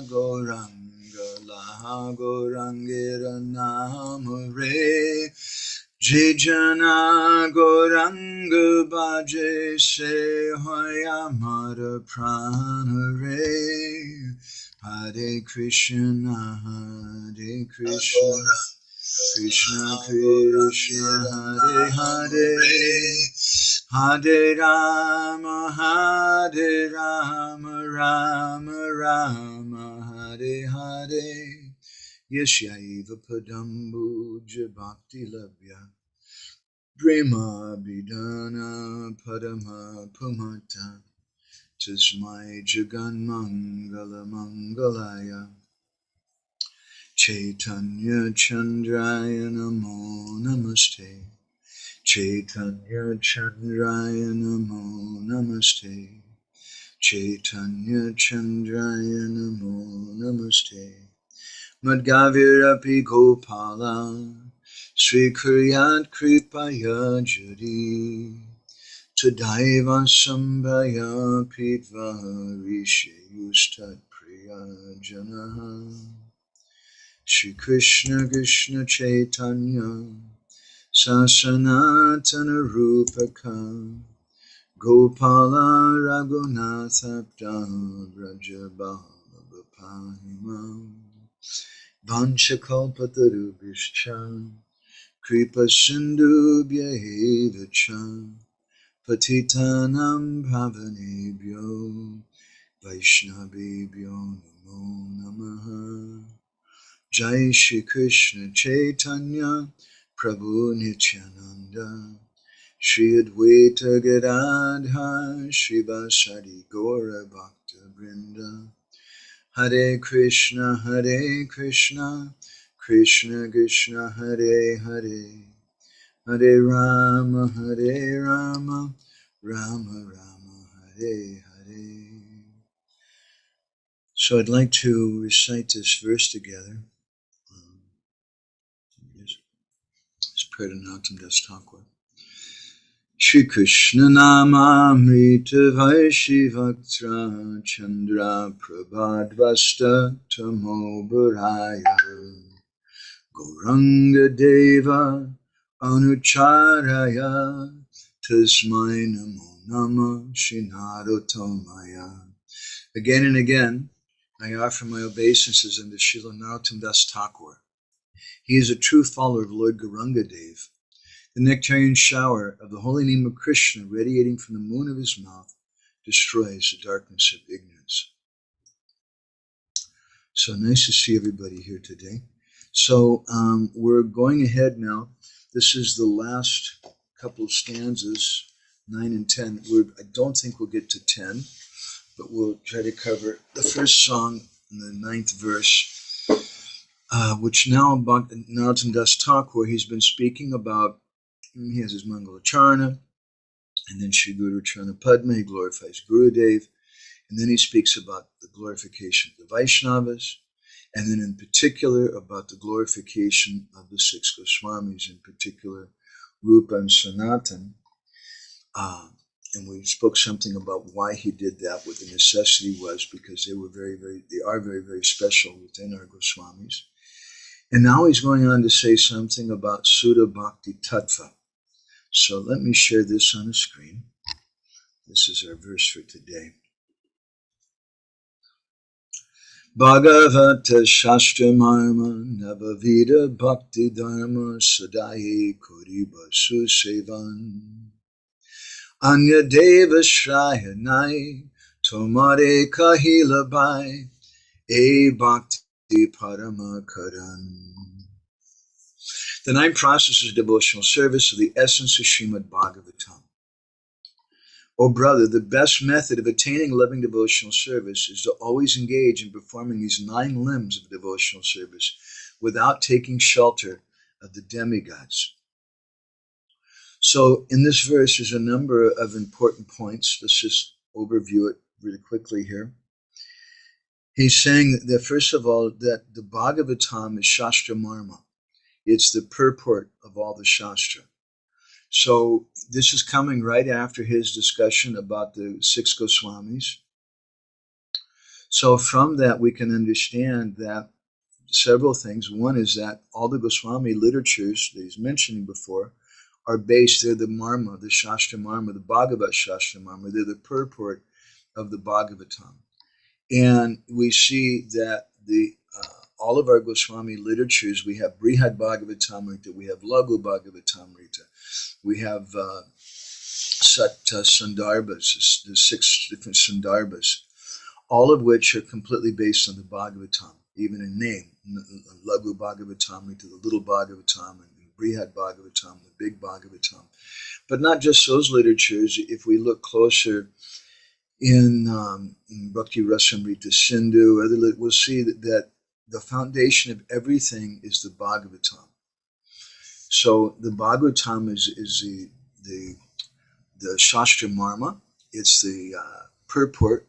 Gauranga Laha Gaurangera Namare Jijana Gauranga Bhaje Se Hoya Mara Pranare Hare Krishna Krishna Krishna Hare Hare Hare Rama Rama Rama Hare Hare Yashaiva Padambuja Bhakti Labhya Prema-bhakti-candrika Padama Pumata Tasmai Jagan Mangala Mangalaya Chaitanya Chandraya Namo Namaste Chaitanya Chandraya Namo Namaste Chaitanya Chandraya Namo Namaste Madhavirapi Gopala Sri Kuryat Kripaya Jari Tadaiva Sambhaya Pitva Rishi Ustat Priya Janaha Shri Krishna Krishna Chaitanya Sasanatana Rupaka Gopala Raghunatha Brajabala Bapahimam Vanchakalpatarubhishcha Kripa Sindhubhya eva cha Patitanam Bhavanebhyo Vaishnavebhyo Namo Namaha Jai Shri Krishna Chaitanya Prabhu Nityananda Shri Advaita Gadadhar Srivasadi Gaura Bhakta Vrinda Hare Krishna Krishna Krishna Hare Hare Hare Rama Rama Rama Hare Hare. So I'd like to recite this verse together. It's Pradanatam Das Thakur. Shri Krishna Nama Amrita Vaishi Vaktra Chandra Prabhadvasta Tamo Bharaya Gauranga Deva Anucharaya Tasmai Namo Nama Shinarottamaya. Again and again, I offer my obeisances unto Srila Narottam Das Thakur. He is a true follower of Lord Gauranga Dev. The nectarian shower of the holy name of Krishna radiating from the moon of his mouth destroys the darkness of ignorance. So nice to see everybody here today. So we're going ahead now. This is the last couple of stanzas, 9 and 10. I don't think we'll get to 10, but we'll try to cover the first song in the 9th verse, which now about Narottam Das Thakur, he's been speaking about. He has his Mangalacharna, and then Shri Guru Charna Padma, he glorifies Gurudev, and then he speaks about the glorification of the Vaishnavas, and then in particular about the glorification of the 6 Goswamis, in particular Rupa and Sanatan. And we spoke something about why he did that, what the necessity was, because they are very, very special within our Goswamis. And now he's going on to say something about Sudha Bhakti Tattva. So let me share this on the screen. This is our verse for today. Bhagavata Shastra Marma Navavida Bhakti Dharma Sadahi Koriba Susevan Anya Deva Shraya Nai Tomare Kahila Bai E Bhakti Parama Karan. The 9 processes of devotional service are the essence of Srimad Bhagavatam. Oh brother, the best method of attaining loving devotional service is to always engage in performing these 9 limbs of devotional service without taking shelter of the demigods. So in this verse, there's a number of important points. Let's just overview it really quickly here. He's saying that first of all, that the Bhagavatam is Shastra Marma. It's the purport of all the Shastra. So this is coming right after his discussion about the 6 Goswamis. So from that, we can understand that several things. One is that all the Goswami literatures that he's mentioning before are based, they're the Marma, the Shastra Marma, the Bhagavat Shastra Marma, they're the purport of the Bhagavatam. And we see that all of our Goswami literatures, we have Brihad Bhagavatamrita, we have Laghu Bhagavatamrita, we have Sandarbhas, the 6 different Sandarbhas, all of which are completely based on the Bhagavatam, even in name. Laghu Bhagavatamrita, the little Bhagavatam, and Brihad Bhagavatam, the big Bhagavatam. But not just those literatures. If we look closer in Bhakti Rasamrita Sindhu, we'll see that the foundation of everything is the Bhagavatam. So the Bhagavatam is the Shastra Marma. It's the purport,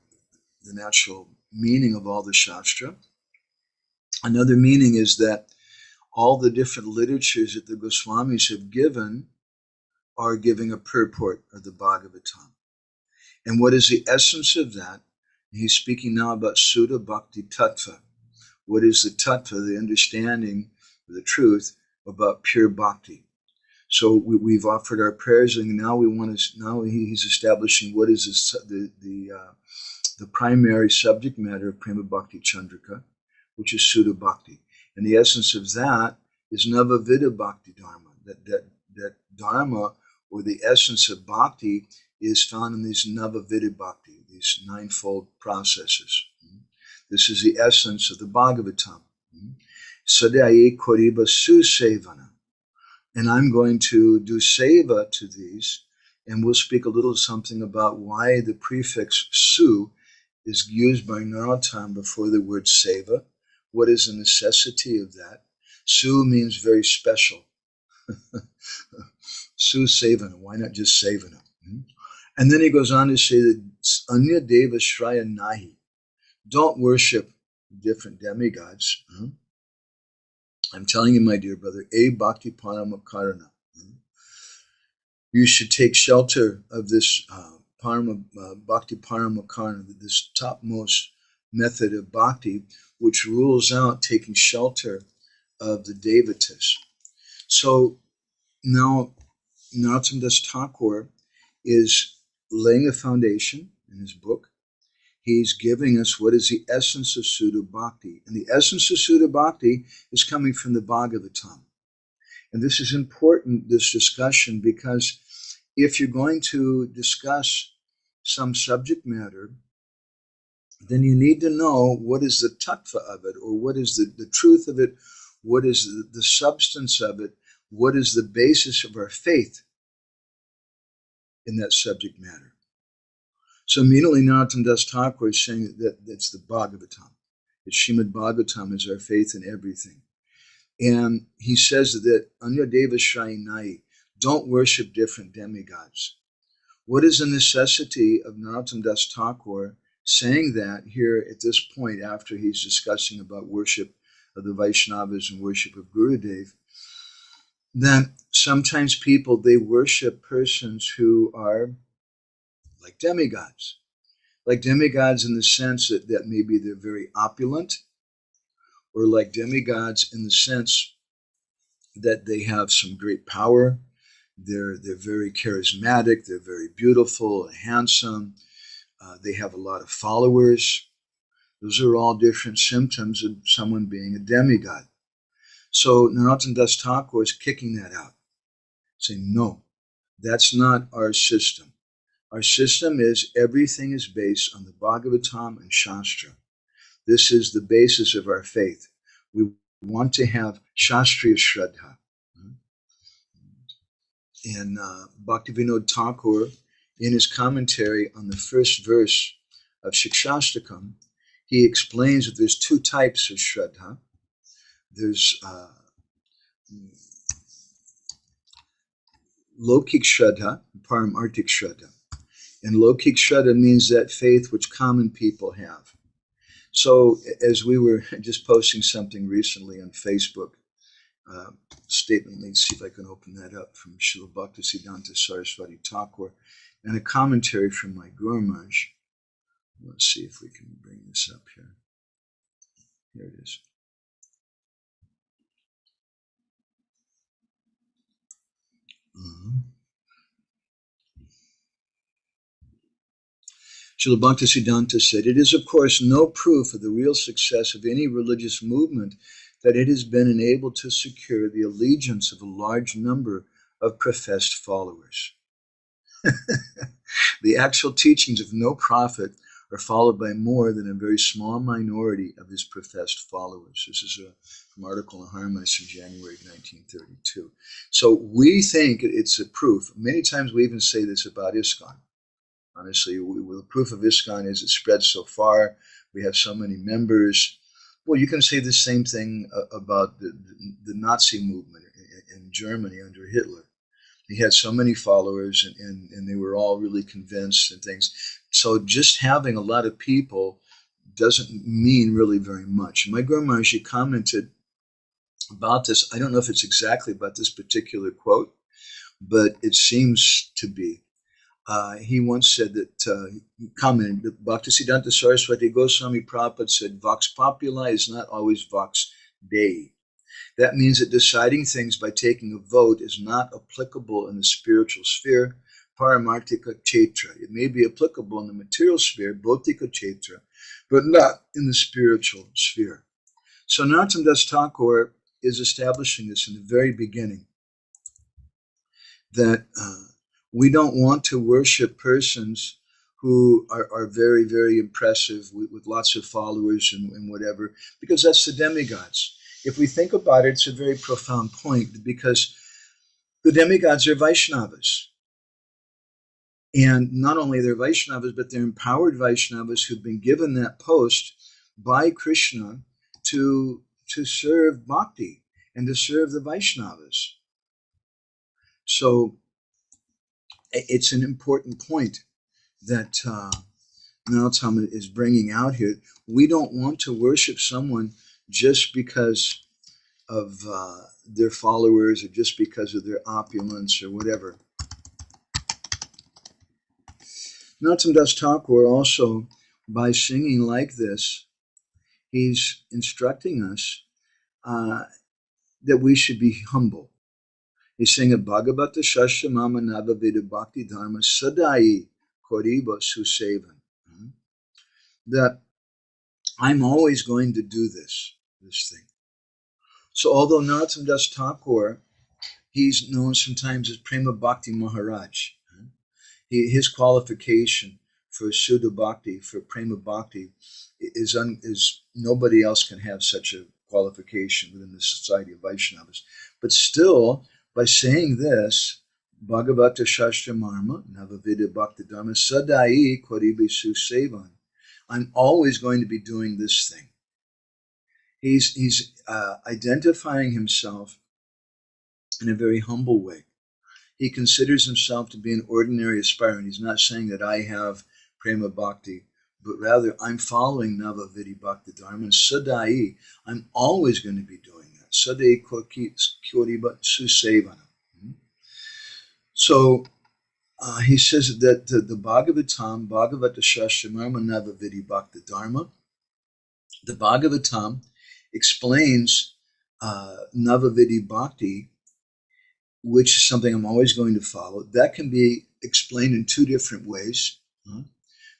the natural meaning of all the Shastra. Another meaning is that all the different literatures that the Goswamis have given are giving a purport of the Bhagavatam. And what is the essence of that? He's speaking now about Sudha Bhakti Tattva. What is the Tattva, the understanding, the truth about pure Bhakti? So we've offered our prayers, and now he's establishing what is the primary subject matter of Prema-bhakti-candrika, which is Sudha Bhakti. And the essence of that is Navavida Bhakti Dharma. That Dharma, or the essence of Bhakti, is found in these Navavida Bhakti, these ninefold processes. This is the essence of the Bhagavatam. Sadaye Koriba Susevana. And I'm going to do seva to these, and we'll speak a little something about why the prefix su is used by Narottam before the word seva. What is the necessity of that? Su means very special. Su sevana, why not just sevana? And then he goes on to say that Anya Deva Shraya Nahi. Don't worship different demigods. I'm telling you, my dear brother, A Bhakti Paramakarana. You should take shelter of this Bhakti Paramakarana, this topmost method of bhakti, which rules out taking shelter of the devatas. So now Narottam Das Thakur is laying a foundation in his book. He's giving us what is the essence of Sudha Bhakti. And the essence of Sudha Bhakti is coming from the Bhagavatam. And this is important, this discussion, because if you're going to discuss some subject matter, then you need to know what is the tattva of it, or what is the truth of it, what is the substance of it, what is the basis of our faith in that subject matter. So immediately Narottam Das Thakur is saying that it's the Bhagavatam. It's Srimad Bhagavatam is our faith in everything. And he says that Anya Deva Shrayanai, don't worship different demigods. What is the necessity of Narottam Das Thakur saying that here at this point after he's discussing about worship of the Vaishnavas and worship of Gurudev? That sometimes people, they worship persons who are like demigods in the sense that maybe they're very opulent, or like demigods in the sense that they have some great power. They're very charismatic. They're very beautiful and handsome. They have a lot of followers. Those are all different symptoms of someone being a demigod. So Narottam Das Thakur is kicking that out, saying, no, that's not our system. Our system is everything is based on the Bhagavatam and Shastra. This is the basis of our faith. We want to have Shastriya Shraddha. And Bhaktivinoda Thakur, in his commentary on the first verse of Shikshastakam, he explains that there's two types of Shraddha. There's Lokik Shraddha and Paramartik Shraddha. And Lokik Shraddha means that faith which common people have. So as we were just posting something recently on Facebook, statement, let's see if I can open that up, from Srila Bhaktisiddhanta Saraswati Thakur, and a commentary from my Guru Maharaj. Let's see if we can bring this up here. Here it is. Srila Bhaktisiddhanta said, "It is, of course, no proof of the real success of any religious movement that it has been enabled to secure the allegiance of a large number of professed followers. The actual teachings of no prophet are followed by more than a very small minority of his professed followers." This is from an article in Harmas from January 1932. So we think it's a proof. Many times we even say this about ISKCON. Honestly, the proof of ISKCON is it spread so far. We have so many members. Well, you can say the same thing about the Nazi movement in Germany under Hitler. He had so many followers, and they were all really convinced and things. So just having a lot of people doesn't mean really very much. My Guru Maharaj commented about this. I don't know if it's exactly about this particular quote, but it seems to be. He once said that, he commented that Bhaktisiddhanta Saraswati Goswami Prabhupada said, "Vox populi is not always vox Dei." That means that deciding things by taking a vote is not applicable in the spiritual sphere, Paramartika Kshetra. It may be applicable in the material sphere, Bhautika Kshetra, but not in the spiritual sphere. So Narottam Das Thakur is establishing this in the very beginning, that we don't want to worship persons who are very, very impressive with lots of followers and whatever, because that's the demigods. If we think about it, it's a very profound point, because the demigods are Vaishnavas. And not only they're Vaishnavas, but they're empowered Vaishnavas who've been given that post by Krishna to serve bhakti and to serve the Vaishnavas. So it's an important point that Narottam is bringing out here. We don't want to worship someone just because of their followers or just because of their opulence or whatever. Narottam Das Thakur also, by singing like this, he's instructing us that we should be humble. He's saying, Bhagavata Shastra Mama Navavida Bhakti Dharma Sadai Koriba Susevan. That I'm always going to do this thing. So although Narottam Das Thakur, he's known sometimes as Prema-bhakti Maharaj. His qualification for Shuddha Bhakti, for Prema Bhakti, is nobody else can have such a qualification within the society of Vaishnavas. But still, by saying this, Bhagavata Shastra Marma, Navavida Bhakti Dharma, Sadai Koribi Susevan, I'm always going to be doing this thing. He's identifying himself in a very humble way. He considers himself to be an ordinary aspirant. He's not saying that I have Prema Bhakti, but rather I'm following Navavidi Bhakti Dharma, and Sadai, I'm always going to be doing that. Sadai Koriba Susevana. So he says that the Bhagavatam, Bhagavata Shastra Marma Navavidi Bhakti Dharma, the Bhagavatam explains Navavidi Bhakti, which is something I'm always going to follow. That can be explained in two different ways.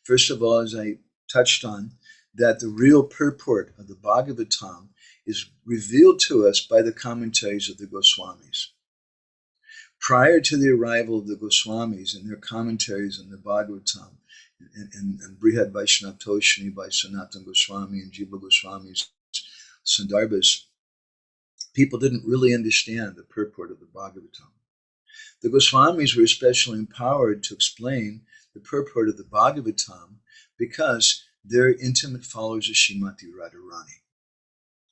First of all, as I touched on, that the real purport of the Bhagavatam is revealed to us by the commentaries of the Goswamis. Prior to the arrival of the Goswamis and their commentaries on the Bhagavatam, and Brihad Vaishnava Toshini by Sanatana Goswami and Jiva Goswami's Sandarbhas, people didn't really understand the purport of the Bhagavatam. The Goswamis were especially empowered to explain the purport of the Bhagavatam because they're intimate followers of Srimati Radharani,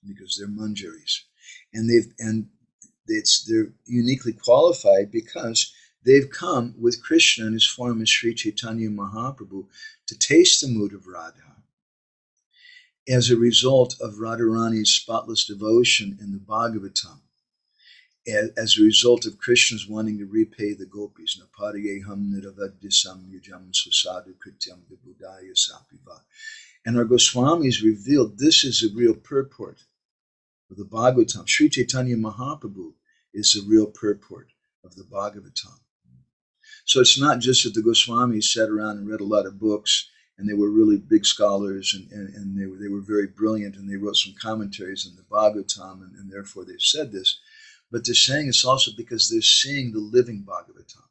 because they're Manjaris. And they're uniquely qualified because they've come with Krishna in his form as Sri Chaitanya Mahaprabhu to taste the mood of Radha as a result of Radharani's spotless devotion in the Bhagavatam. as a result of Krishna's wanting to repay the gopis. And our Goswamis revealed this is a real purport of the Bhagavatam. Sri Chaitanya Mahaprabhu is the real purport of the Bhagavatam. So it's not just that the Goswamis sat around and read a lot of books, and they were really big scholars, and they were very brilliant, and they wrote some commentaries on the Bhagavatam, and therefore they said this. But they're saying it's also because they're seeing the living Bhagavatam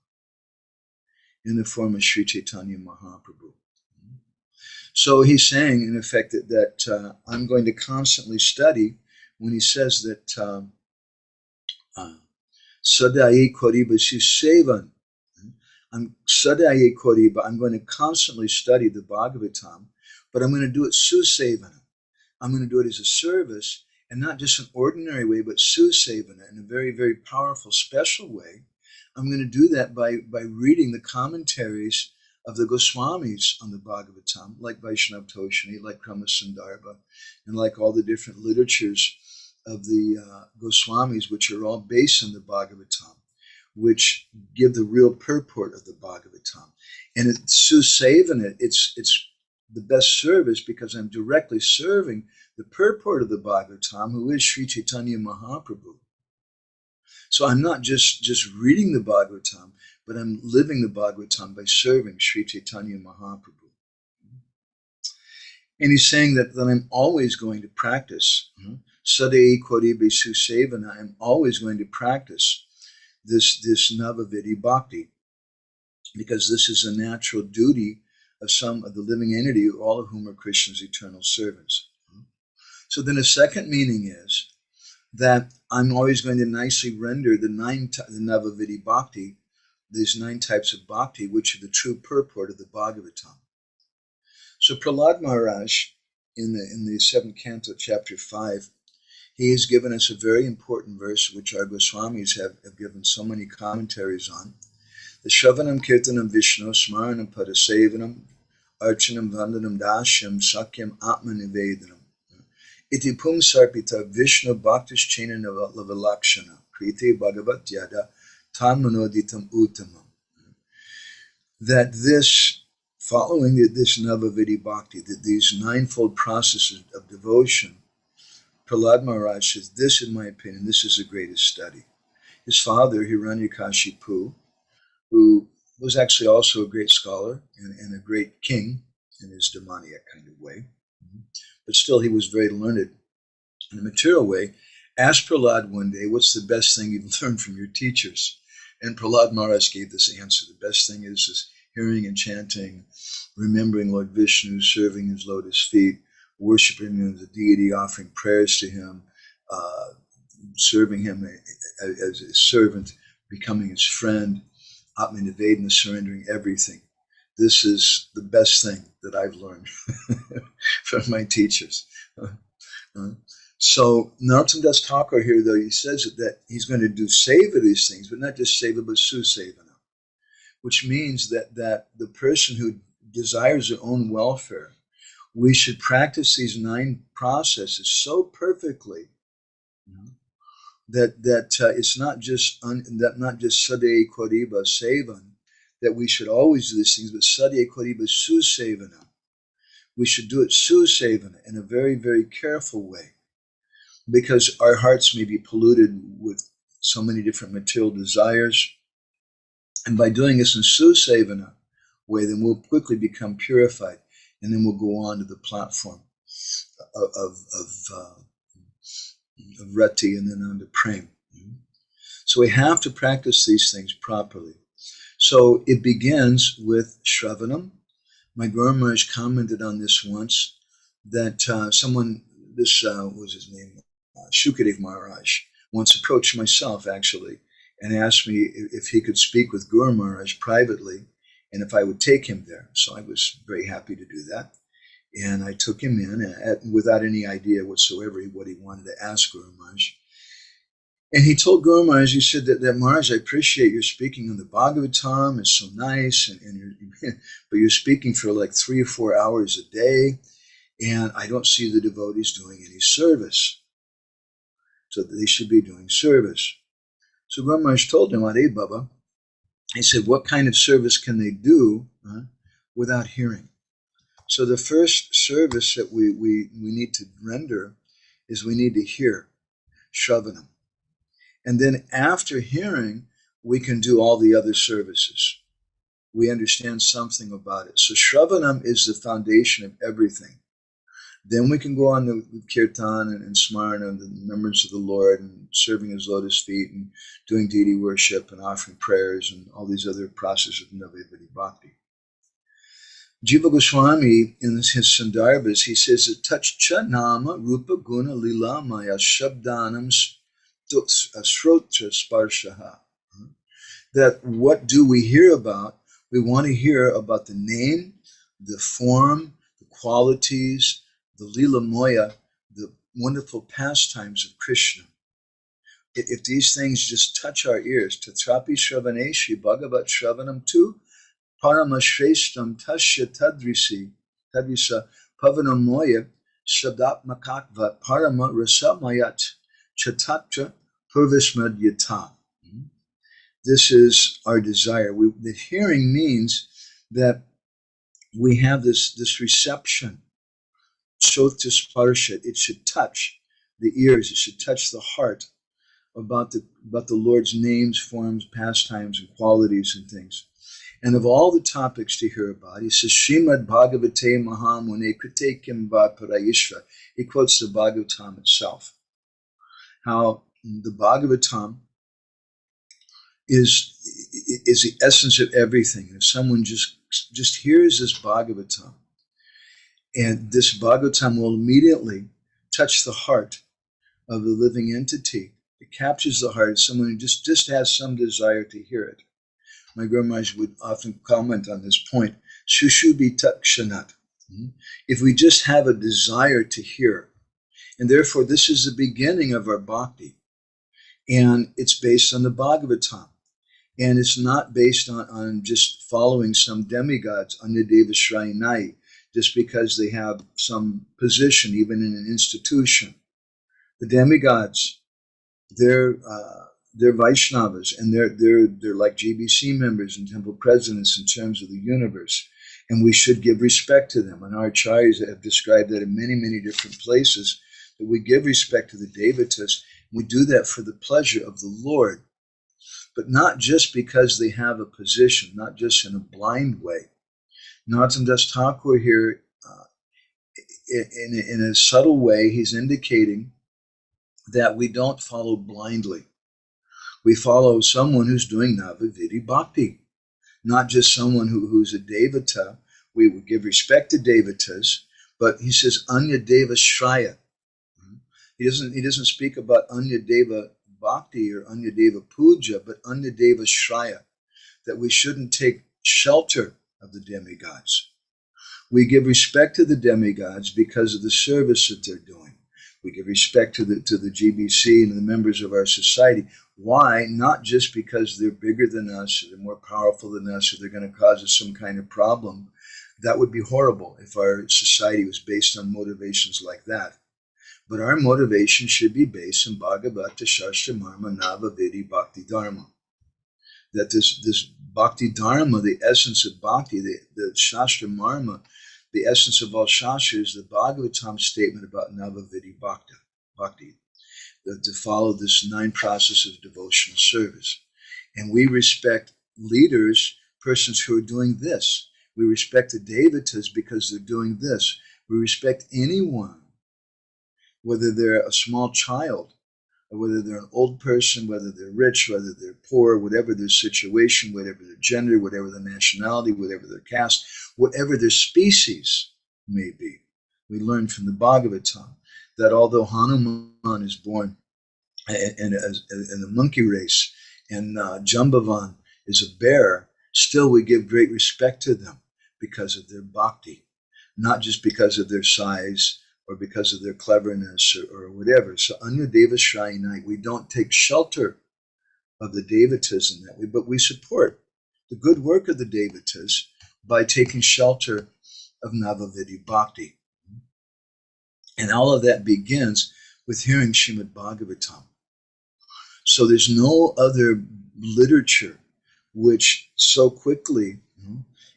in the form of Sri Chaitanya Mahaprabhu. So he's saying, in effect, that I'm going to constantly study when he says that Sadaye Koriba Sevan. I'm Sadaye Koriba. I'm going to constantly study the Bhagavatam, but I'm going to do it Susevana. I'm going to do it as a service, and not just an ordinary way, but Susevana in a very, very powerful, special way. I'm going to do that by reading the commentaries of the Goswamis on the Bhagavatam, like Vaishnava Toshini, like Krama Sandarbha, and like all the different literatures of the Goswamis, which are all based on the Bhagavatam, which give the real purport of the Bhagavatam. And it's Susevana, it's the best service because I'm directly serving the purport of the Bhagavatam, who is Sri Chaitanya Mahaprabhu. So I'm not just reading the Bhagavatam, but I'm living the Bhagavatam by serving Sri Chaitanya Mahaprabhu. And he's saying that I'm always going to practice Sadei Koribe Susevana. I'm always going to practice this Navavidi Bhakti, because this is a natural duty of some of the living entity, all of whom are Krishna's eternal servants. So then the second meaning is that I'm always going to nicely render the Navavidi Bhakti, these 9 types of bhakti, which are the true purport of the Bhagavatam. So Prahlad Maharaj, in the 7th canto, chapter 5, he has given us a very important verse, which our Goswamis have given so many commentaries on. The Shravanam Kirtanam Vishnu Smaranam Padasevanam Archanam Vandanam Dashyam Sakyam Atmanivedanam Iti Pum Sarpita Vishnu Bhaktish Chena Lavalakshana Kriti Bhagavat Yada Tanmanoditam Uttamam. That this, following this Navavidi Bhakti, that these 9-fold processes of devotion, Prahlad Maharaj says, this, in my opinion, this is the greatest study. His father, Hiranyakashipu, who was actually also a great scholar and a great king in his demoniac kind of way, but still he was very learned in a material way, asked Prahlad one day, what's the best thing you've learned from your teachers? And Prahlad Maharaj gave this answer. The best thing is hearing and chanting, remembering Lord Vishnu, serving his lotus feet, worshiping him as a deity, offering prayers to him, serving him as a servant, becoming his friend, Atmanivedana, surrendering everything. This is the best thing that I've learned from my teachers. So Narottam Das Thakur here, though, he says that he's going to do seva these things, but not just seva, but susevana, which means that the person who desires their own welfare, we should practice these 9 processes so perfectly that it's not just sadei koriba sevan, that we should always do these things, but sadei koriba susevana. We should do it susevana in a very, very careful way, because our hearts may be polluted with so many different material desires. And by doing this in susevana way, then we'll quickly become purified, and then we'll go on to the platform of rati, and then on to prem. So we have to practice these things properly. So it begins with Shravanam. My Guru Maharaj commented on this once, that someone, this was his name, Shukadev Maharaj, once approached myself actually and asked me if he could speak with Guru Maharaj privately and if I would take him there. So I was very happy to do that. And I took him in without any idea whatsoever what he wanted to ask Guru Maharaj. And he told Guru Maharaj, he said that Maharaj, I appreciate your speaking on the Bhagavatam. It's so nice, but you're speaking for like 3 or 4 hours a day, and I don't see the devotees doing any service. So they should be doing service. So Guru Maharaj told him, Are Baba, he said, what kind of service can they do without hearing? So the first service that we need to render is we need to hear, Shravanam. And then after hearing, we can do all the other services. We understand something about it. So Shravanam is the foundation of everything. Then we can go on to Kirtan and Smarana and the remembrance of the Lord and serving His lotus feet and doing deity worship and offering prayers and all these other processes of Navadviti Bhakti. Jiva Goswami, in his Sandarbhas, he says that Tachcha Nama Rupa Guna Lila Maya Shabdanam Srotra Sparshaha. That what do we hear about? We want to hear about the name, the form, the qualities, the Lila Moya, the wonderful pastimes of Krishna. If these things just touch our ears, Tatrapi Shravaneshi Bhagavat Shravanam tu Paramashreshtam Tasya Tadrisa Pavanamoya Shabdatmakakva Parama Rasamayat Chatatra Purvismad Yata. This is our desire. The hearing means that we have this reception. Sota Sparshat, it should touch the ears, it should touch the heart about the Lord's names, forms, pastimes, and qualities and things. And of all the topics to hear about, he says, Srimad Bhagavate Mahamune Krite Kim Va Parayishva. He quotes the Bhagavatam itself. How the Bhagavatam is the essence of everything. If someone just hears this Bhagavatam, and this Bhagavatam will immediately touch the heart of the living entity. It captures the heart of someone who just has some desire to hear it. My Guru Maharaj would often comment on this point, Shushubi Takshanat. If we just have a desire to hear, and therefore this is the beginning of our bhakti, and it's based on the Bhagavatam, and it's not based on just following some demigods, Anyadeva Shrayanai, just because they have some position, even in an institution. The demigods, they're Vaishnavas, and they're like GBC members and temple presidents in terms of the universe, and we should give respect to them. And our acharyas have described that in many, many different places, that we give respect to the devatas. We do that for the pleasure of the Lord, but not just because they have a position, not just in a blind way. Narottam Das Thakur here, in a subtle way, he's indicating that we don't follow blindly. We follow someone who's doing Navadviti Bhakti, not just someone who's a Devata. We would give respect to Devatas, but he says Anya Deva Shraya. He doesn't speak about Anya Deva Bhakti or Anya Deva Puja, but Anya Deva Shraya, that we shouldn't take shelter of the demigods. We give respect to the demigods because of the service that they're doing. We give respect to the GBC and the members of our society. Why? Not just because they're bigger than us, or they're more powerful than us, or they're going to cause us some kind of problem. That would be horrible if our society was based on motivations like that. But our motivation should be based on Bhagavata Shastra Marma Navadviti Bhakti Dharma. That this Bhakti Dharma, the essence of Bhakti, the Shastra Marma, the essence of all Shastra is the Bhagavatam statement about Navadviti Bhakti, to follow this 9 process of devotional service. And we respect leaders, persons who are doing this. We respect the Devatas because they're doing this. We respect anyone, whether they're a small child, or whether they're an old person, whether they're rich, whether they're poor, whatever their situation, whatever their gender, whatever their nationality, whatever their caste, whatever their species may be. We learn from the Bhagavatam that although Hanuman is born in a monkey race and Jambavan is a bear, still we give great respect to them because of their bhakti, not just because of their size or because of their cleverness or whatever. So Anya Deva Shrayanai, we don't take shelter of the Devatas in that way, but we support the good work of the Devatas by taking shelter of Navadviti Bhakti. And all of that begins with hearing Srimad Bhagavatam. So there's no other literature which so quickly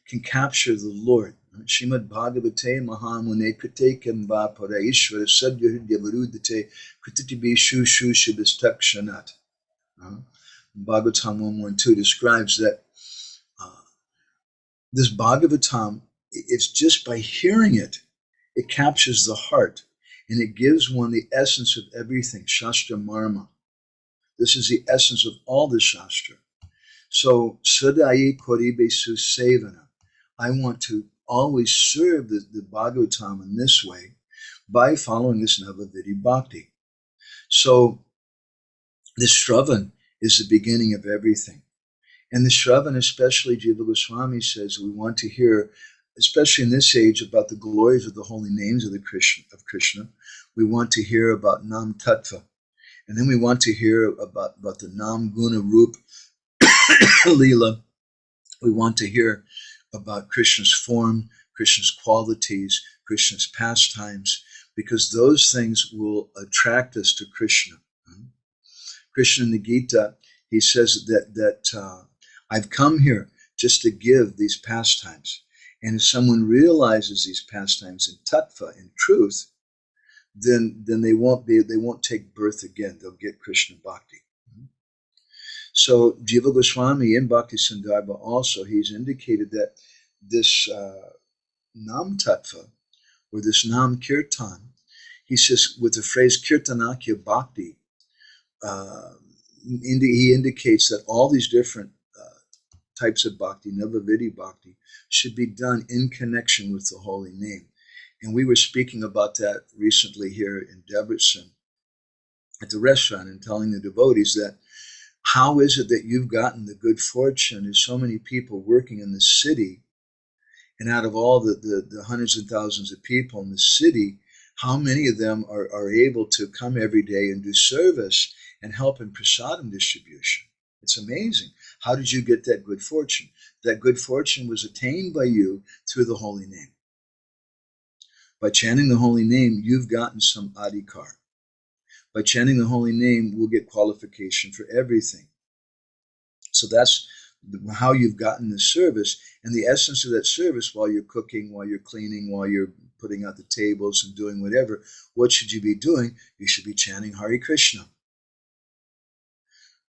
can capture the Lord. Shrimad Bhagavate Mahamune Krite Kemba Paraishvara Sadya Hridyavarudate Krititibi Shu Shu Shibhistakshanat. Bhagavatam 112 describes that this Bhagavatam, it's just by hearing it, it captures the heart and it gives one the essence of everything, Shastra Marma. This is the essence of all the Shastra. So, Sadayi Koribe Susevana. I want to always serve the Bhagavatam in this way by following this Navavidi Bhakti. So, the Shravan is the beginning of everything. And the Shravan, especially Jiva Goswami says, we want to hear, especially in this age, about the glories of the holy names of Krishna. We want to hear about Nam Tattva. And then we want to hear about the Nam Guna Rup Leela. We want to hear about Krishna's form, Krishna's qualities, Krishna's pastimes, because those things will attract us to Krishna. Krishna in the Gita, he says that I've come here just to give these pastimes. And if someone realizes these pastimes in tattva, in truth, then they won't take birth again. They'll get Krishna Bhakti. So Jiva Goswami in Bhakti Sandarbha also, he's indicated that this Nam Tattva, or this Nam Kirtan, he says with the phrase Kirtanakya Bhakti, he indicates that all these different types of bhakti, Navavidi Bhakti, should be done in connection with the holy name. And we were speaking about that recently here in Debrecen at the restaurant and telling the devotees that how is it that you've gotten the good fortune? There's so many people working in the city, and out of all the hundreds and thousands of people in the city, how many of them are able to come every day and do service and help in prasadam distribution? It's amazing. How did you get that good fortune? That good fortune was attained by you through the holy name. By chanting the holy name, you've gotten some adhikar. By chanting the holy name, we'll get qualification for everything. So that's how you've gotten the service. And the essence of that service, while you're cooking, while you're cleaning, while you're putting out the tables and doing whatever, what should you be doing? You should be chanting Hare Krishna.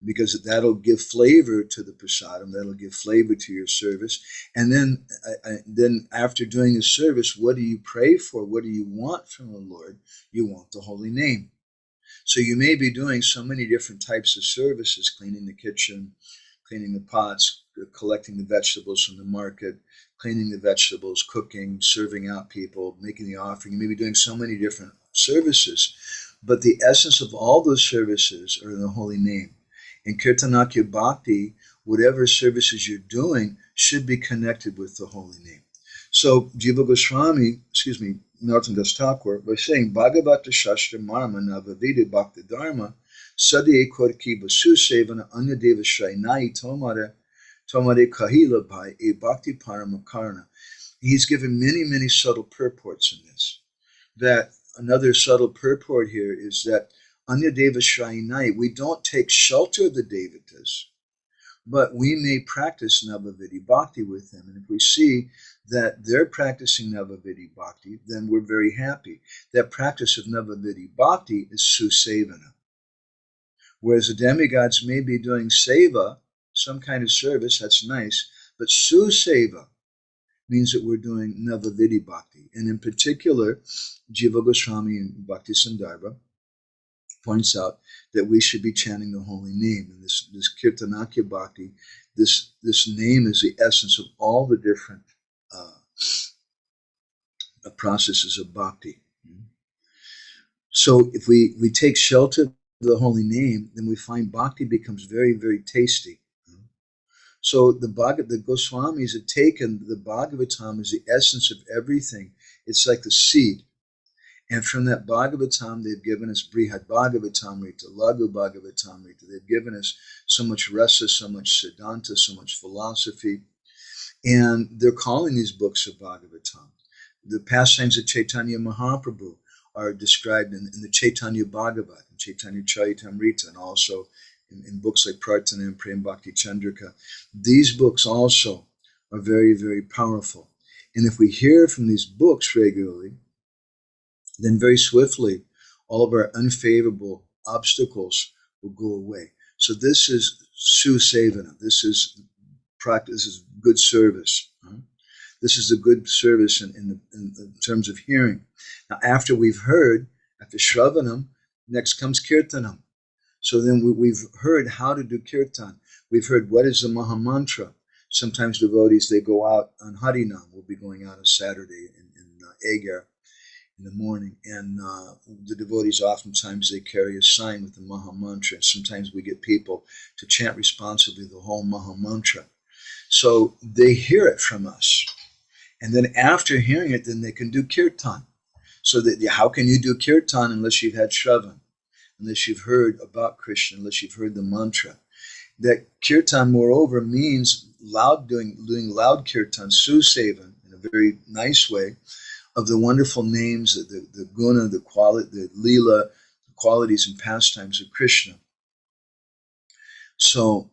Because that'll give flavor to the prasadam, that'll give flavor to your service. And then after doing the service, what do you pray for? What do you want from the Lord? You want the holy name. So you may be doing so many different types of services, cleaning the kitchen, cleaning the pots, collecting the vegetables from the market, cleaning the vegetables, cooking, serving out people, making the offering. You may be doing so many different services, but the essence of all those services are in the holy name. In Kirtanakya Bhakti, whatever services you're doing should be connected with the holy name. So Jiva Goswami, Narottam Das Thakur, by saying Bhagavata Shastra Marma Navavida Bhakti Dharma Sadye Korki Basu Sevana Anya Deva Shainai Tomare Kahila Bhai E Bhakti Paramakarna. He's given many subtle purports in this. That another subtle purport here is that Anya Deva Shainai, we don't take shelter of the Devatas, but we may practice Navavidi Bhakti with them. And if we see that they're practicing Navavidi Bhakti, then we're very happy. That practice of Navavidi Bhakti is Susevana. Whereas the demigods may be doing seva, some kind of service, that's nice, but Suseva means that we're doing Navavidi Bhakti. And in particular, Jiva Goswami in Bhakti Sandarbha points out that we should be chanting the holy name. And this Kirtanakya Bhakti, this name is the essence of all the different processes of bhakti. So if we take shelter of the holy name, then we find bhakti becomes very tasty. So the Goswamis have taken the Bhagavatam as the essence of everything. It's like the seed. And from that Bhagavatam, they've given us Brihad Bhagavatamrita, Laghu Bhagavatamrita. They've given us so much rasa, so much siddhanta, so much philosophy. And they're calling these books of Bhagavatam. The pastimes of Chaitanya Mahaprabhu are described in the Chaitanya Bhagavat, in Chaitanya Charitamrita, and also in books like Prarthana and Prema-bhakti-candrika. These books also are very, very powerful. And if we hear from these books regularly, then very swiftly all of our unfavorable obstacles will go away. So this is susevana. This is practice. This is good service. This is a good service in terms of hearing. Now, after we've heard, after Shravanam, next comes Kirtanam. So then we've heard how to do Kirtan. We've heard what is the Maha Mantra. Sometimes devotees, they go out on Harinam. We'll be going out on Saturday in Agar in the morning. And the devotees, oftentimes, they carry a sign with the Maha Mantra. And sometimes we get people to chant responsibly the whole Maha Mantra. So they hear it from us. And then after hearing it, then they can do Kirtan. So that how can you do Kirtan unless you've had Shravan? Unless you've heard about Krishna, unless you've heard the mantra. That Kirtan, moreover, means doing loud Kirtan, susevan, in a very nice way, of the wonderful names, the guna, the quality, the lila, the qualities and pastimes of Krishna. So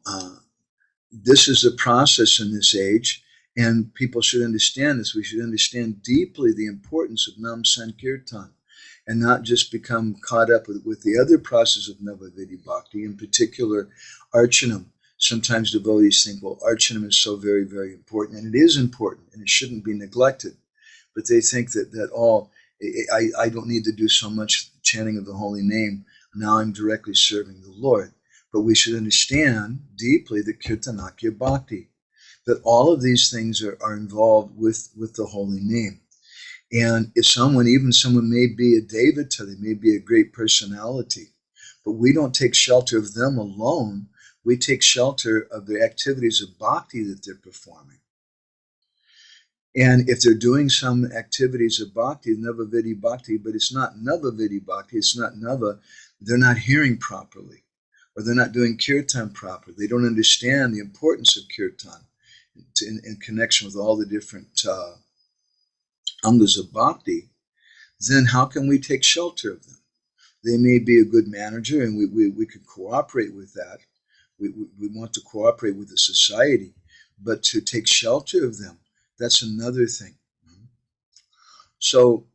this is a process in this age, and people should understand this. We should understand deeply the importance of Nam Sankirtan, and not just become caught up with the other process of Navavidi Bhakti, in particular Archanam. Sometimes devotees think, well, Archanam is so very, very important, and it is important, and it shouldn't be neglected. But they think that I don't need to do so much chanting of the holy name. Now I'm directly serving the Lord. But we should understand deeply the Kirtanakya Bhakti, that all of these things are involved with the holy name. And if someone may be a devata, they may be a great personality, but we don't take shelter of them alone. We take shelter of the activities of bhakti that they're performing. And if they're doing some activities of bhakti, Navavidi Bhakti, but it's not Navavidi Bhakti, it's not Nava, they're not hearing properly, or they're not doing kirtan properly. They don't understand the importance of kirtan in connection with all the different angas of bhakti. Then how can we take shelter of them? They may be a good manager, and we could cooperate with that. We want to cooperate with the society, but to take shelter of them, that's another thing. So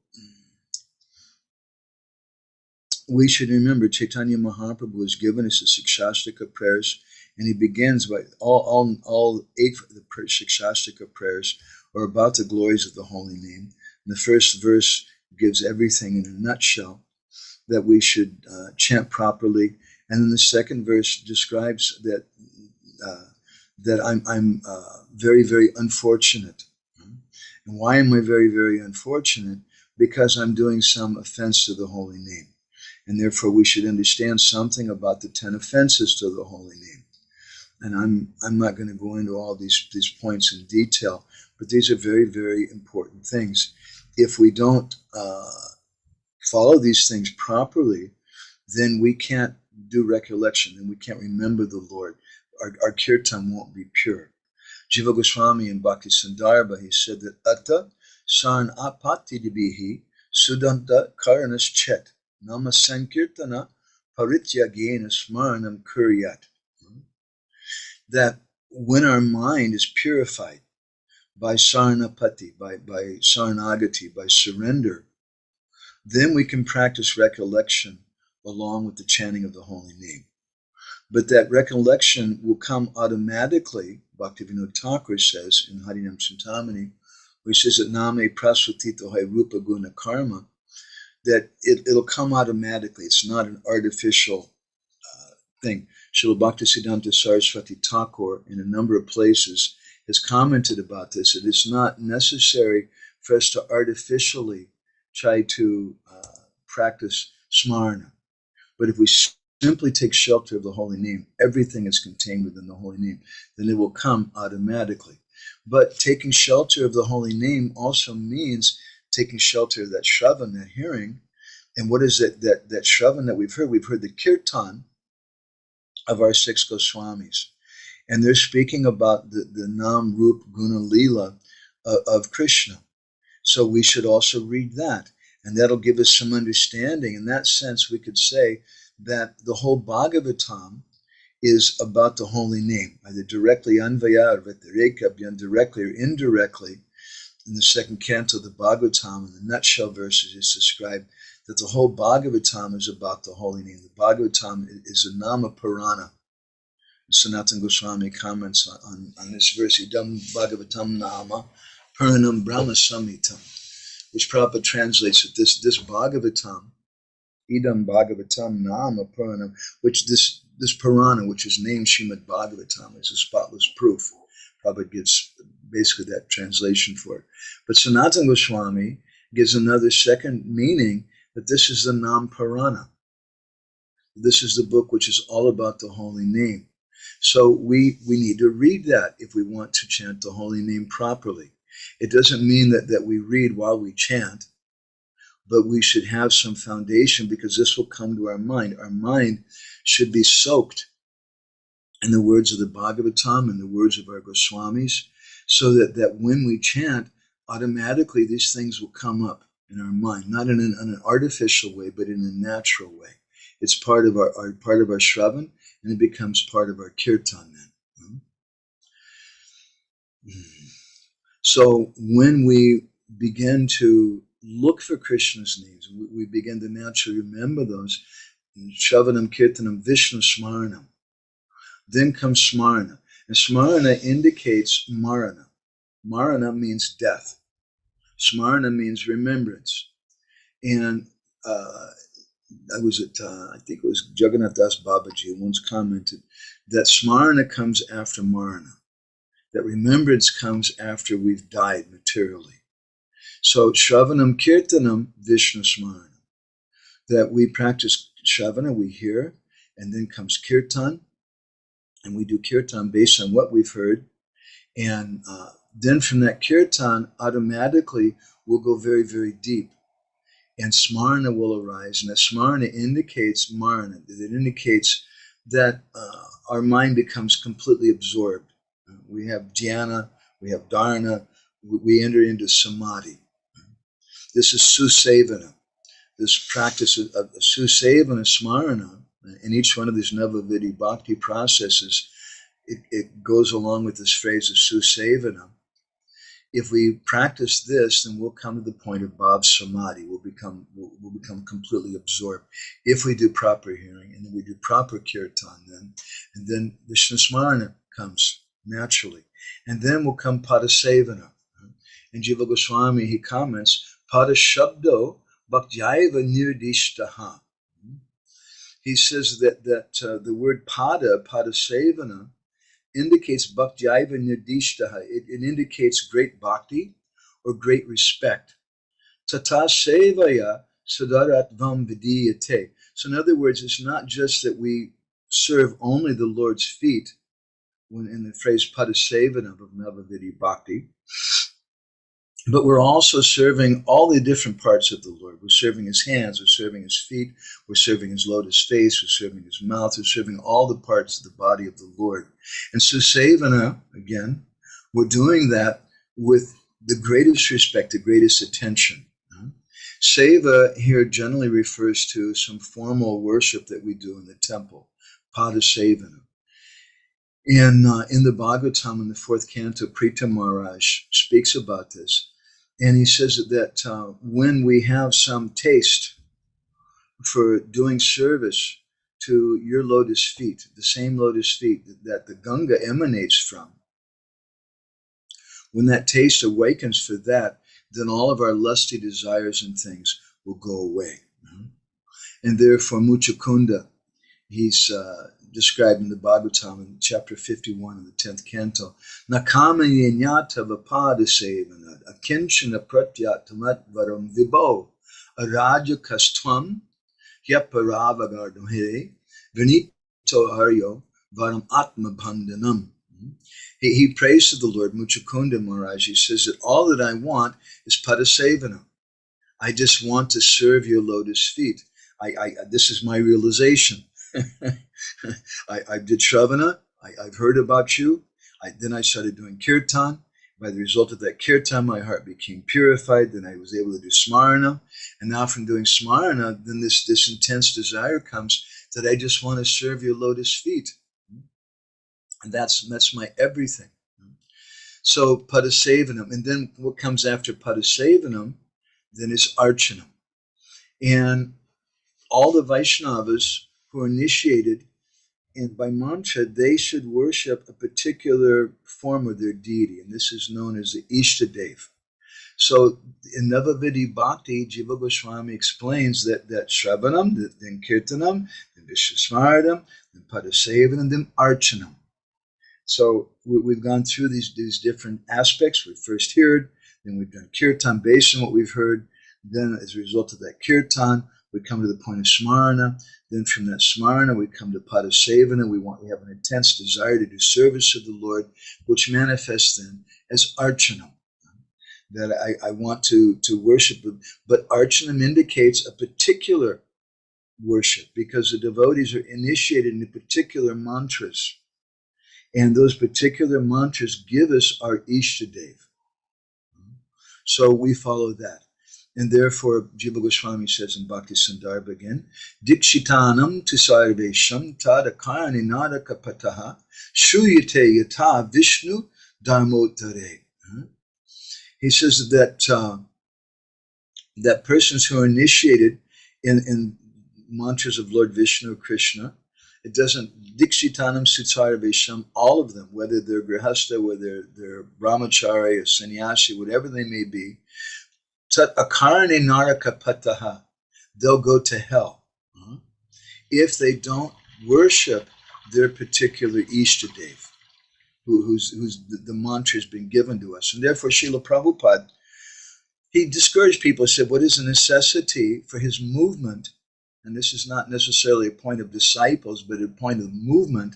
we should remember Chaitanya Mahaprabhu has given us the Shikshastika prayers, and he begins by all 8 of the Shikshastika prayers are about the glories of the holy name. And the first verse gives everything in a nutshell, that we should chant properly. And then the second verse describes that I'm very, very unfortunate. And why am I very, very unfortunate? Because I'm doing some offense to the holy name. And therefore we should understand something about the 10 offenses to the holy name. And I'm not going to go into all these points in detail, but these are very, very important things. If we don't follow these things properly, then we can't do recollection, and we can't remember the Lord. Our kirtan won't be pure. Jiva Goswami in Bhakti Sandarbha, he said that Atta San Apati Dibihi Sudanta Karanas Chet Nama Sankirtana Parityagena Smaranam Kuryat. That when our mind is purified by Saranapati, by Saranagati, by surrender, then we can practice recollection along with the chanting of the holy name. But that recollection will come automatically, Bhaktivinoda Thakur says in Harinam Chintamani, where he says that Name Prasvatito Hai Rupa Guna Karma, that it'll come automatically. It's not an artificial thing. Srila Bhaktisiddhanta Saraswati Thakur, in a number of places, has commented about this. It is not necessary for us to artificially try to practice smarana. But if we simply take shelter of the holy name, everything is contained within the holy name, then it will come automatically. But taking shelter of the holy name also means taking shelter of that shravan, that hearing. And what is it, that shravan that we've heard? We've heard the kirtan of our 6 Goswamis. And they're speaking about the Nam, Rup, Guna, Lila of Krishna. So we should also read that. And that'll give us some understanding. In that sense, we could say that the whole Bhagavatam is about the holy name, either directly anvaya or vyatireka, directly or indirectly. In the second canto of the Bhagavatam, in the nutshell verses, is described that the whole Bhagavatam is about the holy name. The Bhagavatam is a Nama Purana. Sanatana Goswami comments on this verse, Idam Bhagavatam Nama Puranam Brahma Samhitam, which Prabhupada translates that this Bhagavatam, Idam Bhagavatam Nama Puranam, which this Purana, which is named Srimad Bhagavatam, is a spotless proof. Prabhupada gives basically that translation for it. But Sanatana Goswami gives another second meaning that this is the Nam Purana. This is the book which is all about the holy name. So we need to read that if we want to chant the holy name properly. It doesn't mean that we read while we chant, but we should have some foundation because this will come to our mind. Our mind should be soaked in the words of the Bhagavatam and the words of our Goswamis, so that when we chant, automatically these things will come up in our mind, not in an artificial way, but in a natural way. It's part of our Shravan, and it becomes part of our Kirtan then. So when we begin to look for Krishna's names, we begin to naturally remember those. Shravanam, Kirtanam, Vishnu Smaranam. Then comes Smarana. And Smarana indicates Marana. Marana means death. Smarana means remembrance. And I was at, I think it was Jagannath Das Babaji once commented that Smarana comes after Marana. That remembrance comes after we've died materially. So Shravanam Kirtanam Vishnu Smarana. That we practice Shravana, we hear, and then comes Kirtan, and we do Kirtan based on what we've heard. And then from that Kirtan, automatically we'll go very, very deep. And Smarana will arise. And that Smarana indicates Marana. It indicates that our mind becomes completely absorbed. We have dhyana, we have dharana, we enter into samadhi. This is susevana. This practice of susevana, smarana, in each one of these Navavidi bhakti processes, it goes along with this phrase of susevana. If we practice this, then we'll come to the point of bhav samadhi. We'll become completely absorbed. If we do proper hearing, and then we do proper kirtan, and then Vishnu Smarana comes naturally. And then will come Padasevana. And Jiva Goswami, he comments, Padashabdo Bhaktyaiva Nirdishtaha. He says that the word Padasevana, indicates Bhaktyaiva Nirdishtaha. It indicates great bhakti or great respect. Tata Sevaya Sadaratvam Vidiyate. So in other words, it's not just that we serve only the Lord's feet, when in the phrase Padasevana of Navavidi Bhakti, but we're also serving all the different parts of the Lord. We're serving his hands, we're serving his feet, we're serving his lotus face, we're serving his mouth, we're serving all the parts of the body of the Lord. And Susevana, again, we're doing that with the greatest respect, the greatest attention. Seva here generally refers to some formal worship that we do in the temple, Padasevana. In the Bhagavatam, in the fourth canto, Prita Maharaj speaks about this. And he says that when we have some taste for doing service to your lotus feet, the same lotus feet that the Ganga emanates from, when that taste awakens for that, then all of our lusty desires and things will go away. And therefore, Muchakunda, he's described in the Bhagavatam in chapter 51 in the 10th canto. Nakama yenyata vapada sevana akinchana pratyatamat varam vibo araja kastvam hyaparavagardamhe vinito haryo varam atma bandhanam. He prays to the Lord, Muchakunda Maharaj. He says that all that I want is padasevana. I just want to serve your lotus feet. This is my realization. I did Shravana, I've heard about you, then I started doing Kirtan. By the result of that Kirtan, my heart became purified, then I was able to do Smarana, and now from doing Smarana, then this intense desire comes that I just want to serve your lotus feet. And that's my everything. So Padasevanam, and then what comes after Padasevanam then is Archanam. And all the Vaishnavas who are initiated, and by mantra, they should worship a particular form of their deity, and this is known as the Ishtadev. So in Navavidi Bhakti, Jiva Goswami explains that Shravanam, then Kirtanam, then Vishwasmaranam, then Padasevanam, then Archanam. So we've gone through these different aspects. We first heard, then we've done Kirtan based on what we've heard. Then as a result of that Kirtan, we come to the point of Smarana. Then from that Smarana, we come to Padasevana. We have an intense desire to do service of the Lord, which manifests then as Archanam. That I want to worship. But Archanam indicates a particular worship because the devotees are initiated in particular mantras. And those particular mantras give us our Ishtadev. So we follow that. And therefore, Jiva Goswami says in Bhakti Sandarbha again, Dikshitanam tu sarvesham tadakarani nadaka pataha shuyate yata Vishnu dharmotare. He says that that persons who are initiated in mantras of Lord Vishnu or Krishna, it doesn't, Dikshitanam Sutsarvesham, all of them, whether they're Grihastha, whether they're Brahmachari or Sannyasi, whatever they may be, Tat Akarane Naraka Pataha, they'll go to hell if they don't worship their particular Ishtadev, who's the mantra has been given to us. And therefore, Srila Prabhupada, he discouraged people, said, what is a necessity for his movement? And this is not necessarily a point of disciples, but a point of movement.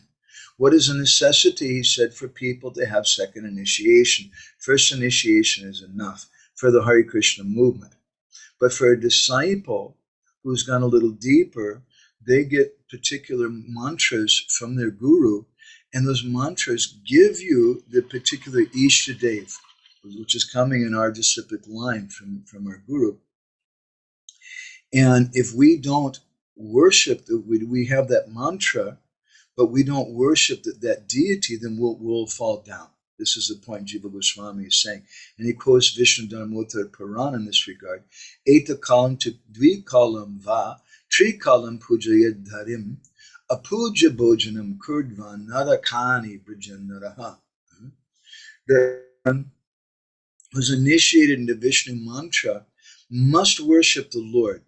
What is a necessity, he said, for people to have second initiation? First initiation is enough for the Hare Krishna movement. But for a disciple who's gone a little deeper, they get particular mantras from their guru, and those mantras give you the particular Ishtadev, which is coming in our disciplic line from our guru. And if we don't worship, we have that mantra, but we don't worship that deity, then we'll fall down. This is the point Jiva Goswami is saying. And he quotes Vishnu Dharmottara Purana in this regard. Eta kalam to dvikalam va, trikalam pujayad dharim, apuja bojanam kurdvan narakani brajanaraha. The one who's initiated into Vishnu mantra must worship the Lord.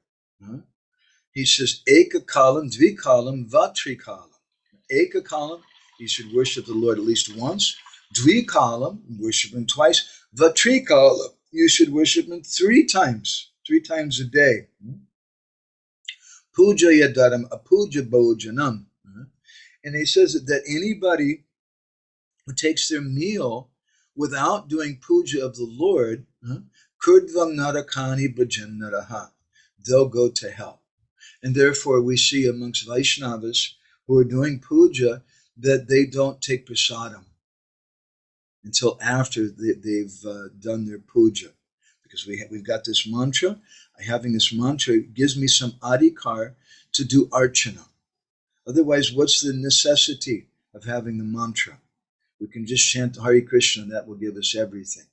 He says, Eka kalam, dvikalam, vatrikalam. Eka kalam, you should worship the Lord at least once. Dvikalam, worship him twice. Vatrikalam, you should worship him three times a day. Puja yadaram, apuja bojanam. And he says that anybody who takes their meal without doing puja of the Lord, kurdvam narakani bhajanaraha, they'll go to hell. And therefore we see amongst Vaishnavas who are doing puja that they don't take prasadam until after they've done their puja. Because we've got this mantra. Having this mantra gives me some adhikar to do archana. Otherwise, what's the necessity of having the mantra? We can just chant Hare Krishna and that will give us everything.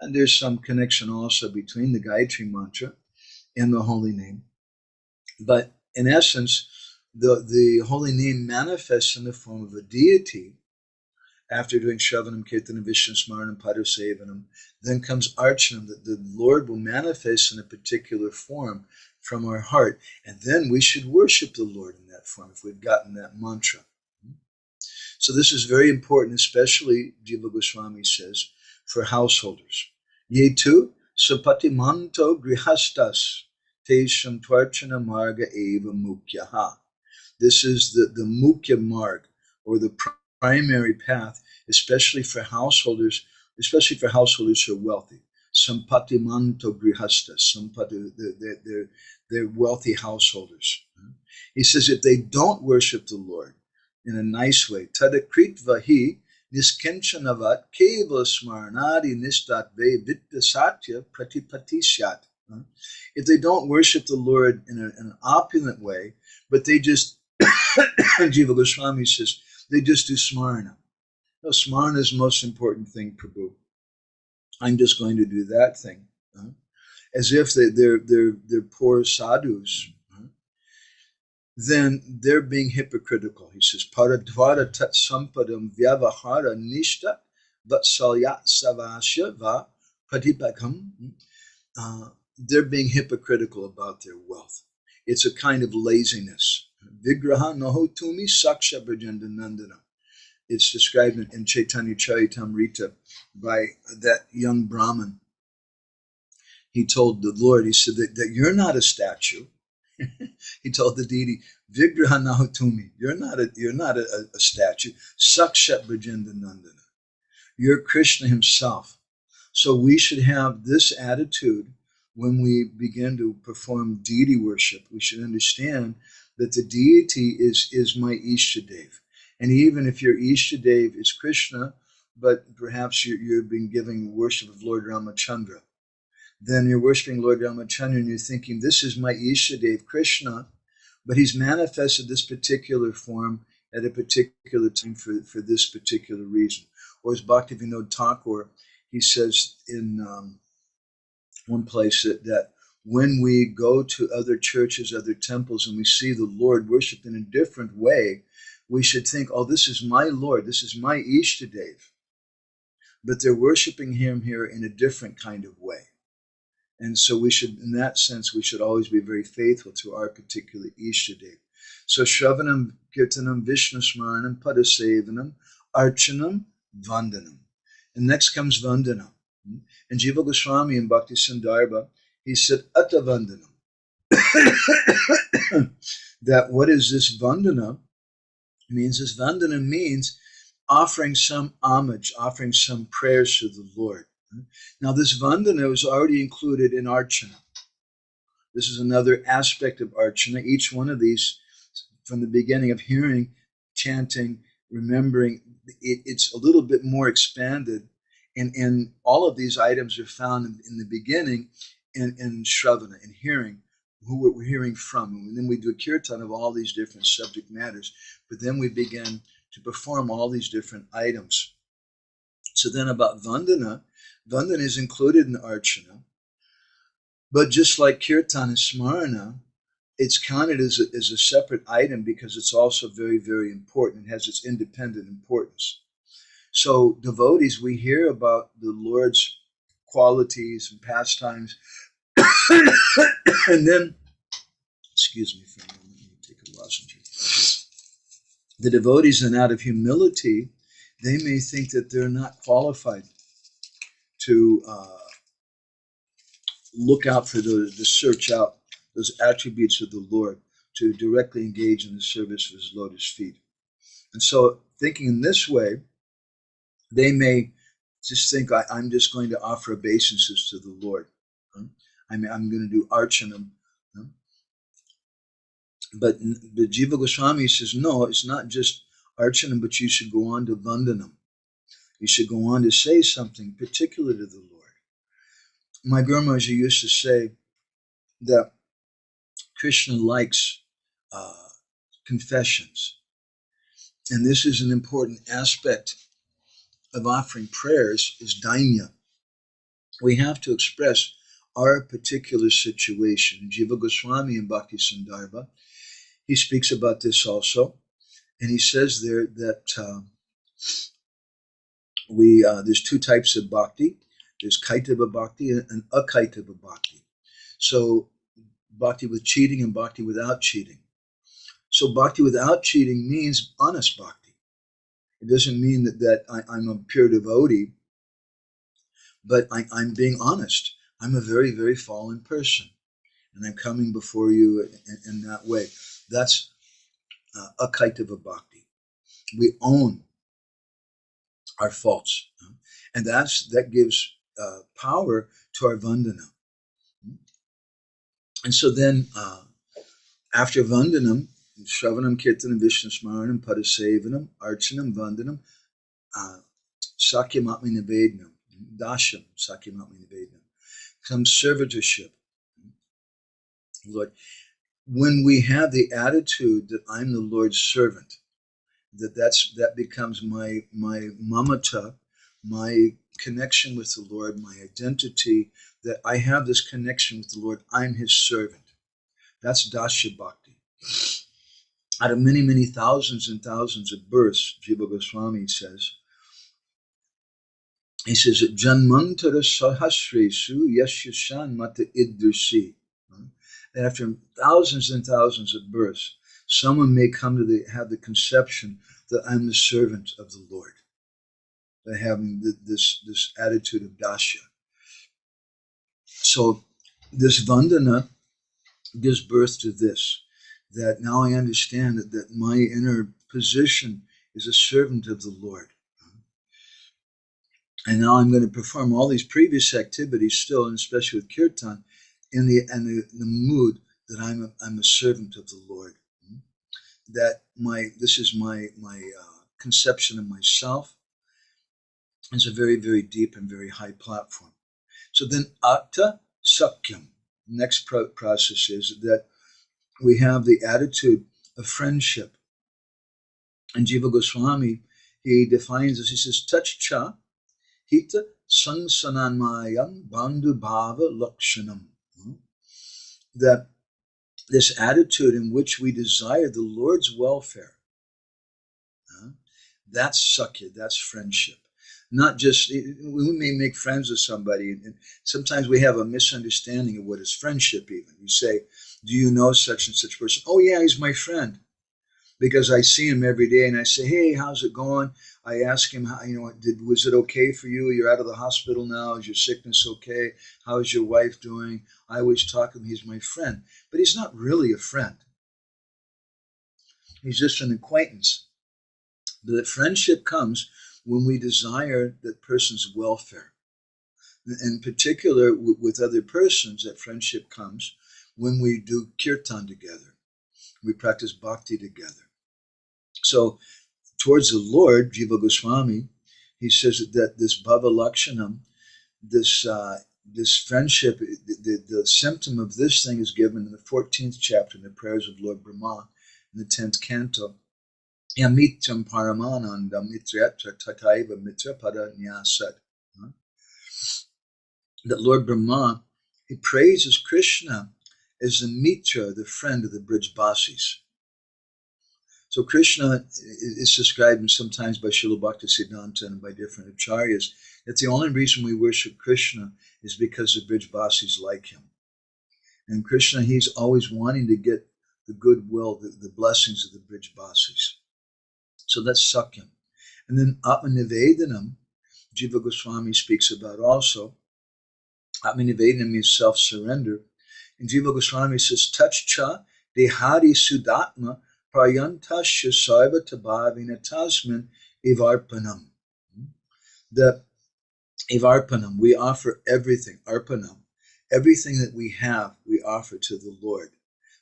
And there's some connection also between the Gayatri mantra and the holy name. But in essence, the holy name manifests in the form of a deity. After doing Shravanam, Kirtanam, Vishnu Smaranam, Padasevanam, then comes Archanam, that the Lord will manifest in a particular form from our heart. And then we should worship the Lord in that form if we've gotten that mantra. So this is very important, especially, Jiva Goswami says, for householders. Yetu sapatimanto grihastas tesham tvarchana marga eva mukyaha. This is the mukya marg, or the primary path, especially for householders who are wealthy. Sampatimanto grihastas, they're wealthy householders. He says if they don't worship the Lord in a nice way, tadakritvahi niskenchanavat keva smarnadi nistatve vittasatya pratipatishyat. If they don't worship the Lord in an opulent way, but they just, Jiva Goswami says, they just do smarna. No, smarana is the most important thing, Prabhu. I'm just going to do that thing. As if they're poor sadhus. Then they're being hypocritical. He says, Paradvara tat sampadam vyavahara nishta vatsalyat savasya va pratipakam. They're being hypocritical about their wealth. It's a kind of laziness. Vigraha nahotumi saksha brajandanandana. It's described in Chaitanya Charitamrita by that young Brahmin. He told the Lord, he said that you're not a statue. He told the deity, Vigraha nahotumi, you're not a statue. Sakshat Brajendanandana. You're Krishna himself. So we should have this attitude when we begin to perform deity worship. We should understand that the deity is my Ishtadev. And even if your Ishtadev is Krishna, but perhaps you've been giving worship of Lord Ramachandra, then you're worshiping Lord Ramachandra and you're thinking, this is my Ishtadev, Krishna, but he's manifested this particular form at a particular time for this particular reason. Or as Bhaktivinoda Thakur, he says in one place that when we go to other churches, other temples, and we see the Lord worshipped in a different way, we should think, oh, this is my Lord, this is my Ishtadev. But they're worshiping him here in a different kind of way. And so we should, in that sense, we should always be very faithful to our particular Ishtadev. So Shravanam, Kirtanam, Vishnu Smaranam, Padasevanam, Archanam, Vandanam. And next comes Vandana. And Jiva Goswami in Bhakti Sandarbha, he said, Atta Vandanam. That what is this Vandana? This Vandana means offering some homage, offering some prayers to the Lord. Now, this Vandana was already included in Archana. This is another aspect of Archana. Each one of these, from the beginning of hearing, chanting, remembering, it's a little bit more expanded. And all of these items are found in the beginning in Shravana, in hearing, who we're hearing from. And then we do a kirtan of all these different subject matters. But then we begin to perform all these different items. So then about Vandana, Vandana is included in Archana. But just like Kirtan and Smarana, it's counted as a separate item because it's also very, very important. It has its independent importance. So devotees, we hear about the Lord's qualities and pastimes. And then, excuse me for a moment, let me take a lozenge. The devotees, and out of humility, they may think that they're not qualified to look out for to search out those attributes of the Lord, to directly engage in the service of his lotus feet. And so, thinking in this way, they may just think, I'm just going to offer obeisances to the Lord. I'm going to do archanam. But the Jiva Goswami says, no, it's not just archanam, but you should go on to vandanam. You should go on to say something particular to the Lord. My Guru Maharaj used to say that Krishna likes confessions. And this is an important aspect of offering prayers, is dainya. We have to express our particular situation. Jiva Goswami in Bhakti Sandarbha, he speaks about this also. And he says there that there's two types of bhakti. There's kaitava bhakti and akaitava bhakti. So bhakti with cheating and bhakti without cheating. So bhakti without cheating means honest bhakti. It doesn't mean that I'm a pure devotee, but I'm being honest. I'm a very, very fallen person, and I'm coming before you in that way. That's akaitava bhakti. We own our faults, and that gives power to our vandana. And so then, after vandanam, Shravanam, Kirtanam, Vishnu Smaranam, Padasevanam, Archanam, Vandanam, Sakyamatmi Nivednam, Dasham, Sakyamatmi Nivednam, comes servitorship. Lord, when we have the attitude that I'm the Lord's servant, that becomes my mamata, my connection with the Lord, my identity, that I have this connection with the Lord. I'm his servant. That's Dasya Bhakti. Out of many, many thousands and thousands of births, Jiva Goswami says, Janmantara Sahasresu Yashashan Mata Idrisi. And after thousands and thousands of births, someone may come to have the conception that I'm the servant of the Lord, by having this attitude of dasya. So this vandana gives birth to this, that now I understand that my inner position is a servant of the Lord. And now I'm going to perform all these previous activities still, and especially with kirtan, in the mood that I'm a servant of the Lord. That this is my conception of myself is a very, very deep and very high platform. So then Atta Sakyam, next process is that we have the attitude of friendship. And Jiva Goswami, he defines this, he says, Tachcha Hita Sansananmayam Bandhu Bhava Lakshanam. That this attitude in which we desire the Lord's welfare, that's sakya, that's friendship. Not just, we may make friends with somebody, and sometimes we have a misunderstanding of what is friendship even. You say, do you know such and such person? Oh yeah, he's my friend. Because I see him every day and I say, hey, how's it going? I ask him, was it okay for you? You're out of the hospital now. Is your sickness okay? How is your wife doing? I always talk to him. He's my friend. But he's not really a friend. He's just an acquaintance. But friendship comes when we desire that person's welfare. In particular, with other persons, that friendship comes when we do kirtan together. We practice bhakti together. So, towards the Lord, Jiva Goswami, he says that this bhava lakshanam, this friendship, the symptom of this thing is given in the 14th chapter in the prayers of Lord Brahma, in the 10th canto. Yamityam paramanandam mitriyatra tataiva mitrapada nyasat. That Lord Brahma, he praises Krishna as the mitra, the friend of the Brijbasis. So Krishna is described sometimes by Srila Bhaktisiddhanta and by different acharyas that the only reason we worship Krishna is because the Brijbasis like him. And Krishna, he's always wanting to get the goodwill, the blessings of the Brijbasis. So that's Sakyam. And then Atmanivedanam, Jiva Goswami speaks about also. Atmanivedanam means self-surrender. And Jiva Goswami says, Tachcha dehari sudatma prayantasya saiva tabhavina tasmin ivarpanam. The ivarpanam, we offer everything, arpanam, everything that we have, we offer to the Lord.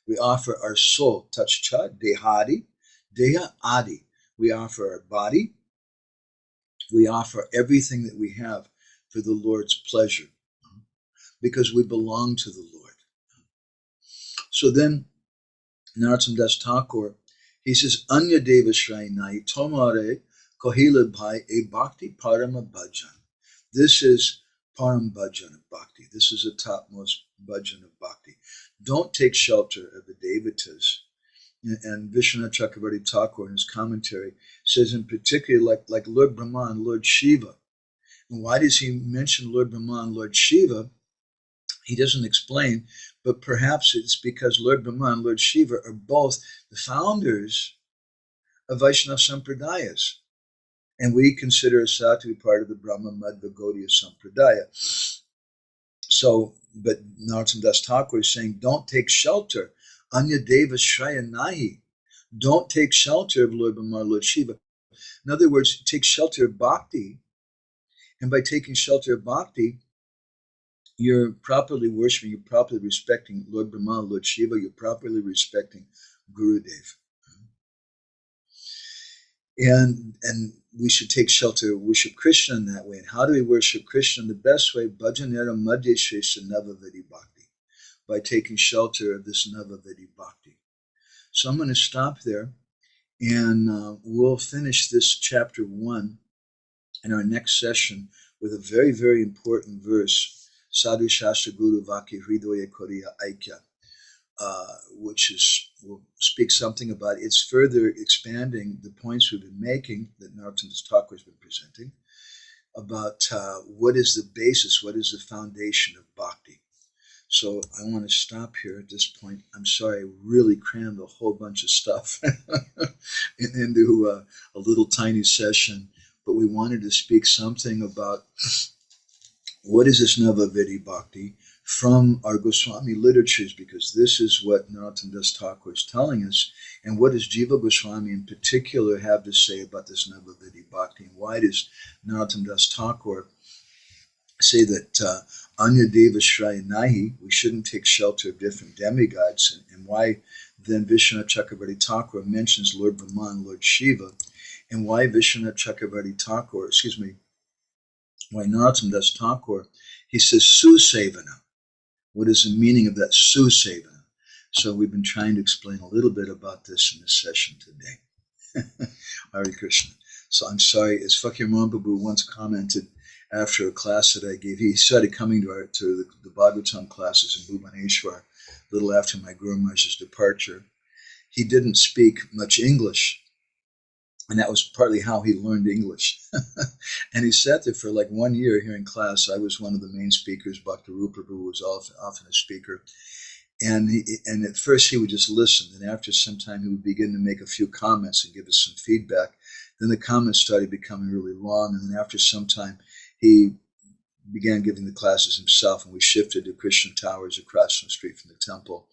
We offer our soul, Tachcha dehari, deha adi. We offer our body. We offer everything that we have for the Lord's pleasure because we belong to the Lord. So then, Narottam Das Thakur, he says, Anya Deva Shrainai Tomare Kohila Bhai E Bhakti Parama Bhajan. This is Param Bhajan of Bhakti. This is the topmost bhajan of Bhakti. Don't take shelter of the Devatas. And Vishwanath Chakravarti Thakur in his commentary says in particular like Lord Brahma and Lord Shiva. And why does he mention Lord Brahma and Lord Shiva? He doesn't explain, but perhaps it's because Lord Brahma and Lord Shiva are both the founders of Vaishnava Sampradayas. And we consider ourselves to be part of the Brahma Madhva Gaudiya Sampradaya. So, but Narottam Das Thakur is saying, don't take shelter. Anya Deva Shraya Nahi. Don't take shelter of Lord Brahma, Lord Shiva. In other words, take shelter of Bhakti. And by taking shelter of Bhakti, you're properly worshiping, you're properly respecting Lord Brahma, Lord Shiva, you're properly respecting Gurudev. And we should take shelter, worship Krishna in that way. And how do we worship Krishna? In the best way, Bhajanera Madhya Shresha Navavedi Bhakti, by taking shelter of this Navavedi Bhakti. So I'm going to stop there. And we'll finish this chapter 1 in our next session with a very, very important verse, Sadhu Shastra Guru Vaki Hridoya Koriya Aikya, which will speak something about, it's further expanding the points we've been making that Narottam Das Thakur has been presenting about what is the basis, what is the foundation of bhakti. So I want to stop here at this point. I'm sorry, I really crammed a whole bunch of stuff into a little tiny session, but we wanted to speak something about what is this Navavidi Bhakti from our Goswami literatures, because this is what Narottam Das Thakur is telling us, and what does Jiva Goswami in particular have to say about this Navavidi Bhakti, and why does Narottam Das Thakur say that Anya Deva Shraya Nahi, we shouldn't take shelter of different demigods, and why then Vishwanath Chakravarti Thakur mentions Lord Brahma and Lord Shiva, and why Vishwanath Chakravarti Thakur, why Narottam Das Thakur, he says Susevana. What is the meaning of that Susevana? So we've been trying to explain a little bit about this in this session today. Hare Krishna. So I'm sorry, as Fakir Mahaprabhu once commented after a class that I gave, he started coming to the Bhagavatam classes in Bhubaneswar a little after my Guru Maharaj's departure. He didn't speak much English, and that was partly how he learned English. And he sat there for like 1 year hearing class. I was one of the main speakers. Bhakti-Rupa Prabhu was often a speaker. And at first he would just listen, and after some time he would begin to make a few comments and give us some feedback. Then the comments started becoming really long, and then after some time he began giving the classes himself, and we shifted to Krishna Towers across the street from the temple,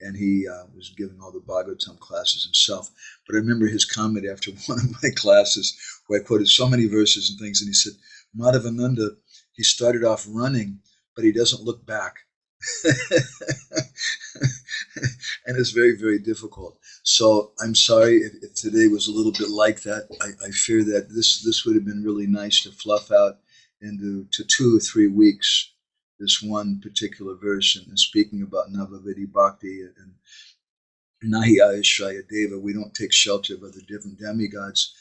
and he was giving all the Bhagavatam classes himself. But I remember his comment after one of my classes where I quoted so many verses and things, and he said, Madhavananda, he started off running, but he doesn't look back. And it's very, very difficult. So I'm sorry if today was a little bit like that. I fear that this would have been really nice to fluff out into 2 or 3 weeks, this one particular verse, and speaking about Navavidi Bhakti and Nahi Ayashraya Deva. We don't take shelter of other different demigods.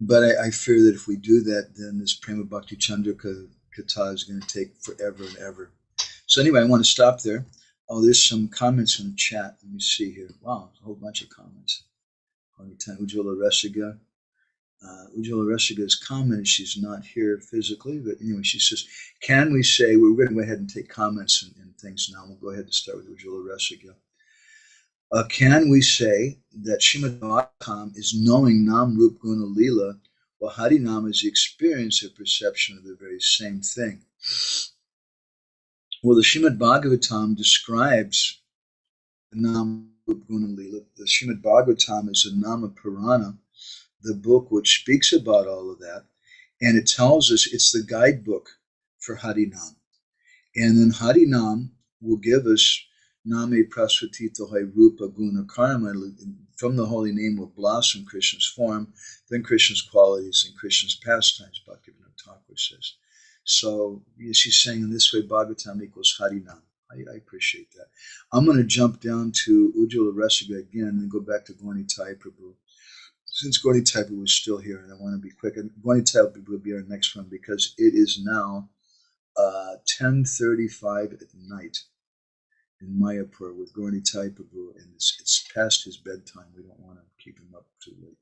But I fear that if we do that, then this Prema-bhakti-candrika Katha is going to take forever and ever. So anyway, I want to stop there. Oh, there's some comments in the chat. Let me see here. Wow, a whole bunch of comments. Ujjwala Resiga. Ujjwala Resiga's comment, she's not here physically, but anyway, she says, can we say, we're going to go ahead and take comments and things now. We'll go ahead and start with Ujjwala Resiga. Can we say that Srimad Bhagavatam is knowing Nam Rup Guna Lila, while Harinam is the experience or perception of the very same thing? Well, the Srimad Bhagavatam describes Nam Rup Guna Lila. The Srimad Bhagavatam is a Nama Purana, the book which speaks about all of that, and it tells us it's the guidebook for Harinam. And then Harinam will give us Name Prasvatito Hai Rupa Guna Karma. From the holy name will blossom Krishna's form, then Krishna's qualities and Krishna's pastimes, Bhaktivinoda Thakur says. So she's saying in this way, Bhagavatam equals Harinam. I appreciate that. I'm going to jump down to Ujjwala Resiga again and go back to Gaunitai Prabhu. Since Gaunitai Prabhu is still here, and I want to be quick, Gaunitai Prabhu will be our next one because it is now 10:35 at night in Mayapur with Gaunitai Prabhu, and it's past his bedtime. We don't want to keep him up too late.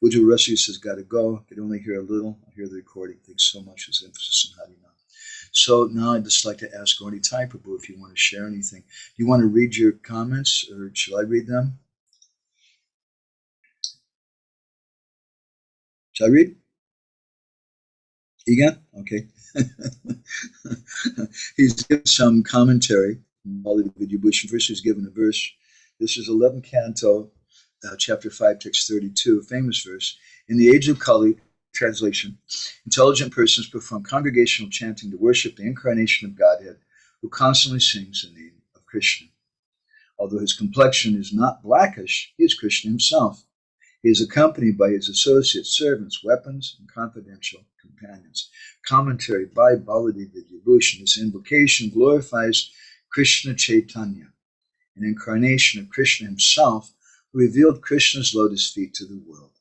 Ujjwala Resiga says, got to go. I can only hear a little. I hear the recording. Thanks so much. His emphasis on Harinam. So now I'd just like to ask Gaunitai Prabhu if you want to share anything. Do you want to read your comments, or shall I read them? Shall I read? Egan? Okay. He's given some commentary. First, he's given a verse. This is 11th canto, chapter 5, text 32, a famous verse. In the age of Kali, translation, intelligent persons perform congregational chanting to worship the incarnation of Godhead, who constantly sings the name of Krishna. Although his complexion is not blackish, he is Krishna himself. He is accompanied by his associates, servants, weapons, and confidential companions. Commentary by Baladev Vidyabhushan. This invocation glorifies Krishna Chaitanya, an incarnation of Krishna himself, who revealed Krishna's lotus feet to the world.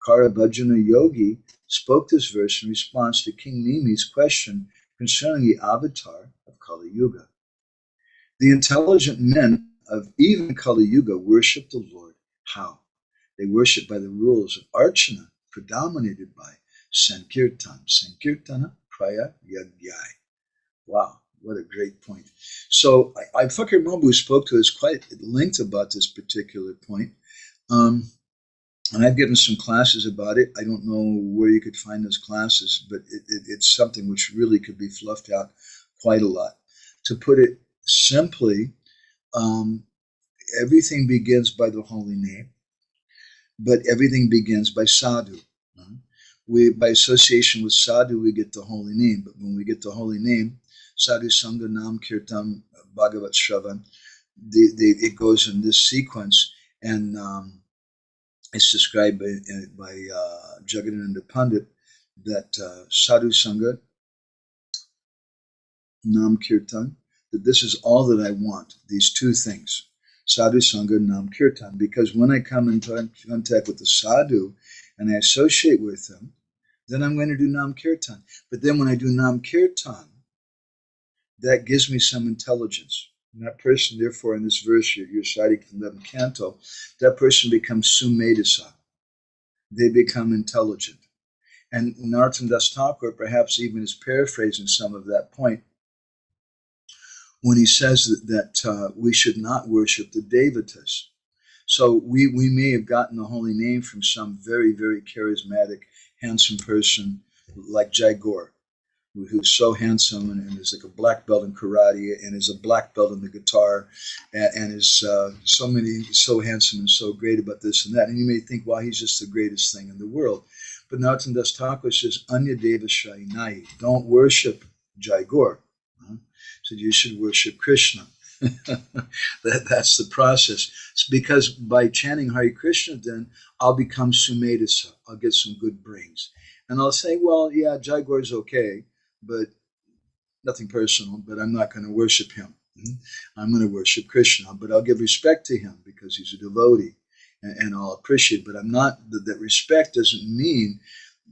Karabhajana Yogi spoke this verse in response to King Nimi's question concerning the avatar of Kali Yuga. The intelligent men of even Kali Yuga worship the Lord. How? They worship by the rules of Archana, predominated by Sankirtan. Sankirtana Praya Yagyai. Wow, what a great point. So Fakir Mambu spoke to us quite at length about this particular point. And I've given some classes about it. I don't know where you could find those classes, but it's something which really could be fluffed out quite a lot. To put it simply, everything begins by the holy name, but everything begins by sadhu. By association with sadhu, we get the holy name. But when we get the holy name, sadhu sangha nam kirtan bhagavat shravan, it goes in this sequence, and it's described by Jagadananda Pandit that sadhu sangha nam kirtan, that this is all that I want, these two things, sadhu sangha nam kirtan, because when I come into contact with the sadhu and I associate with them, then I'm going to do nam kirtan. But then when I do nam kirtan, that gives me some intelligence. And that person, therefore, in this verse you're citing from the 11th canto, that person becomes sumedasa. They become intelligent. And Narottam Das Thakur perhaps even is paraphrasing some of that point when he says that we should not worship the devatas. So we may have gotten the holy name from some very, very charismatic, handsome person like Jai Gaur, who's so handsome and is like a black belt in karate and is a black belt in the guitar and is so handsome and so great about this and that. And you may think, well, he's just the greatest thing in the world. But Narottam Das Thakur says, Anya Deva Shainai, don't worship Jai Gaur. So you should worship Krishna. That's the process. It's because by chanting Hare Krishna, then I'll become Sumedasa. I'll get some good brings. And I'll say, well, yeah, Jai Gaur is okay, but nothing personal, but I'm not going to worship him. I'm going to worship Krishna, but I'll give respect to him because he's a devotee, and I'll appreciate. But I'm not, that respect doesn't mean,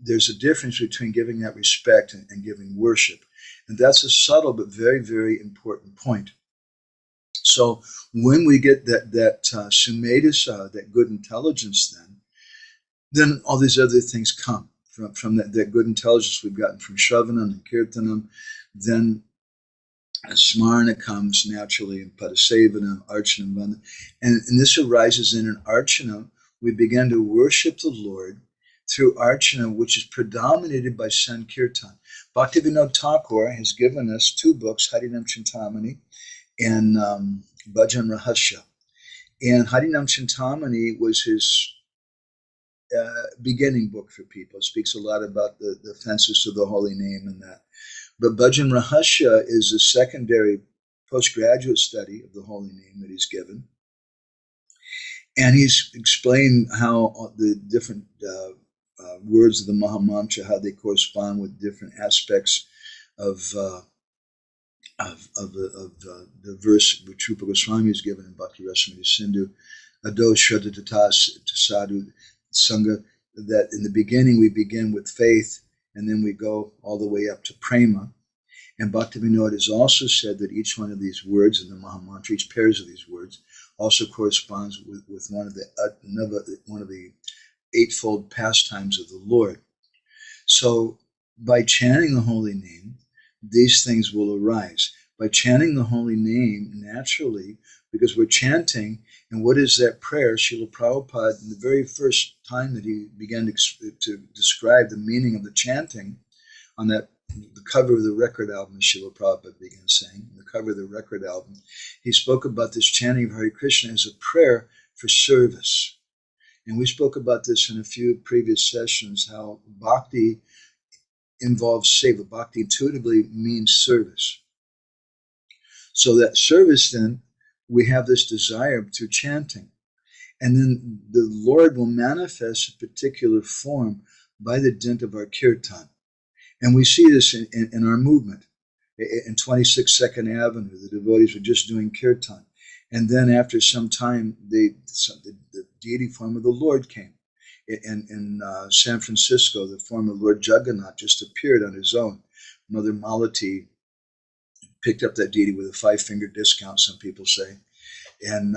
there's a difference between giving that respect and giving worship. And that's a subtle but very, very important point. So when we get that sumedasa, that good intelligence, then all these other things come from that good intelligence we've gotten from Shravanam and Kirtanam. Then Smarana comes naturally in Padasevanam, Archanam, Vandana. And this arises in an Archana. We begin to worship the Lord through Archana, which is predominated by Sankirtan. Bhaktivinoda Thakur has given us two books, Harinam Chintamani and Bhajan Rahasya. And Harinam Chintamani was his beginning book for people. It speaks a lot about the offenses to the holy name and that. But Bhajan Rahasya is a secondary postgraduate study of the holy name that he's given. And he's explained how the different words of the Mahamantra, how they correspond with different aspects of the verse which Rupa Goswami is given in Bhakti Rasamrita Sindhu, Ado Shraddha Tata Sadhu Sangha, that in the beginning we begin with faith and then we go all the way up to prema. And Bhaktivinoda has also said that each one of these words in the Mahamantra, each pairs of these words, also corresponds with one of the eightfold pastimes of the Lord. So by chanting the holy name, these things will arise. By chanting the holy name naturally, because we're chanting, and what is that prayer? Srila Prabhupada, in the very first time that he began to describe the meaning of the chanting, on the cover of the record album, as Srila Prabhupada began saying, the cover of the record album, he spoke about this chanting of Hare Krishna as a prayer for service. And we spoke about this in a few previous sessions, how bhakti involves seva. Bhakti intuitively means service. So that service, then, we have this desire through chanting. And then the Lord will manifest a particular form by the dint of our kirtan. And we see this in our movement. In 26 Second Avenue, the devotees were just doing kirtan. And then after some time, the deity form of the Lord came. In San Francisco, the form of Lord Jagannath just appeared on his own. Mother Malati picked up that deity with a 5-finger discount, some people say, and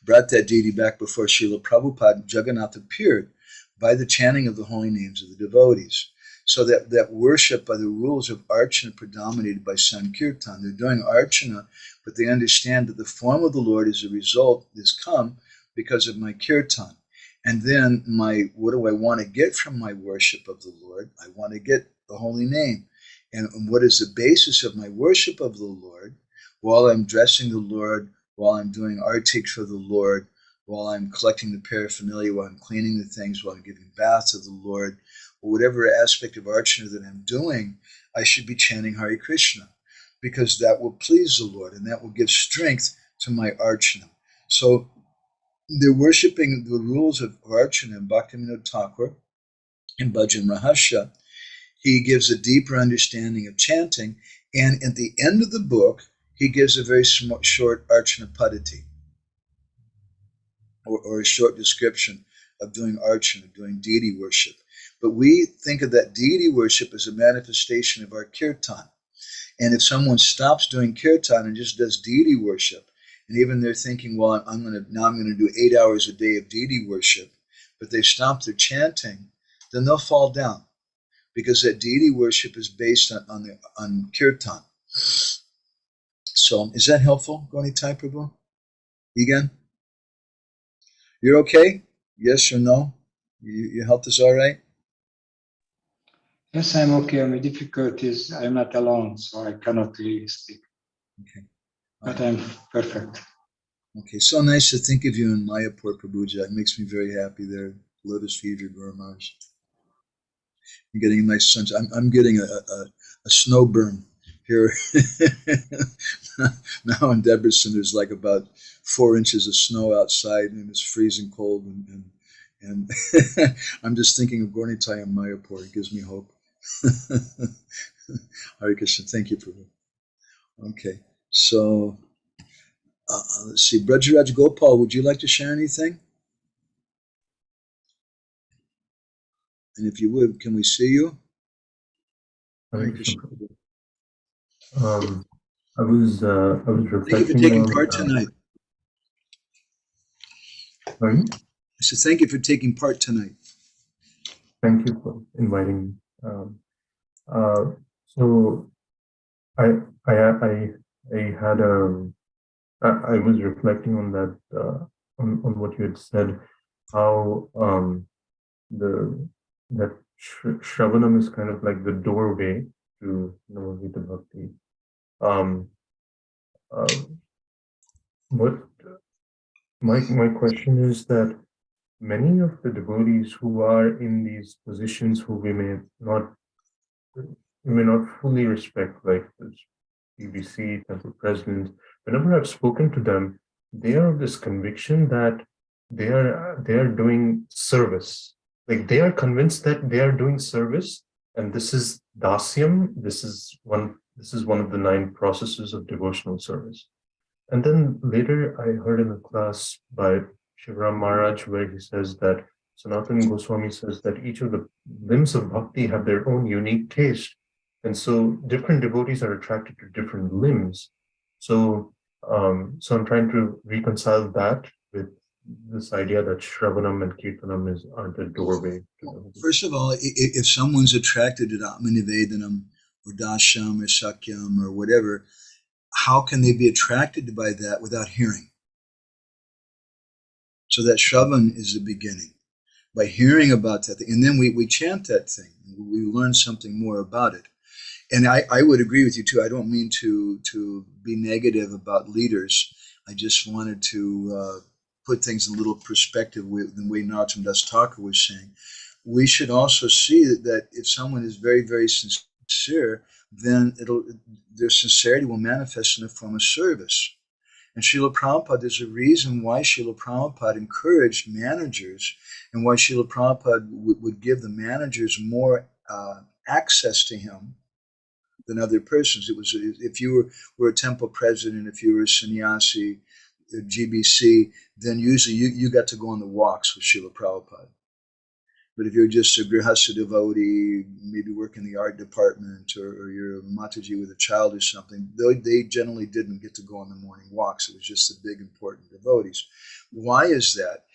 brought that deity back before Srila Prabhupada. Jagannath appeared by the chanting of the holy names of the devotees. So that worship by the rules of Archana predominated by Sankirtan. They're doing Archana, but they understand that the form of the Lord is a result, is come because of my Kirtan. And then what do I want to get from my worship of the Lord? I want to get the holy name. And what is the basis of my worship of the Lord? While I'm dressing the Lord, while I'm doing artik for the Lord, while I'm collecting the paraphernalia, while I'm cleaning the things, while I'm giving bath to the Lord, or whatever aspect of Archana that I'm doing, I should be chanting Hare Krishna, because that will please the Lord and that will give strength to my Archana. So they're worshiping the rules of Archana. And Bhaktivinoda Thakur in Bhajan Rahasya, he gives a deeper understanding of chanting, and at the end of the book, he gives a very short Archana Padati, or a short description of doing Archana, doing deity worship. But we think of that deity worship as a manifestation of our kirtan. And if someone stops doing kirtan and just does deity worship, and even they're thinking, well, I'm going to do 8 hours a day of deity worship, but they stop their chanting, then they'll fall down, because that deity worship is based on kirtan. So, is that helpful, Gaunitai Prabhu? Egan? You're okay? Yes or no? Your health is all right? Yes, I'm okay. My difficulty is I'm not alone, so I cannot really speak. Okay. But I'm perfect. Okay, so nice to think of you in Mayapur, Prabhuji. It makes me very happy there. Lotus fever, Guru Maharaj. I'm getting a nice sunshine. I'm getting a snow burn here. Now in Debrecen, there's like about 4 inches of snow outside, and it's freezing cold. And I'm just thinking of Gaunitai and Mayapur. It gives me hope. Hare Krishna. Thank you, Prabhu. Okay, so let's see. Brajaraj Gopal, would you like to share anything? And if you would, can we see you? Hare Krishna. I was reflecting. Thank you for taking part tonight. Sorry? I said thank you for taking part tonight. Thank you for inviting me. So I had I was reflecting on that on what you had said, how that Shravanam is kind of like the doorway to Navamrita Bhakti. What my question is that many of the devotees who are in these positions, who we may not fully respect, like this BBC temple president, whenever I've spoken to them, they are of this conviction that they are doing service. Like they are convinced that they are doing service, and this is dasyam. This is one of the 9 processes of devotional service. And then later I heard in a class by Shivaram Maharaj where he says that Sanatana Goswami says that each of the limbs of bhakti have their own unique taste. And so different devotees are attracted to different limbs. So I'm trying to reconcile that with this idea that Shravanam and Kirtanam are the doorway. First of all, if someone's attracted to Atmanivedanam or Dasham or Sakyam or whatever, how can they be attracted by that without hearing? So that Shravan is the beginning. By hearing about that thing, and then we chant that thing. We learn something more about it. And I would agree with you too. I don't mean to be negative about leaders. I just wanted to put things in a little perspective with the way Narottam Das Thakur was saying. We should also see that if someone is very, very sincere, then their sincerity will manifest in the form of service. And Srila Prabhupada, there's a reason why Srila Prabhupada encouraged managers, and why Srila Prabhupada would give the managers more access to him than other persons. It was, if you were a temple president, if you were a sannyasi, GBC, then usually you got to go on the walks with Srila Prabhupada. But if you're just a Grihastha devotee, maybe work in the art department, or you're a Mataji with a child or something, they generally didn't get to go on the morning walks. It was just the big, important devotees. Why is that?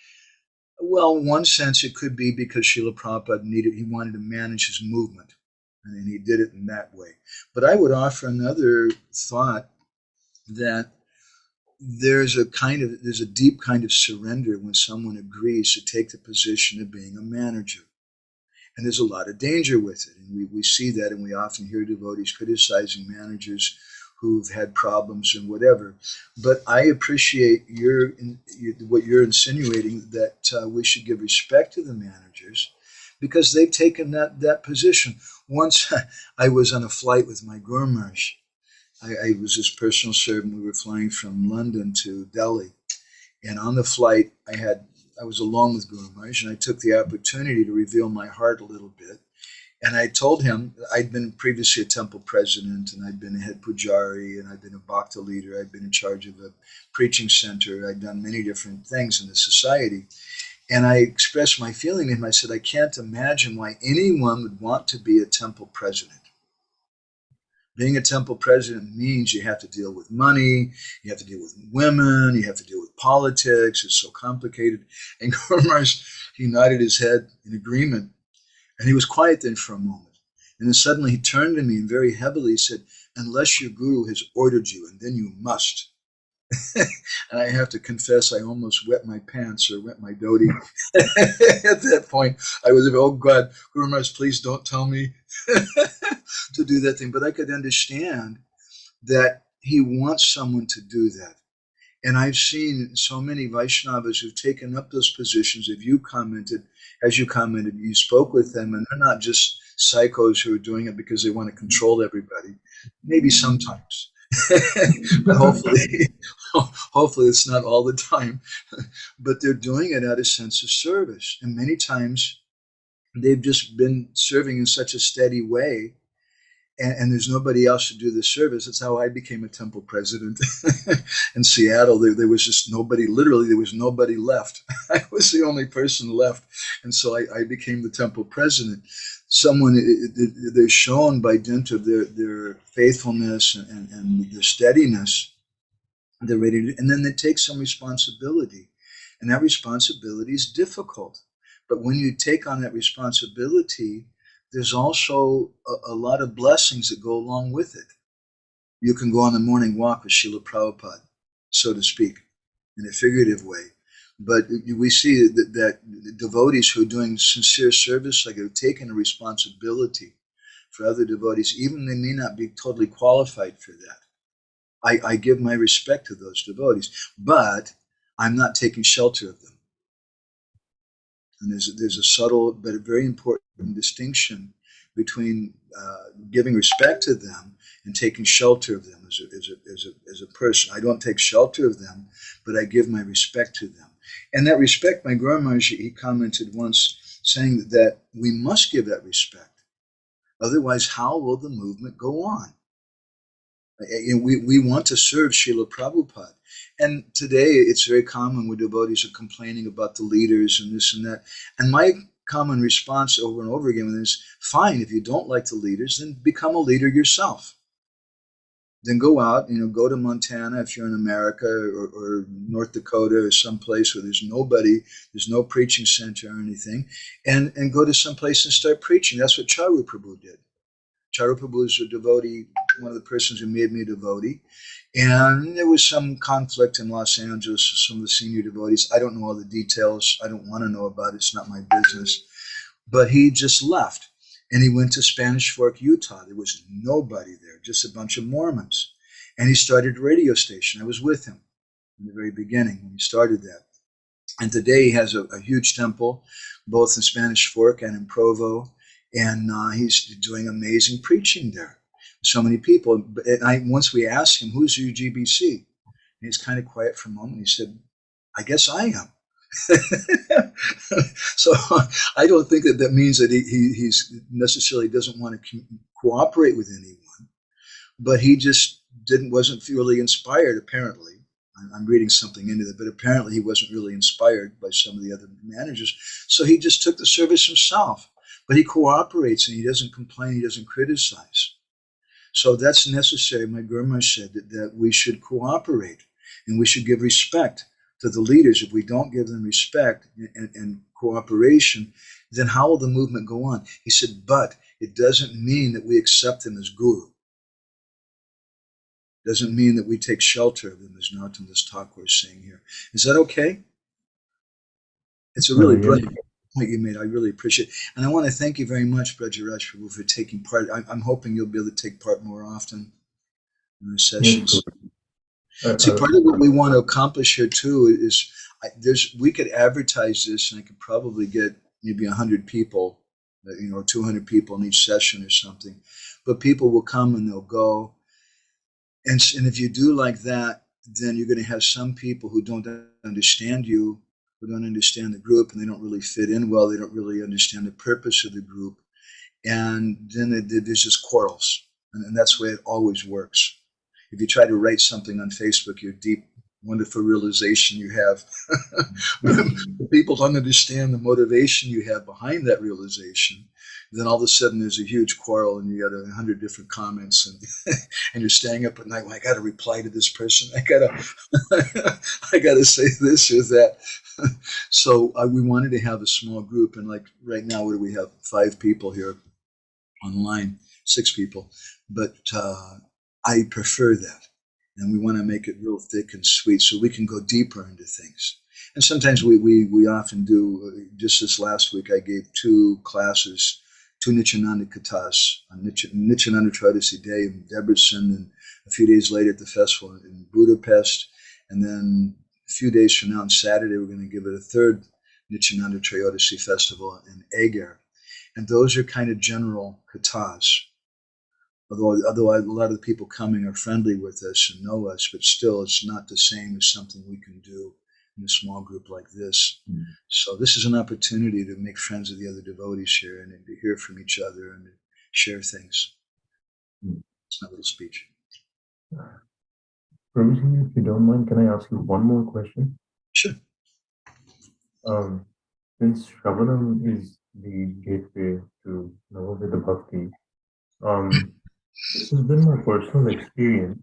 Well, in one sense, it could be because Srila Prabhupada he wanted to manage his movement, and he did it in that way. But I would offer another thought, that there's a deep kind of surrender when someone agrees to take the position of being a manager. And there's a lot of danger with it. And we see that, and we often hear devotees criticizing managers who've had problems and whatever. But I appreciate what you're insinuating, that we should give respect to the managers because they've taken that position. Once I was on a flight with my Guru Maharaj. I was his personal servant. We were flying from London to Delhi. And on the flight, I was alone with Guru Maharaj, and I took the opportunity to reveal my heart a little bit. And I told him I'd been previously a temple president, and I'd been a head pujari, and I'd been a bhakta leader. I'd been in charge of a preaching center. I'd done many different things in the society. And I expressed my feeling to him. I said, I can't imagine why anyone would want to be a temple president. Being a temple president means you have to deal with money, you have to deal with women, you have to deal with politics. It's so complicated. And Guru Maharaj, he nodded his head in agreement. And he was quiet then for a moment. And then suddenly he turned to me and very heavily said, unless your guru has ordered you, and then you must. And I have to confess, I almost wet my pants or wet my dhoti. At that point, I was, oh God, Guru Maharaj, please don't tell me to do that thing. But I could understand that he wants someone to do that. And I've seen so many Vaishnavas who've taken up those positions. As you commented, you spoke with them, and they're not just psychos who are doing it because they want to control everybody. Maybe sometimes. But hopefully it's not all the time. But they're doing it out of sense of service. And many times they've just been serving in such a steady way, and there's nobody else to do the service. That's how I became a temple president in Seattle. There was just nobody, literally there was nobody left. I was the only person left. And so I became the temple president. They're shown by dint of their faithfulness and their steadiness, they're ready to, and then they take some responsibility. And that responsibility is difficult. But when you take on that responsibility, there's also a lot of blessings that go along with it. You can go on the morning walk with Srila Prabhupada, so to speak, in a figurative way. But we see that devotees who are doing sincere service, like have taken a responsibility for other devotees, even they may not be totally qualified for that. I give my respect to those devotees, but I'm not taking shelter of them. And there's a subtle but a very important distinction between giving respect to them and taking shelter of them as a person. I don't take shelter of them, but I give my respect to them. And that respect, my Guru Maharaj, he commented once, saying that we must give that respect. Otherwise, how will the movement go on? We want to serve Srila Prabhupada. And today it's very common when devotees are complaining about the leaders and this and that. And my common response over and over again is, fine, if you don't like the leaders, then become a leader yourself. Then go out, go to Montana if you're in America, or North Dakota, or someplace where there's nobody, there's no preaching center or anything, and go to someplace and start preaching. That's what Charu Prabhu did. Charu Prabhu is a devotee, one of the persons who made me a devotee. And there was some conflict in Los Angeles with some of the senior devotees. I don't know all the details. I don't want to know about it. It's not my business. But he just left. And he went to Spanish Fork, Utah. There was nobody there, just a bunch of Mormons. And he started a radio station. I was with him in the very beginning when he started that. And today he has a huge temple, both in Spanish Fork and in Provo. And he's doing amazing preaching there. So many people. And once we asked him, who's your GBC? And he's kind of quiet for a moment. He said, I guess I am. So I don't think that means that he's necessarily doesn't want to cooperate with anyone, but he just wasn't really inspired, apparently. I'm reading something into that, but apparently he wasn't really inspired by some of the other managers. So he just took the service himself. But he cooperates and he doesn't complain, he doesn't criticize. So that's necessary. My Gurma said that we should cooperate and we should give respect to the leaders. If we don't give them respect and cooperation, then how will the movement go on? He said, but it doesn't mean that we accept them as guru. Doesn't mean that we take shelter of them, as Narottam Thakur is saying here. Is that okay? It's a really brilliant point you made. I really appreciate it. And I want to thank you very much, Brajaraj Prabhu, for taking part. I'm hoping you'll be able to take part more often in the sessions. See, part of what we want to accomplish here too is we could advertise this, and I could probably get maybe 100 people, 200 people in each session or something. But people will come and they'll go. And if you do like that, then you're going to have some people who don't understand you, who don't understand the group, and they don't really fit in well. They don't really understand the purpose of the group. And then there's just quarrels. And that's the way it always works. If you try to write something on Facebook, your deep, wonderful realization you have, people don't understand the motivation you have behind that realization, then all of a sudden there's a huge quarrel and you got 100 different comments and you're staying up at night, well, I got to reply to this person. I got to say this or that. So we wanted to have a small group, and like right now, what do we have? 5 people here online, 6 people, but I prefer that. And we want to make it real thick and sweet so we can go deeper into things. And sometimes we often do. Just this last week, I gave 2 classes, 2 Nityananda Kathas on Nityananda Tridasi Day in Debrecen, and a few days later at the festival in Budapest. And then a few days from now on Saturday, we're going to give it a 3rd Nityananda Tridasi festival in Eger. And those are kind of general kathas. Although a lot of the people coming are friendly with us and know us, but still it's not the same as something we can do in a small group like this. Mm. So this is an opportunity to make friends with the other devotees here and to hear from each other and to share things. Mm. It's my little speech. Prabhuji, if you don't mind, can I ask you one more question? Sure. Since Shravanam is the gateway to Navaveda Bhakti, this has been my personal experience.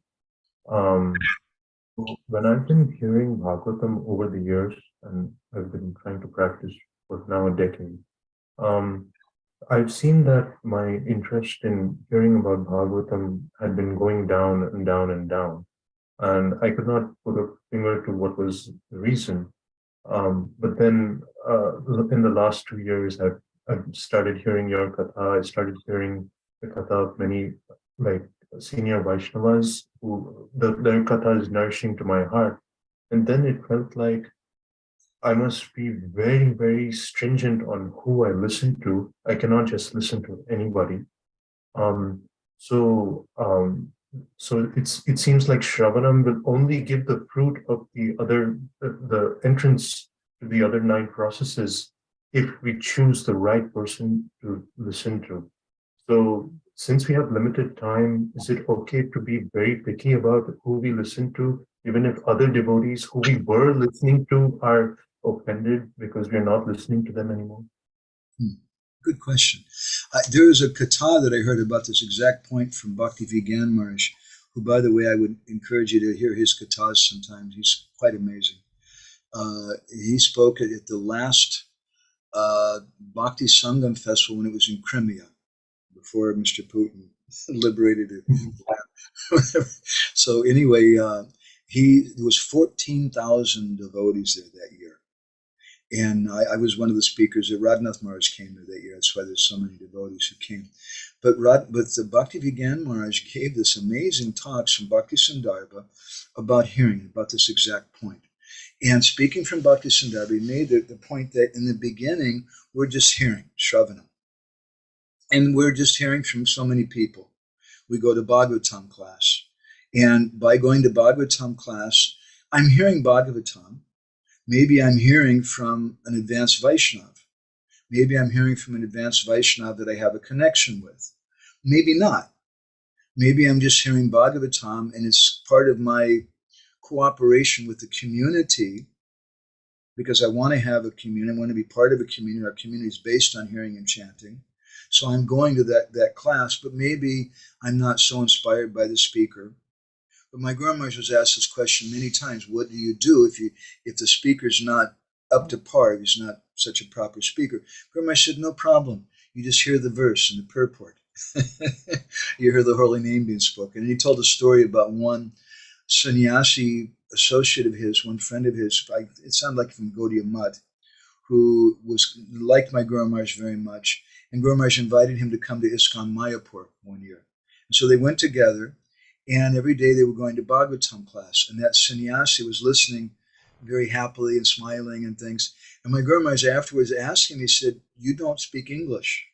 When I've been hearing Bhagavatam over the years, and I've been trying to practice for now a decade, I've seen that my interest in hearing about Bhagavatam had been going down and down and down. And I could not put a finger to what was the reason. But then in the last 2 years, I've started hearing your katha. I started hearing the katha of many senior Vaishnavas who their katha is nourishing to my heart. And then it felt like I must be very, very stringent on who I listen to. I cannot just listen to anybody. So it seems like Shravanam will only give the fruit of the entrance to the other 9 processes if we choose the right person to listen to. So since we have limited time, is it okay to be very picky about who we listen to, even if other devotees who we were listening to are offended because we're not listening to them anymore? Good question. There is a katha that I heard about this exact point from Bhakti Vigyan Maharaj, who, by the way, I would encourage you to hear his kathas sometimes. He's quite amazing. He spoke at the last Bhakti Sangam festival when it was in Crimea, before Mr. Putin liberated it. So anyway, there was 14,000 devotees there that year. And I was one of the speakers that Radhanath Maharaj came there that year. That's why there's so many devotees who came. But the Bhakti Vigyan Maharaj gave this amazing talks from Bhakti Sandarbha about hearing, about this exact point. And speaking from Bhakti Sandarbha, he made the point that in the beginning, we're just hearing, Shravanam. And we're just hearing from so many people. We go to Bhagavatam class. And by going to Bhagavatam class, I'm hearing Bhagavatam. Maybe I'm hearing from an advanced Vaishnav. Maybe I'm hearing from an advanced Vaishnav that I have a connection with. Maybe not. Maybe I'm just hearing Bhagavatam and it's part of my cooperation with the community, because I want to have a community, I want to be part of a community. Our community is based on hearing and chanting. So I'm going to that class, but maybe I'm not so inspired by the speaker. But my Guru Maharaj was asked this question many times: what do you do if the speaker's not up to par, if he's not such a proper speaker? Guru Maharaj said, no problem. You just hear the verse and the purport. You hear the holy name being spoken. And he told a story about one sannyasi associate of his, one friend of his, it sounded like from Gaudiya Mutt, who liked my Guru Maharaj very much. And Guru Maharaj invited him to come to ISKCON Mayapur one year. And so they went together, and every day they were going to Bhagavatam class. And that sannyasi was listening very happily and smiling and things. And my Guru Maharaj afterwards asked him, he said, you don't speak English.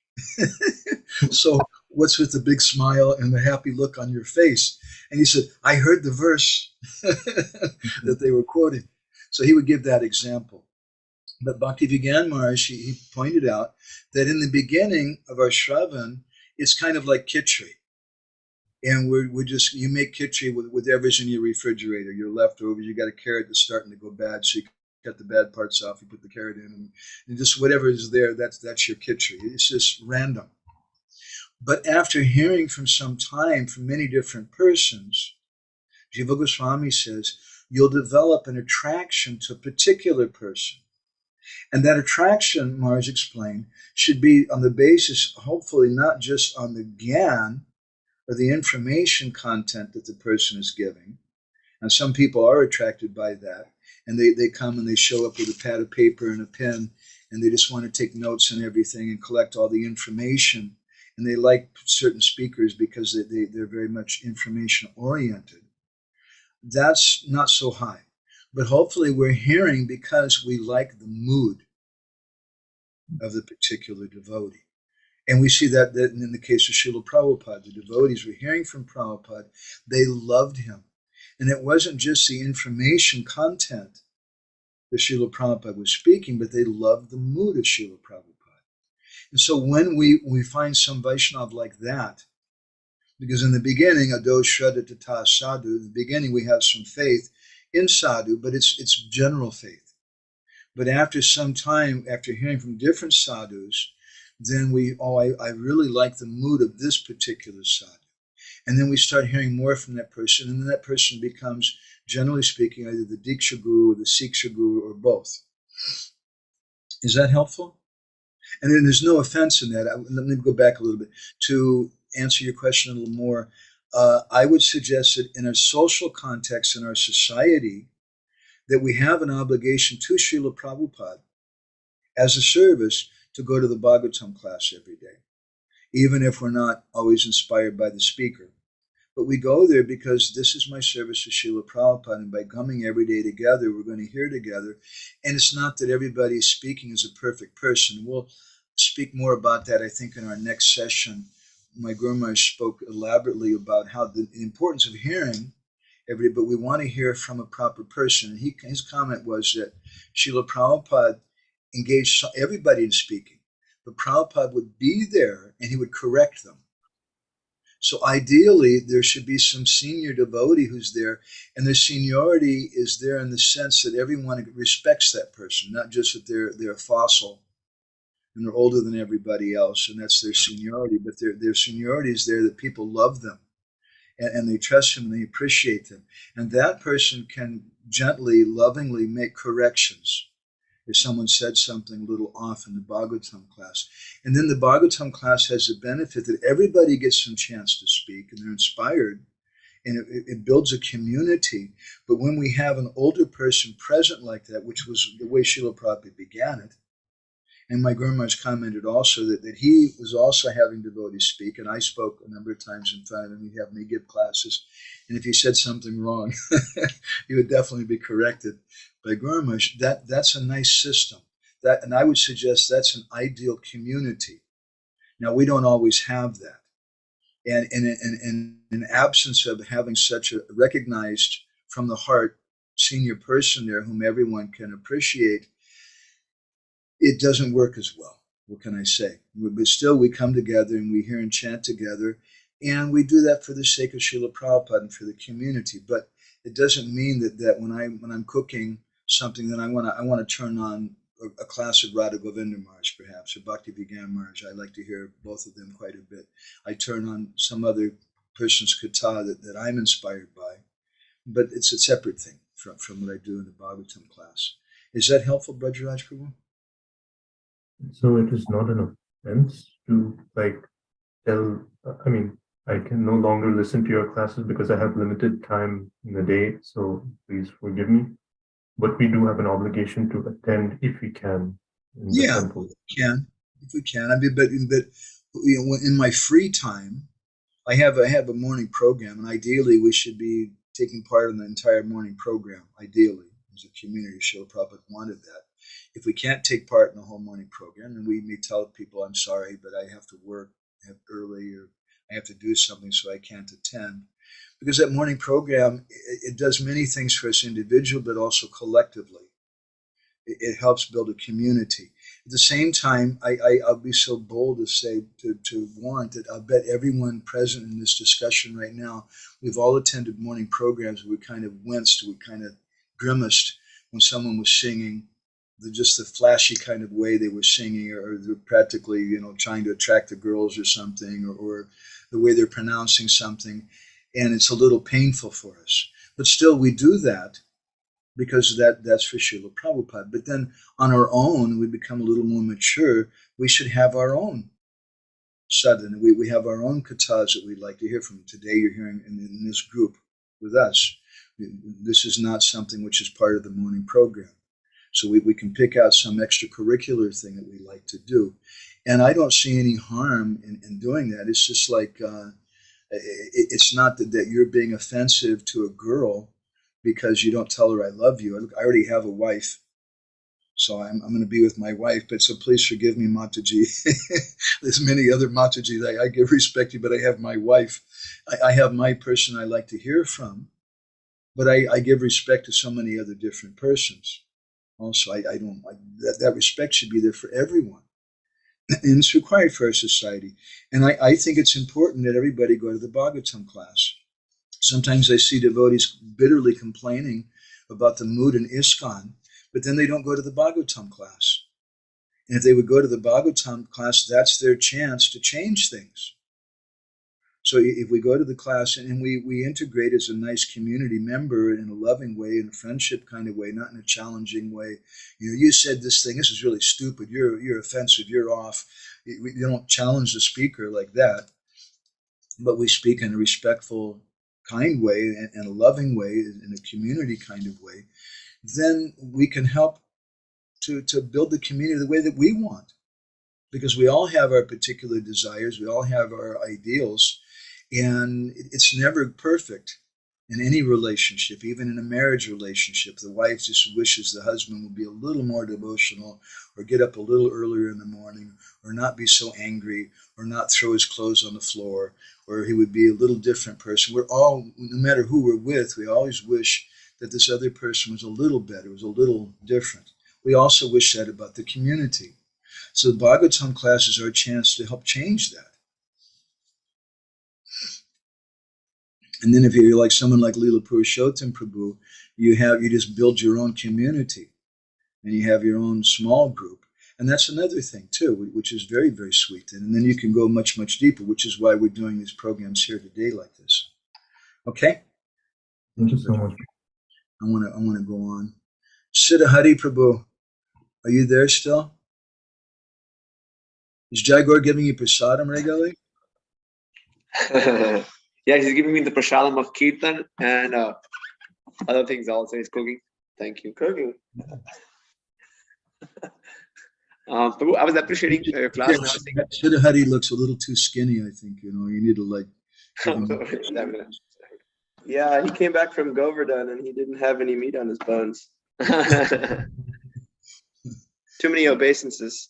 So what's with the big smile and the happy look on your face? And he said, I heard the verse that they were quoting. So he would give that example. But Bhakti-Vigyan Maharaj, he pointed out that in the beginning of our Shravan, it's kind of like khichdi. And we're just, you make khichdi with whatever's in your refrigerator, your leftovers. You got a carrot that's starting to go bad, so you cut the bad parts off, you put the carrot in, and just whatever is there, that's your khichdi. It's just random. But after hearing from some time from many different persons, Jiva Goswami says, you'll develop an attraction to a particular person. And that attraction, Maharaj explained, should be on the basis, hopefully not just on the gyan or the information content that the person is giving. And some people are attracted by that. And they come and they show up with a pad of paper and a pen, and they just want to take notes and everything and collect all the information. And they like certain speakers because they're very much information oriented. That's not so high. But hopefully we're hearing because we like the mood of the particular devotee. And we see that in the case of Srila Prabhupada. The devotees were hearing from Prabhupada. They loved him. And it wasn't just the information content that Srila Prabhupada was speaking, but they loved the mood of Srila Prabhupada. And so when we find some Vaishnava like that, because in the beginning, Ado Shraddha Tata Sadhu, in the beginning we have some faith in sadhu, but it's general faith. But after some time, after hearing from different sadhus, then I really like the mood of this particular sadhu. And then we start hearing more from that person, and then that person becomes, generally speaking, either the Diksha Guru or the Siksha Guru or both. Is that helpful? And then there's no offense in that. Let me go back a little bit to answer your question a little more. I would suggest that in a social context in our society, that we have an obligation to Srila Prabhupada as a service to go to the Bhagavatam class every day, even if we're not always inspired by the speaker. But we go there because this is my service to Srila Prabhupada, and by coming every day together, we're going to hear together. And it's not that everybody speaking is a perfect person. We'll speak more about that, I think, in our next session. My Guru Maharaj spoke elaborately about how the importance of hearing every day, but we want to hear from a proper person. And his comment was that Srila Prabhupada engaged everybody in speaking, but Prabhupada would be there and he would correct them. So ideally, there should be some senior devotee who's there, and their seniority is there in the sense that everyone respects that person, not just that they're a fossil and they're older than everybody else, and that's their seniority, but their seniority is there that people love them, and they trust them and they appreciate them. And that person can gently, lovingly make corrections if someone said something a little off in the Bhagavatam class. And then the Bhagavatam class has the benefit that everybody gets some chance to speak and they're inspired, and it builds a community. But when we have an older person present like that, which was the way Srila Prabhupada began it, and my Guru Maharaj commented also that he was also having devotees speak, and I spoke a number of times in front of him. He'd have me give classes, and if he said something wrong, he would definitely be corrected by Guru Maharaj. That's a nice system. And I would suggest that's an ideal community. Now, we don't always have that. And in absence of having such a recognized from the heart senior person there whom everyone can appreciate, it doesn't work as well. What can I say? But still, we come together and we hear and chant together, and we do that for the sake of Srila Prabhupada and for the community. But it doesn't mean that when I'm cooking something, then I want to turn on a class of Radha Govinda Maharaj, perhaps, or Bhakti Vigyan Maharaj. I like to hear both of them quite a bit. I turn on some other person's katha that I'm inspired by, but it's a separate thing from what I do in the Bhagavatam class. Is that helpful, Brajraj Prabhu? So it is not an offense to tell, I mean, I can no longer listen to your classes because I have limited time in the day, so please forgive me. But we do have an obligation to attend if we can in the temple. If we can. I mean, but in my free time, I have a morning program, and ideally we should be taking part in the entire morning program. Ideally, as a community, Srila Prabhupada wanted that. If we can't take part in the whole morning program, then we may tell people, I'm sorry, but I have to work early, or I have to do something, so I can't attend. Because that morning program, it does many things for us individually, but also collectively. It helps build a community. At the same time, I'll be so bold to say, to warrant that I'll bet everyone present in this discussion right now, we've all attended morning programs where we kind of winced, we kind of grimaced when someone was singing, just the flashy kind of way they were singing, or they're practically, trying to attract the girls or something, or the way they're pronouncing something. And it's a little painful for us. But still, we do that because that's for Srila Prabhupada. But then on our own, we become a little more mature. We should have our own sadhana. We have our own kathas that we'd like to hear from. Today you're hearing in this group with us. This is not something which is part of the morning program. So we can pick out some extracurricular thing that we like to do. And I don't see any harm in doing that. It's just like, it's not that you're being offensive to a girl because you don't tell her I love you. I already have a wife, so I'm going to be with my wife. But so please forgive me, Mataji. There's many other Matajis. I give respect to you, but I have my wife. I have my person I like to hear from, but I give respect to so many other different persons. Also, that respect should be there for everyone. And it's required for our society. And I think it's important that everybody go to the Bhagavatam class. Sometimes I see devotees bitterly complaining about the mood in ISKCON, but then they don't go to the Bhagavatam class. And if they would go to the Bhagavatam class, that's their chance to change things. So if we go to the class and we integrate as a nice community member in a loving way, in a friendship kind of way, not in a challenging way. You said this thing, this is really stupid, you're offensive, you're off. You don't challenge the speaker like that, but we speak in a respectful, kind way and a loving way, in a community kind of way. Then we can help to build the community the way that we want. Because we all have our particular desires, we all have our ideals, and it's never perfect in any relationship, even in a marriage relationship. The wife just wishes the husband would be a little more devotional, or get up a little earlier in the morning, or not be so angry, or not throw his clothes on the floor, or he would be a little different person. We're all, no matter who we're with, we always wish that this other person was a little better, was a little different. We also wish that about the community. So the Bhagavatam class is our chance to help change that. And then if you're like someone like Leela Purushottam Prabhu, you just build your own community, and you have your own small group. And that's another thing too, which is very, very sweet. And then you can go much, much deeper, which is why we're doing these programs here today like this. Okay? Thank you so much. I want to go on. Siddha Hari Prabhu, are you there still? Is Jaigor giving you prasadam regularly? Yeah, he's giving me the prasadam of Kirtan and other things also. He's cooking. Thank you. Cooking. Prabhu, I was appreciating your class. Siddha Hari looks a little too skinny, I think. You need to like... Yeah, he came back from Govardhan and he didn't have any meat on his bones. Too many obeisances.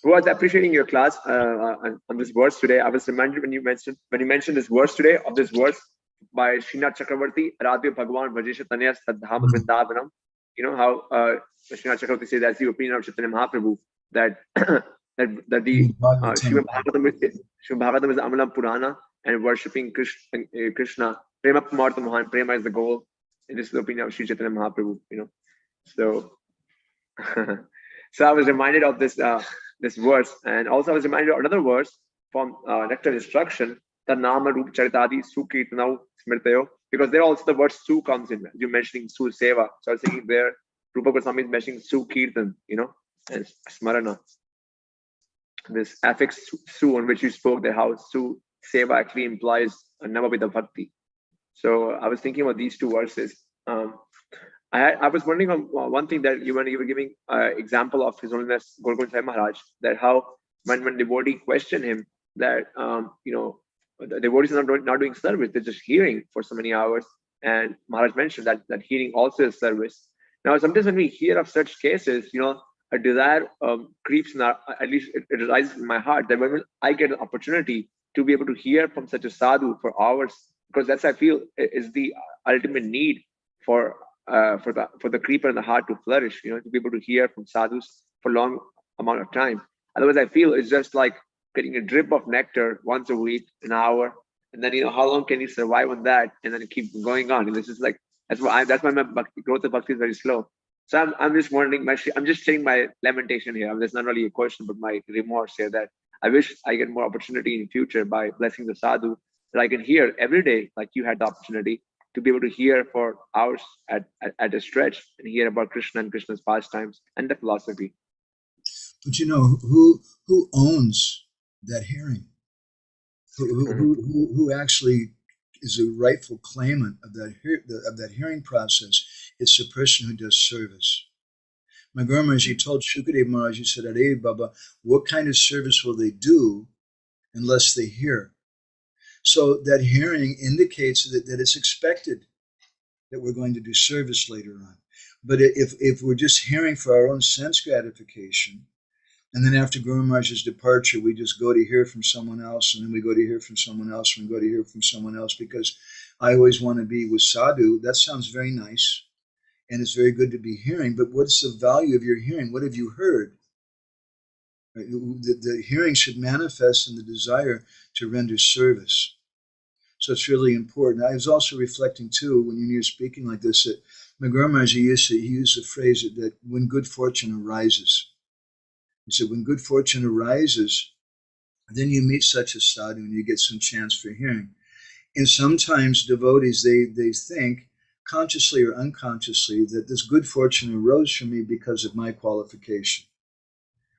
I was appreciating your class on this verse today. I was reminded when you mentioned this verse today, of this verse by Srinath Chakravarti, Radhya Bhagavan Vajesha Tanya Sadhama Vrindavanam. You know how Srinath Chakravarti says, that's the opinion of Chaitanya Mahaprabhu, that the Srimad Bhagavatam is Amalam Purana, and worshipping Krishna Prema Pamartha Mahan, Prema is the goal. And this is the opinion of Sri Chaitanya Mahaprabhu, So, so I was reminded of this this verse, and also I was reminded of another verse from Nectar Instruction, the Nama Rup Charitadi Sukirtanau Smrtayo, because there also the word Su comes in. You're mentioning Su Seva. So I was thinking there, Rupa Goswami is mentioning Su Kirtan, and Smarana. This affix Su on which you spoke, the how Su Seva actually implies Navavida Bhakti. So I was thinking about these two verses. I was wondering on one thing that you were giving example of His Holiness Golgund Sai Maharaj, that how when devotee question him that the devotees are not doing service, they're just hearing for so many hours, and Maharaj mentioned that hearing also is service. Now sometimes when we hear of such cases, a desire creeps in at least it arises in my heart that when I get an opportunity to be able to hear from such a sadhu for hours, because that's I feel is the ultimate need for the creeper in the heart to flourish, to be able to hear from sadhus for long amount of time. Otherwise, I feel it's just like getting a drip of nectar once a week, an hour, and then how long can you survive on that, and then keep going on. And this is like that's why my growth of bhakti is very slow. So I'm just wondering, I'm just saying my lamentation here. That's not really a question, but my remorse here that I wish I get more opportunity in future by blessing the sadhu that I can hear every day, like you had the opportunity to be able to hear for hours at a stretch and hear about Krishna and Krishna's pastimes and the philosophy. But who owns that hearing? Who actually is a rightful claimant of that hearing process? It's the person who does service. My Guru Maharaj, he told Shukadev Maharaj, he said, Are Baba, what kind of service will they do unless they hear? So that hearing indicates that it's expected that we're going to do service later on. But if we're just hearing for our own sense gratification, and then after Guru Maharaj's departure, we just go to hear from someone else, and then we go to hear from someone else, and we go to hear from someone else, because I always want to be with sadhu. That sounds very nice, and it's very good to be hearing, but what's the value of your hearing? What have you heard? The hearing should manifest in the desire to render service. So it's really important. I was also reflecting too, when you're speaking like this, that my Guru Maharaj, he used the phrase that when good fortune arises. He said, when good fortune arises, then you meet such a sadhu and you get some chance for hearing. And sometimes devotees, they think, consciously or unconsciously, that this good fortune arose for me because of my qualification,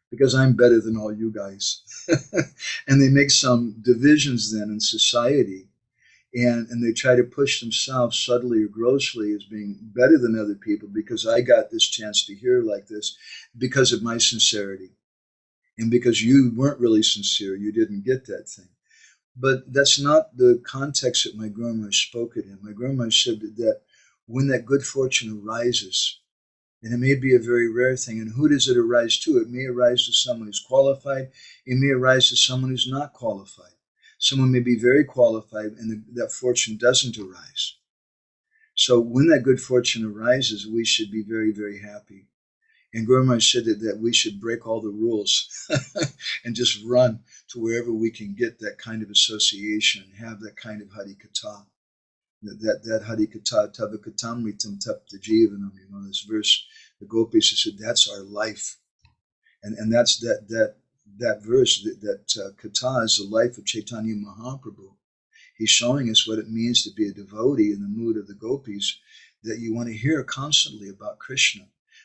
because I'm better than all you guys. And they make some divisions then in society, and they try to push themselves subtly or grossly as being better than other people because I got this chance to hear like this because of my sincerity. And because you weren't really sincere, you didn't get that thing. But that's not the context that my Guru Maharaj spoke it in. My Guru Maharaj said that when that good fortune arises, and it may be a very rare thing, and who does it arise to? It may arise to someone who's qualified. It may arise to someone who's not qualified. Someone may be very qualified and that fortune doesn't arise. So when that good fortune arises, we should be very, very happy. And Guru Maharaj said that we should break all the rules and just run to wherever we can get that kind of association, have that kind of Harikatha. That Harikatha, Tava Katamritam Tapta Jivanam, this verse, the Gopis said, that's our life. And that's that verse, that Katha is the life of Chaitanya Mahaprabhu. He's showing us what it means to be a devotee in the mood of the Gopis, that you want to hear constantly about Krishna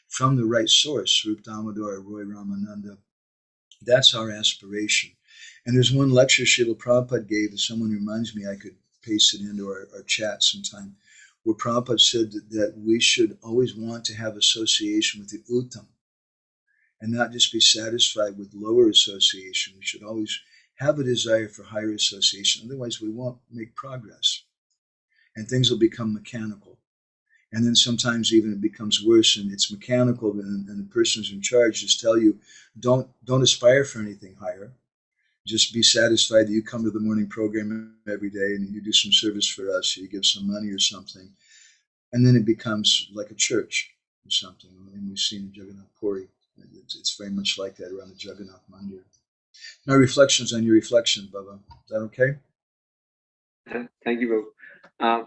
from the right source, Rup Damodar, Roy Ramananda. That's our aspiration. And there's one lecture Srila Prabhupada gave, if someone reminds me, I could paste it into our chat sometime, where Prabhupada said that we should always want to have association with the Uttam and not just be satisfied with lower association. We should always have a desire for higher association. Otherwise, we won't make progress. And things will become mechanical. And then sometimes even it becomes worse and it's mechanical, and the persons in charge just tell you, don't aspire for anything higher. Just be satisfied that you come to the morning program every day and you do some service for us, or you give some money or something. And then it becomes like a church or something. And we've seen in Jagannath Puri, it's very much like that around the Jagannath Mandir. My reflections on your reflection, Baba. Is that okay? Thank you, Babu. A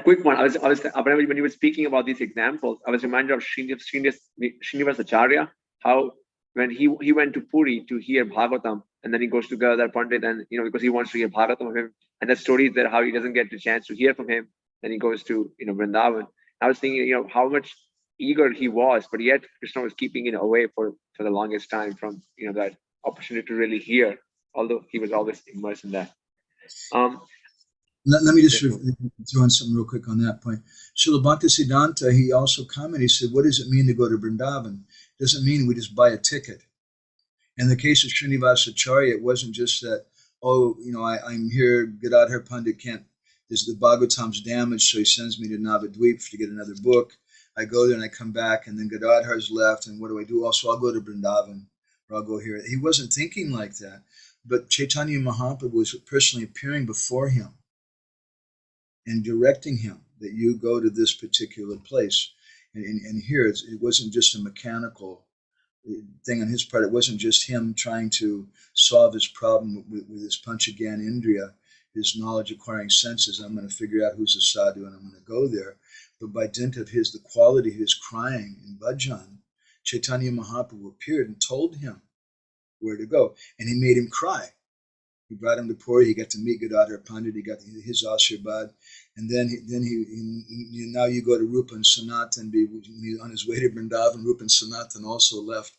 quick one. I was when you were speaking about these examples, I was reminded of Srinivas Acharya, how when he went to Puri to hear Bhagavatam, and then he goes to Gadadhar Pandit, and because he wants to hear Bhagavatam of him, and the story is there how he doesn't get the chance to hear from him, then he goes to Vrindavan. I was thinking, how much eager he was, but yet Krishna was keeping it away for the longest time from that opportunity to really hear, although he was always immersed in that. Let me just throw in something real quick on that point. Srila Bhaktisiddhanta, he also commented, he said, what does it mean to go to Vrindavan? It doesn't mean we just buy a ticket. In the case of Srinivasa Acharya, it wasn't just that, I'm here, Gadadhar Pandit is the Bhagavatam's damaged, so he sends me to Navadvip to get another book. I go there and I come back, and then Gadadhar's left, and what do I do? Also, I'll go to Vrindavan, or I'll go here. He wasn't thinking like that, but Chaitanya Mahaprabhu was personally appearing before him and directing him that you go to this particular place. And here, it wasn't just a mechanical thing on his part. It wasn't just him trying to solve his problem with his Panchagyan Indriya, his knowledge acquiring senses. I'm going to figure out who's a sadhu and I'm going to go there. But by dint of the quality of his crying in bhajan, Chaitanya Mahaprabhu appeared and told him where to go. And he made him cry. He brought him to Puri. He got to meet Gadadhar Pandit. He got his Ashirbad. And then now you go to Rupa and Sanatan. On his way to Vrindavan, Rupa and Sanatan also left.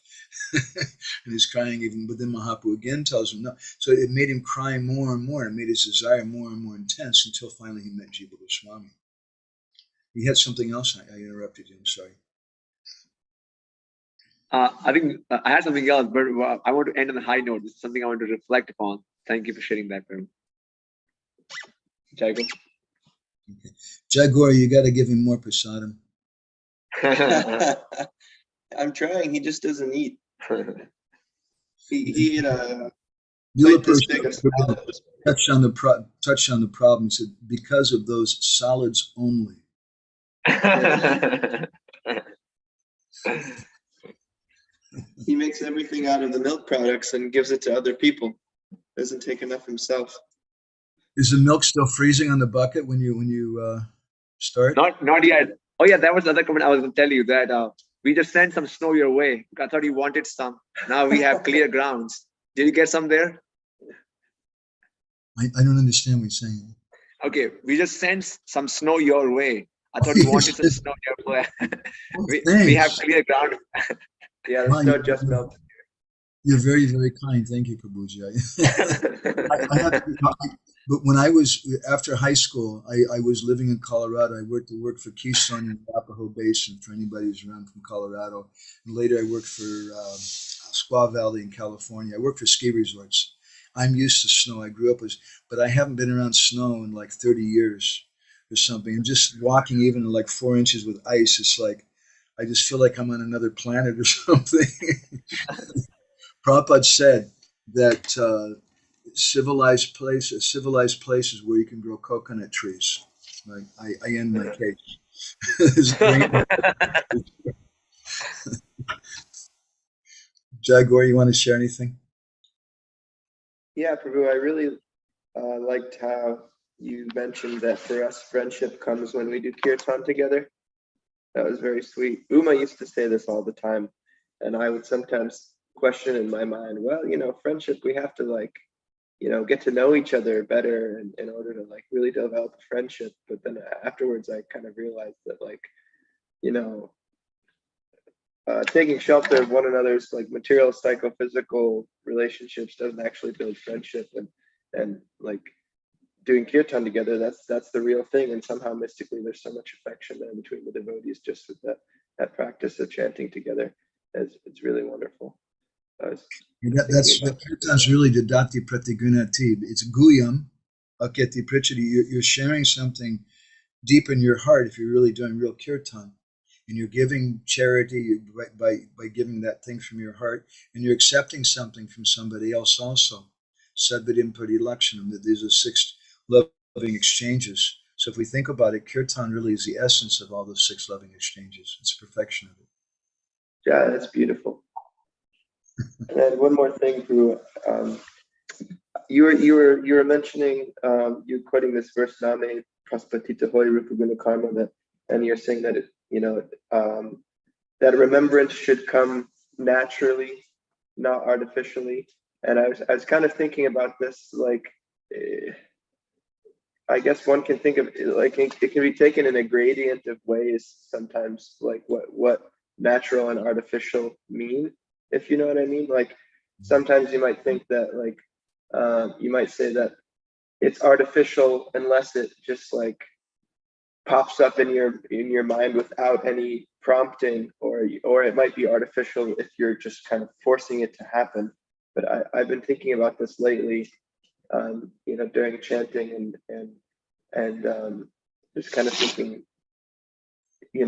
And he's crying even. But then Mahaprabhu again tells him no. So it made him cry more and more. It made his desire more and more intense until finally he met Jiva Goswami. He had something else. I interrupted you. I'm sorry. I think I had something else, but I want to end on a high note. This is something I want to reflect upon. Thank you for sharing that, Prem. Jai Go. Okay. Jagor, you got to give him more prasadam. I'm trying. He just doesn't eat. He ate a touched on the problem. He said because of those solids only. He makes everything out of the milk products and gives it to other people. Doesn't take enough himself. Is the milk still freezing on the bucket when you start? Not yet. Oh yeah, that was the other comment I was going to tell you, that we just sent some snow your way. I thought you wanted some. Now we have clear grounds. Did you get some there? I don't understand what you're saying. Okay, we just sent some snow your way. I thought you wanted some snow your way. we have clear ground. Yeah, the snow just melted. You're very, very kind. Thank you, Prabhuji. But when I was, after high school, I was living in Colorado. I worked for Keystone in the Arapahoe Basin, for anybody who's around from Colorado. And later I worked for Squaw Valley in California. I worked for ski resorts. I'm used to snow. I grew up with, but I haven't been around snow in like 30 years or something. And just walking even like 4 inches with ice, it's like, I just feel like I'm on another planet or something. Prabhupada said that civilized places where you can grow coconut trees. Right? I end my case. Jaguar, you want to share anything? Yeah, Prabhu, I really liked how you mentioned that for us, friendship comes when we do kirtan together. That was very sweet. Uma used to say this all the time, and I would sometimes question in my mind, well, friendship, we have to get to know each other better in order to really develop a friendship. But then afterwards, I kind of realized that taking shelter of one another's material psychophysical relationships doesn't actually build friendship, and doing kirtan together, that's the real thing. And somehow mystically there's so much affection there between the devotees just with that practice of chanting together. It's really wonderful. That's kirtan's really dadati pratigunati. It's guyam aketi prichati. You're sharing something deep in your heart if you're really doing real kirtan. And you're giving charity by giving that thing from your heart, and you're accepting something from somebody else also. Sadvidim parilakshanam, that these are 6 loving exchanges. So if we think about it, kirtan really is the essence of all those 6 loving exchanges. It's perfection of it. Yeah, that's beautiful. And then one more thing, Guru. You were mentioning, you're quoting this verse, Name praspatita hori rupa guna karma, that, and you're saying that that remembrance should come naturally, not artificially. And I was kind of thinking about this, like, I guess one can think of it, like, it can be taken in a gradient of ways sometimes, like what natural and artificial mean, if you know what I mean. Like sometimes you might think that, like, you might say that it's artificial unless it just like pops up in your mind without any prompting, or it might be artificial if you're just kind of forcing it to happen. But I've been thinking about this lately, during chanting and just kind of thinking,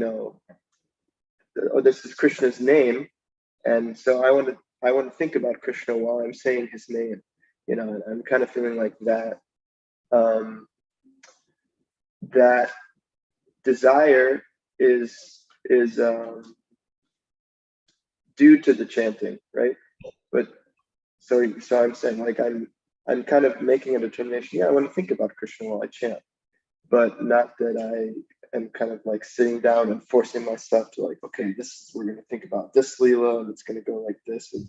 oh, this is Krishna's name, and so I want to think about Krishna while I'm saying his name, and I'm kind of feeling like that. That desire is due to the chanting, right? But so I'm saying, like, I'm kind of making a determination. Yeah, I want to think about Krishna while I chant, but not that I am kind of like sitting down and forcing myself to, like, okay, we're going to think about this Leela and it's going to go like this, and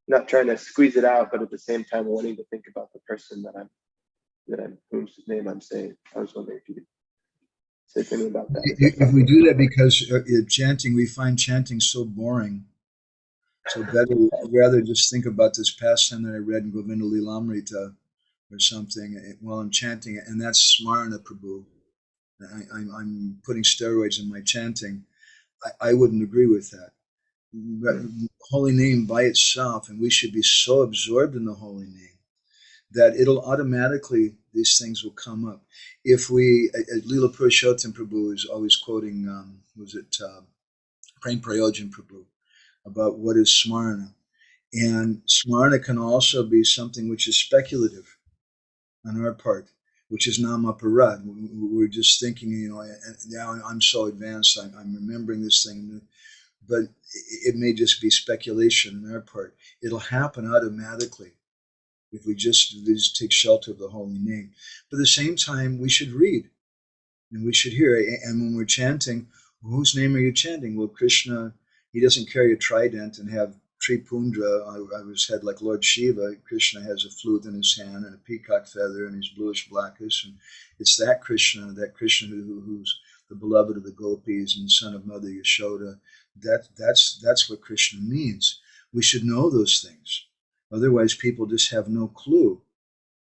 not trying to squeeze it out, but at the same time wanting to think about the person that I'm whose name I'm saying. I was wondering if you could say something about that. If we do that because chanting, we find chanting so boring. So rather just think about this pastime that I read in Govinda Lilamrita or something while I'm chanting, and that's Smarana Prabhu. I'm putting steroids in my chanting. I wouldn't agree with that. Holy name by itself, and we should be so absorbed in the holy name that it'll automatically, these things will come up. If we, Leela Purushottam Prabhu is always quoting, Prem Prayojan Prabhu, about what is Smarana. And Smarana can also be something which is speculative on our part, which is Namaparad. We're just thinking, now I'm so advanced, I'm remembering this thing, but it may just be speculation on our part. It'll happen automatically if we just take shelter of the holy name. But at the same time, we should read and we should hear. And when we're chanting, whose name are you chanting? Well, Krishna, he doesn't carry a trident and have Tripundra. I was had like Lord Shiva. Krishna has a flute in his hand and a peacock feather, and he's bluish blackish. And it's that Krishna who's the beloved of the gopis and son of Mother Yashoda. That's what Krishna means. We should know those things. Otherwise, people just have no clue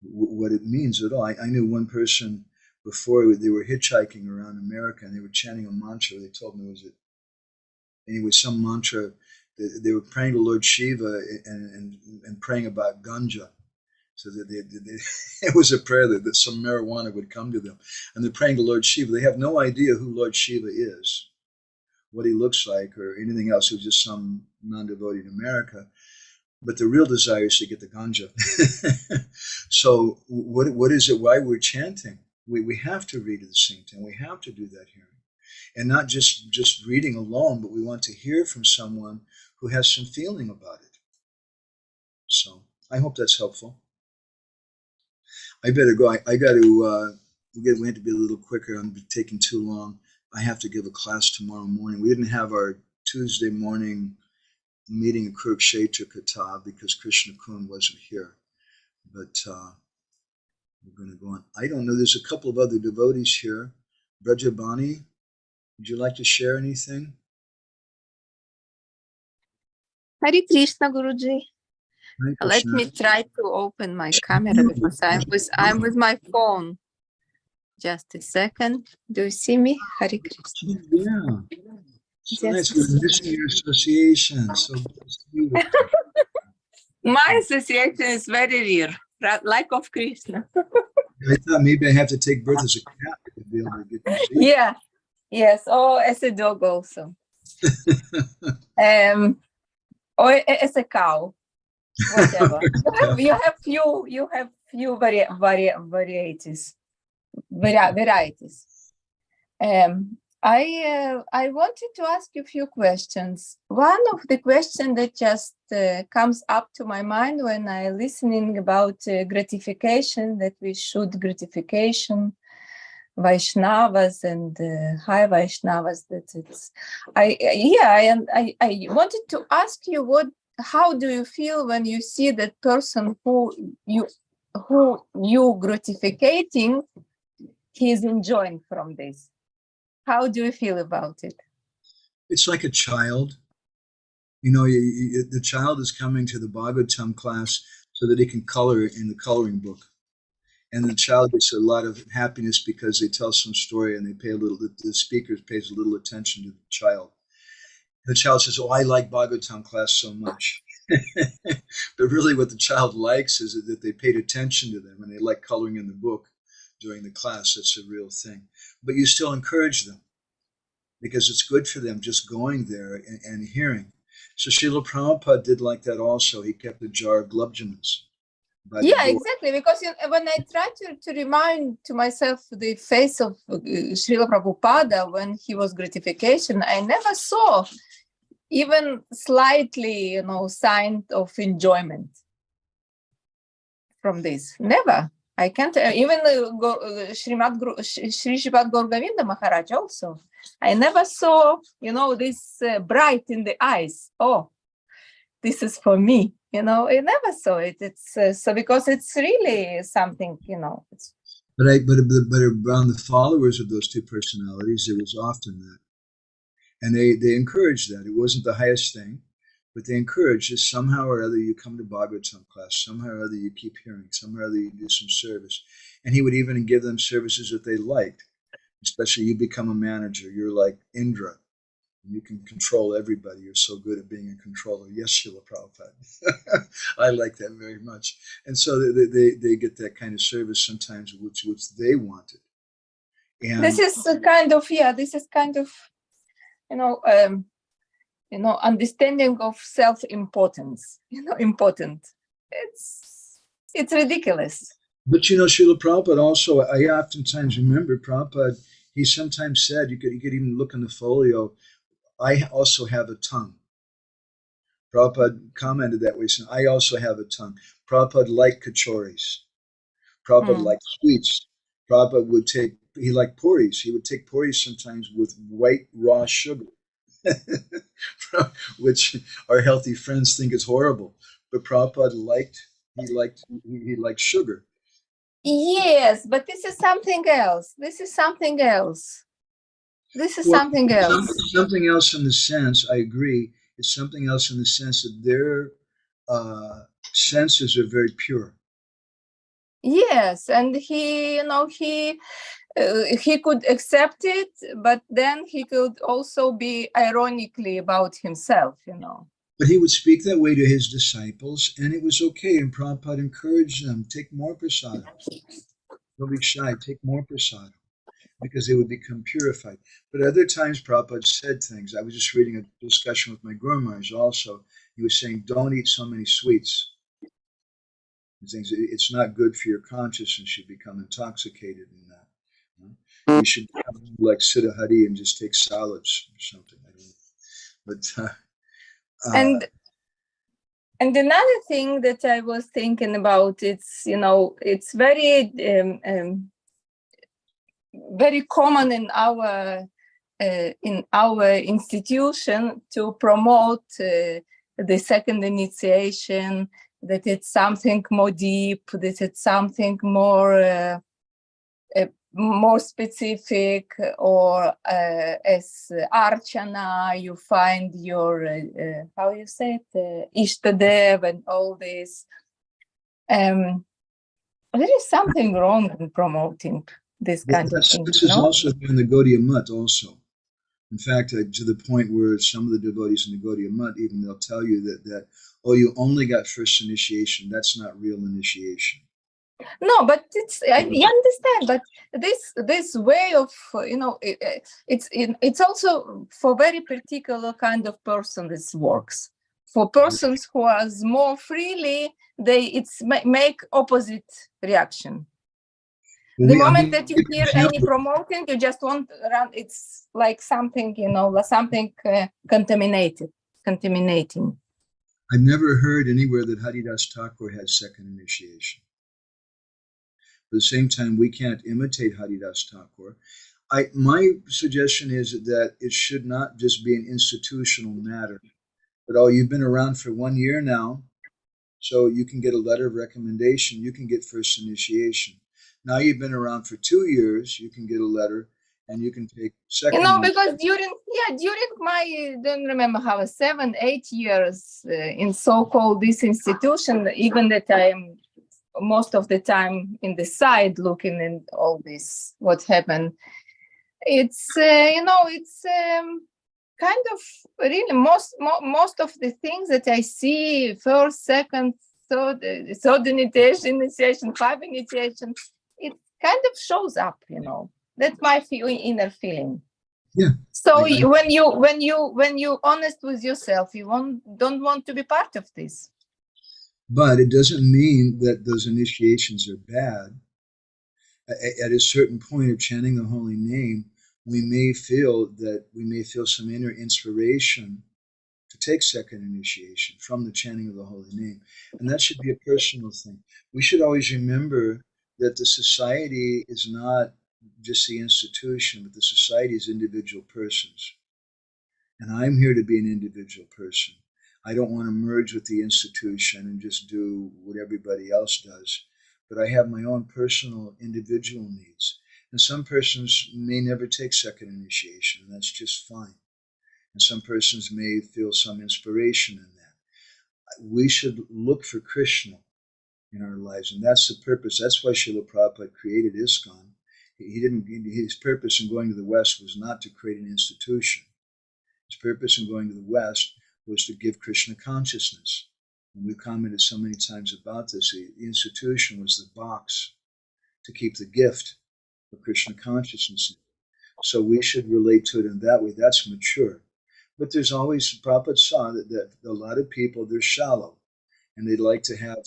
what it means at all. I knew one person before, they were hitchhiking around America and they were chanting a mantra. They told me some mantra. They were praying to Lord Shiva and praying about ganja. So it was a prayer that some marijuana would come to them. And they're praying to Lord Shiva. They have no idea who Lord Shiva is, what he looks like, or anything else. It was just some non-devotee in America. But the real desire is to get the ganja. So what is it? Why we're chanting? We have to read at the same time. We have to do that hearing. And not just reading alone, but we want to hear from someone who has some feeling about it. So I hope that's helpful. I better go. We have to be a little quicker. I'm taking too long. I have to give a class tomorrow morning. We didn't have our Tuesday morning meeting in Kurukshetra Kata because Krishna Kun wasn't here. But we're going to go on. I don't know. There's a couple of other devotees here. Brajabani, would you like to share anything? Hare Krishna, Guruji. Hare Let Krishna. me try to open my camera because I'm with my phone. Just a second. Do you see me? Hare Krishna. Yeah. So nice. Just We're missing your association. So beautiful. my association is very rare, like of Krishna. I thought maybe I have to take birth as a cat to be able to get to see. Yeah. Yes. Or as a dog also. Or as a cow. Whatever. You have few varieties. I wanted to ask you a few questions. One of the questions that just comes up to my mind when I'm listening about gratification, that we should gratification. Vaishnavas and high Vaishnavas. That it's. I wanted to ask you how do you feel when you see that person who you gratificating, he's enjoying from this? How do you feel about it? It's like a child. You know, the child is coming to the Bhagavatam class so that he can color in the coloring book. And the child gets a lot of happiness because they tell some story and the speaker pays a little attention to the child. The child says, "Oh, I like Bhagavatam class so much." But really what the child likes is that they paid attention to them and they like coloring in the book during the class. That's a real thing. But you still encourage them because it's good for them just going there and hearing. So Srila Prabhupada did like that also. He kept a jar of glubjans. Yeah, exactly. Because when I try to remind to myself the face of Srila Prabhupada when he was gratification, I never saw even slightly, sign of enjoyment from this. Never. I can't. Even Sri Sripad Gaur Govinda Maharaj also. I never saw, this bright in the eyes. Oh, this is for me. I never saw it. It's so because it's really something. It's... But around the followers of those two personalities, there was often that. And they encouraged that. It wasn't the highest thing, but they encouraged it. Somehow or other you come to Bhagavatam class, somehow or other you keep hearing, somehow or other you do some service. And he would even give them services that they liked. Especially you become a manager. You're like Indra. You can control everybody. You're so good at being a controller. Yes, Srila Prabhupada. I like that very much. And so they get that kind of service sometimes which they wanted. And this is kind of understanding of self-importance, important. It's ridiculous. But Srila Prabhupada also, I oftentimes remember Prabhupada, he sometimes said, you could even look in the folio, I also have a tongue. Prabhupada commented that way, saying, I also have a tongue. Prabhupada liked kachoris. Prabhupada liked sweets. Prabhupada he liked puris. He would take puris sometimes with white raw sugar. Which our healthy friends think is horrible, but Prabhupada liked sugar. Yes, but this is something else. Something else in the sense, I agree, it's something else in the sense that their senses are very pure. Yes, and he could accept it, but then he could also be ironically about himself, But he would speak that way to his disciples, and it was okay. And Prabhupada encouraged them, take more prasadam. Don't be shy, take more prasadam, because they would become purified. But other times Prabhupada said things. I was just reading a discussion with my Guru Maharaj also. He was saying, don't eat so many sweets. Things, it's not good for your consciousness. You become intoxicated in that. You should become like Siddha Hari and just take salads or something. I don't know. But and another thing that I was thinking about, it's it's very very common in our institution to promote the second initiation, that it's something more deep, that it's something more more specific, or as Archana, you find your, how you say it, Ishtadev and all this. There is something wrong in promoting this kind of thing. This is also in the Gaudiya Math also. In fact, to the point where some of the devotees in the Gaudiya Math, even they'll tell you that, oh, you only got first initiation. That's not real initiation. No, but you understand. But this way of it's also for very particular kind of person. This works for persons who are more freely. It's make opposite reaction. The moment that you hear any promoting, you just want to run. It's like something, something contaminating. I've never heard anywhere that Haridas Thakur had second initiation. But at the same time, we can't imitate Haridas Thakur. My suggestion is that it should not just be an institutional matter. But you've been around for 1 year now, so you can get a letter of recommendation. You can get first initiation. Now you've been around for 2 years, you can get a letter, and you can take second. Because during my, don't remember how, 7, 8 years in so-called this institution, even that I'm most of the time in the side looking in all this, what happened. It's, it's kind of really most of the things that I see, first, second, third initiation, 5 initiation, it kind of shows up, That's my inner feeling. Yeah. So when you honest with yourself, you don't want to be part of this. But it doesn't mean that those initiations are bad. At a certain point of chanting the holy name, we may feel some inner inspiration to take second initiation from the chanting of the holy name. And that should be a personal thing. We should always remember that the society is not just the institution, but the society is individual persons. And I'm here to be an individual person. I don't want to merge with the institution and just do what everybody else does, but I have my own personal individual needs. And some persons may never take second initiation, and that's just fine. And some persons may feel some inspiration in that. We should look for Krishna in our lives, and that's the purpose. That's why Srila Prabhupada created ISKCON. His purpose in going to the West was not to create an institution. His purpose in going to the West was to give Krishna consciousness. And we've commented so many times about this. The institution was the box to keep the gift of Krishna consciousness. So we should relate to it in that way. That's mature. But there's always, Prabhupada saw that a lot of people, they're shallow. And they'd like to have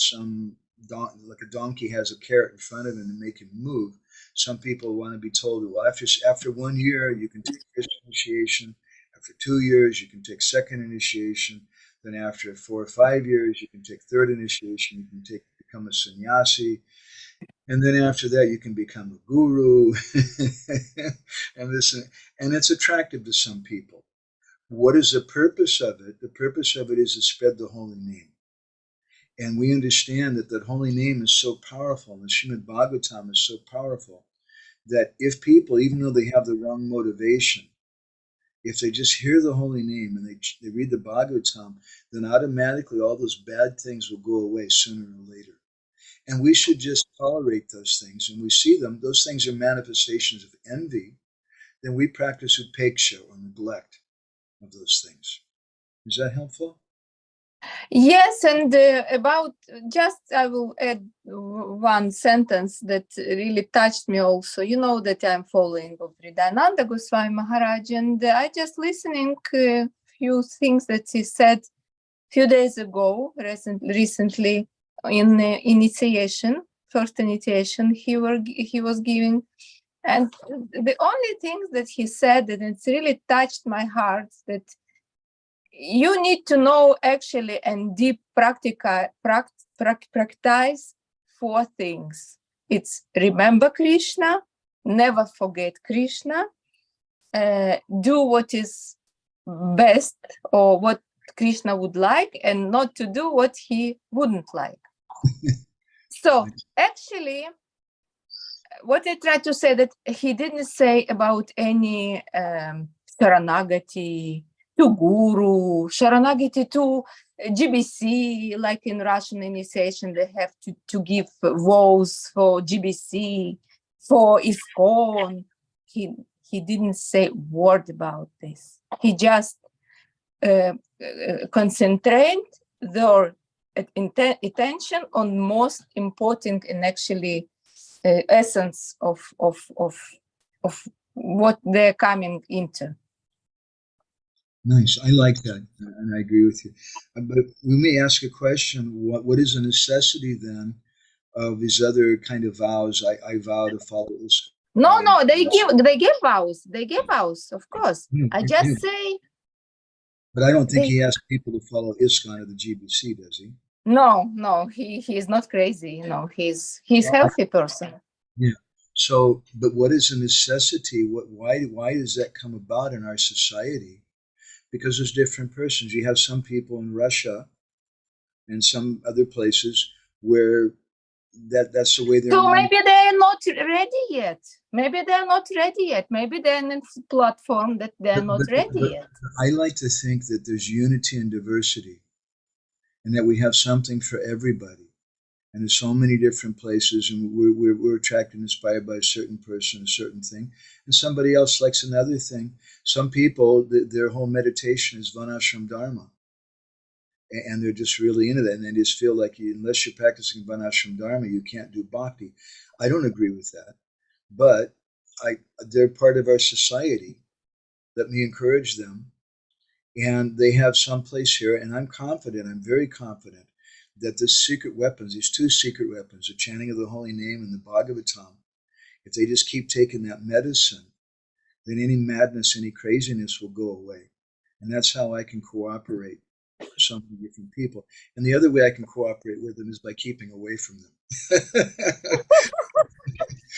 like a donkey has a carrot in front of him and make him move. Some people want to be told, well, after 1 year, you can take first initiation. After 2 years, you can take second initiation. Then after 4 or 5 years, you can take third initiation. You can become a sannyasi. And then after that, you can become a guru. and it's attractive to some people. What is the purpose of it? The purpose of it is to spread the holy name. And we understand that holy name is so powerful, and the Srimad Bhagavatam is so powerful, that if people, even though they have the wrong motivation, if they just hear the holy name and they read the Bhagavatam, then automatically all those bad things will go away sooner or later. And we should just tolerate those things. And we see them, those things are manifestations of envy. Then we practice upeksha, or neglect of those things. Is that helpful? Yes, and I will add one sentence that really touched me also. You know that I'm following of Hridayananda Goswami Maharaj, and I just listening a few things that he said a few days ago, recently in initiation, first initiation he was giving. And the only things that he said, and it's really touched my heart, that you need to know actually and deep practice 4 things. It's remember Krishna, never forget Krishna, do what is best or what Krishna would like, and not to do what he wouldn't like. So actually, what I try to say, that he didn't say about any Sharanagati to Guru, Sharanagati to GBC, like in Russian initiation, they have to give vows for GBC, for ISKCON. He didn't say a word about this. He just concentrate their attention on most important and actually essence of what they're coming into. Nice. I like that, and I agree with you. But we may ask a question: what is the necessity then of these other kind of vows? I vow to follow this. No, they give vows. They give vows, of course. I just say. But I don't think he asks people to follow ISKCON or the GBC, does he? No, he is not crazy. He's a healthy person. Yeah. So, but what is a necessity? Why does that come about in our society? Because there's different persons. You have some people in Russia and some other places where that's the way their So mind. maybe they're not ready yet. Maybe they're not ready yet. Maybe they're in a platform that they're not ready yet. I like to think that there's unity and diversity, and that we have something for everybody. And there's so many different places, and we're attracted and inspired by a certain person, a certain thing, and somebody else likes another thing. Some people, their whole meditation is Varnashram Dharma, and they're just really into that, and they just feel like unless you're practicing Varnashram Dharma, you can't do bhakti. I don't agree with that, but they're part of our society. Let me encourage them, and they have some place here, and I'm very confident that the secret weapons, these two secret weapons, the chanting of the holy name and the Bhagavatam, if they just keep taking that medicine, then any madness, any craziness will go away. And that's how I can cooperate with so many different people. And the other way I can cooperate with them is by keeping away from them.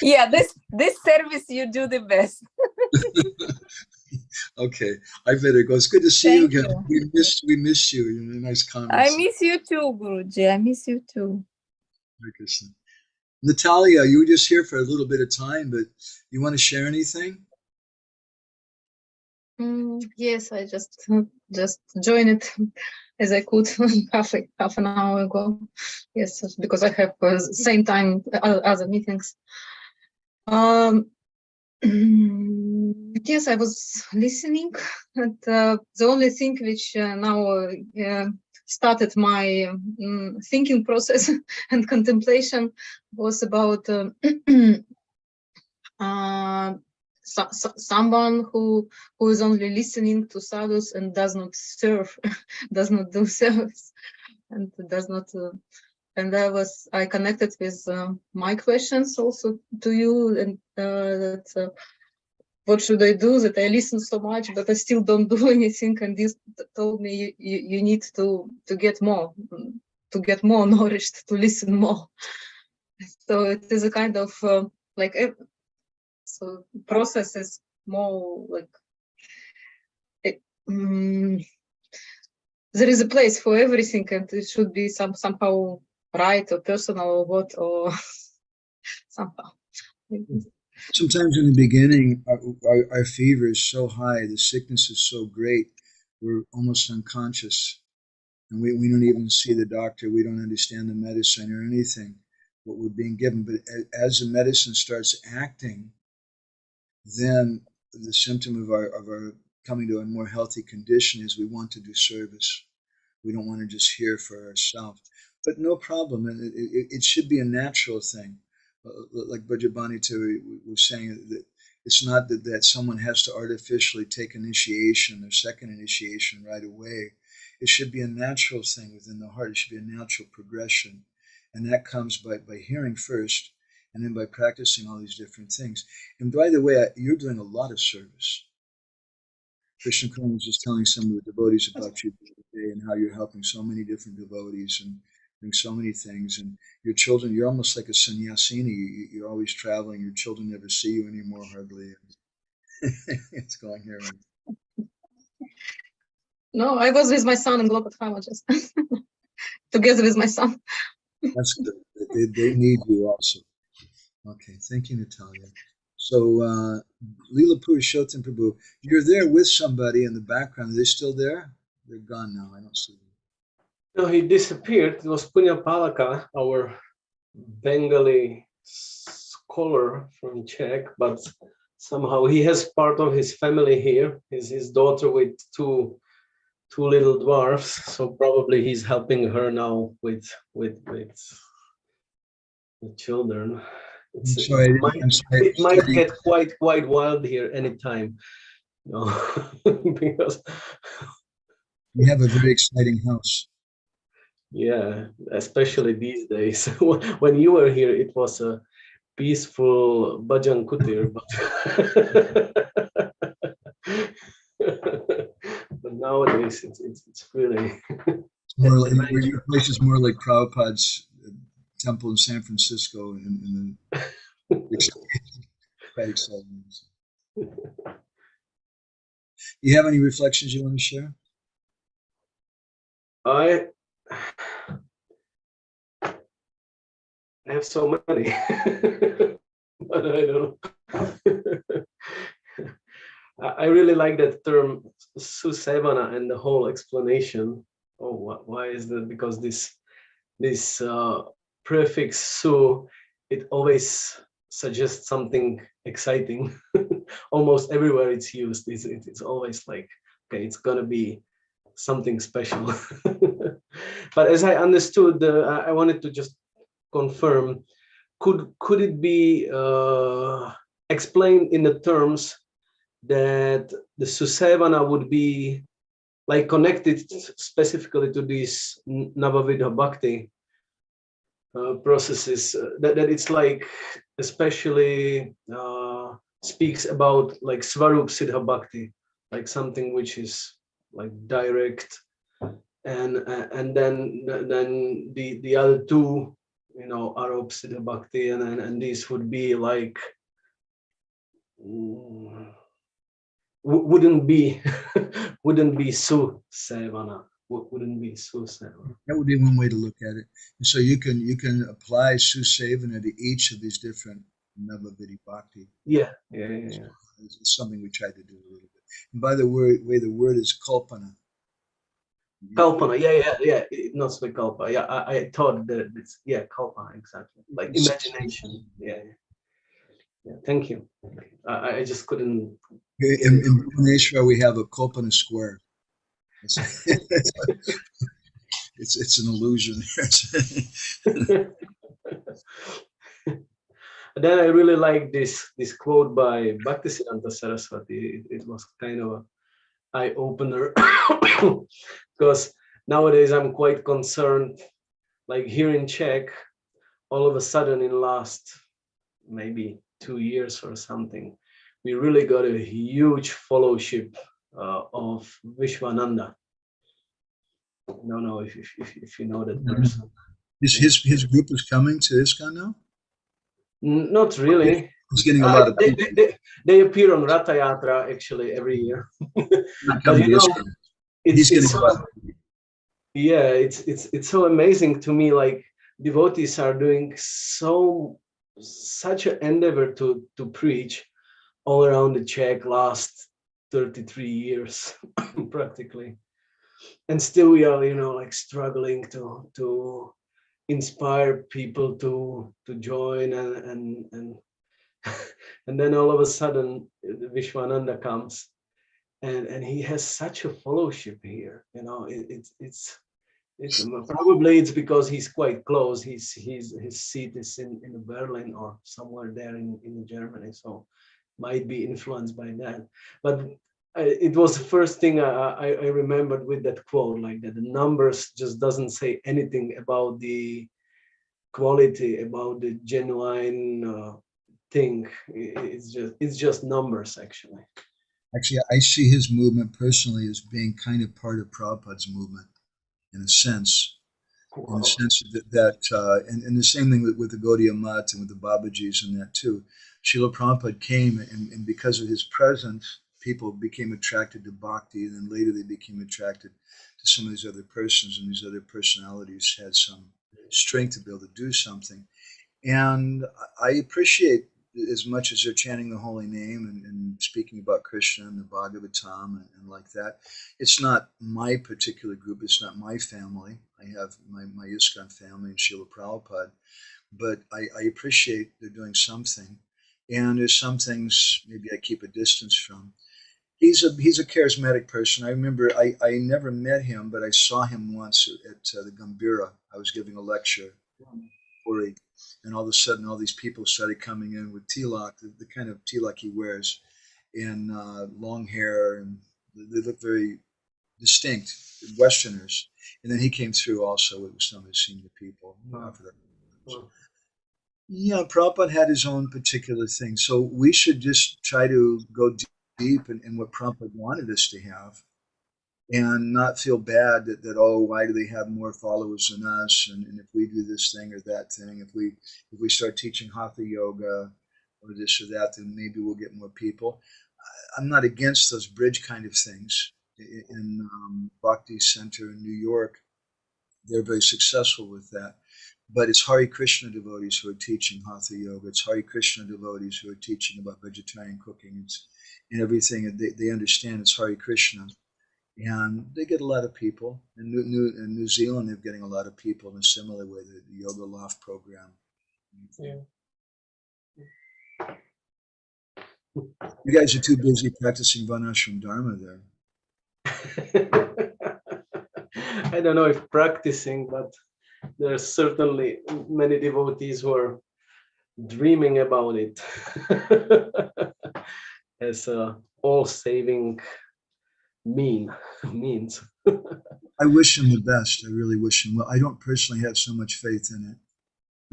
Yeah, this service you do the best. Okay, I better go. It's good to see Thank you again. you. We missed you. Nice comments. I miss you too, Guruji. I miss you too. Hare Krishna. Natalia, you were just here for a little bit of time, but you want to share anything? Yes, I just joined it as I could half an hour ago. Yes, because I have same time other meetings. Yes, I was listening, and the only thing which now started my thinking process and contemplation was about someone who is only listening to sadhus and does not serve, does not do service, and does not. And I connected with my questions also to you, and that what should I do? That I listen so much, but I still don't do anything. And this told me you need to get more nourished, to listen more. So it is a kind of so process is more like there is a place for everything, and it should be somehow right or personal or what, or somehow. Sometimes in the beginning, our fever is so high, the sickness is so great, we're almost unconscious. And we don't even see the doctor. We don't understand the medicine or anything, what we're being given. But as the medicine starts acting, then the symptom of our coming to a more healthy condition is we want to do service. We don't want to just hear for ourselves. But no problem. And it should be a natural thing. Like Bhajabani was saying, that it's not that someone has to artificially take initiation or second initiation right away. It should be a natural thing within the heart. It should be a natural progression. And that comes by hearing first, and then by practicing all these different things. And by the way, you're doing a lot of service. Krishna Karan was just telling some of the devotees about you today and how you're helping so many different devotees and doing so many things. And your children, you're almost like a sannyasini. You're always traveling. Your children never see you anymore, hardly. It's going here. No, I was with my son in Global just together with my son. That's good. They need you also. Okay, thank you, Natalia. So, Leela Purushottam Prabhu, you're there with somebody in the background. Are they still there? They're gone now. I don't see them. No, he disappeared. It was Punya Palaka, our Bengali scholar from Czech, but somehow he has part of his family here. He's his daughter with two little dwarfs, so probably he's helping her now with the children. It might get quite wild here anytime, because we have a very exciting house. Yeah, especially these days. When you were here, it was a peaceful bhajan kutir, but nowadays it's really. It's more like your place is more like Prabhupada's temple in San Francisco. Quite exciting. You have any reflections you want to share? I have so many, but I don't know. I really like that term susevana and the whole explanation. Oh, why is that? Because this prefix su, it always suggests something exciting. Almost everywhere it's used, it's always like, okay, it's gonna be something special. But as I understood, I wanted to just confirm, could it be explained in the terms that the susevana would be like connected specifically to these Navavidha Bhakti processes, that it's like especially speaks about like Svarup Siddha Bhakti, like something which is like direct, and then the other two, you know, Arup Siddha Bhakti, and these would be like wouldn't be wouldn't be Susevana. Wouldn't be Susevana. That would be one way to look at it. And so you can apply susevana to each of these different Navavidhi Bhakti. Yeah. It's something we tried to do a little bit. And by the way, the word is kalpana. Kalpana, yeah. Not Svikalpa. Yeah, I thought that it's Kalpana, exactly. Like imagination. Yeah. Thank you. I just couldn't. In Bhubaneswar, we have a Kalpana square. It's an illusion. Then I really like this quote by Bhaktisiddhanta Saraswati. It was kind of an eye opener because nowadays I'm quite concerned. Like here in Czech, all of a sudden in the last maybe 2 years or something, we really got a huge fellowship of Vishwananda. I don't know if you know that person. His group is coming to ISKCON now? Not really. He's getting a lot of people. They appear on Ratha Yatra actually every year. Not coming to ISKCON. He's getting a lot of people. Yeah, it's so amazing to me. Like devotees are doing such an endeavor to preach all around the Czech last 33 years practically, and still we are, you know, like struggling to inspire people to join, and and then all of a sudden Vishwananda comes, and he has such a fellowship here. You know, it's probably it's because he's quite close. His seat is in Berlin or somewhere there in Germany, so might be influenced by that. But it was the first thing I remembered with that quote, like that the numbers just doesn't say anything about the quality, about the genuine thing. It's just numbers actually. Actually, I see his movement personally as being kind of part of Prabhupada's movement, in a sense. Wow. In the sense that and the same thing with the Gaudiya Math and with the Babajis and that too. Srila Prabhupada came, and because of his presence, people became attracted to bhakti, and then later they became attracted to some of these other persons, and these other personalities had some strength to be able to do something. And I appreciate, as much as they're chanting the holy name and speaking about Krishna and the Bhagavatam and like that, it's not my particular group, it's not my family. I have my ISKCON family and Srila Prabhupada, but I appreciate they're doing something. And there's some things maybe I keep a distance from. He's a charismatic person. I remember I never met him, but I saw him once at the Gambhira. I was giving a lecture, and all of a sudden all these people started coming in with tilak, the kind of tilak he wears, and long hair, and they look very distinct, Westerners. And then he came through also with some of his senior people. Yeah, Prabhupada had his own particular thing. So we should just try to go deep in what Prabhupada wanted us to have, and not feel bad that oh, why do they have more followers than us? And if we do this thing or that thing, if we start teaching Hatha Yoga, or this or that, then maybe we'll get more people. I'm not against those bridge kind of things. In Bhakti Center in New York, they're very successful with that. But it's Hare Krishna devotees who are teaching Hatha Yoga. It's Hare Krishna devotees who are teaching about vegetarian cooking. It's and everything. They understand it's Hare Krishna. And they get a lot of people. In New Zealand, they're getting a lot of people in a similar way, the Yoga Loft program. Yeah. You guys are too busy practicing Varnashram Dharma there. I don't know if practicing, but there are certainly many devotees who are dreaming about it as a all-saving means. I wish him the best. I really wish him well. I don't personally have so much faith in it,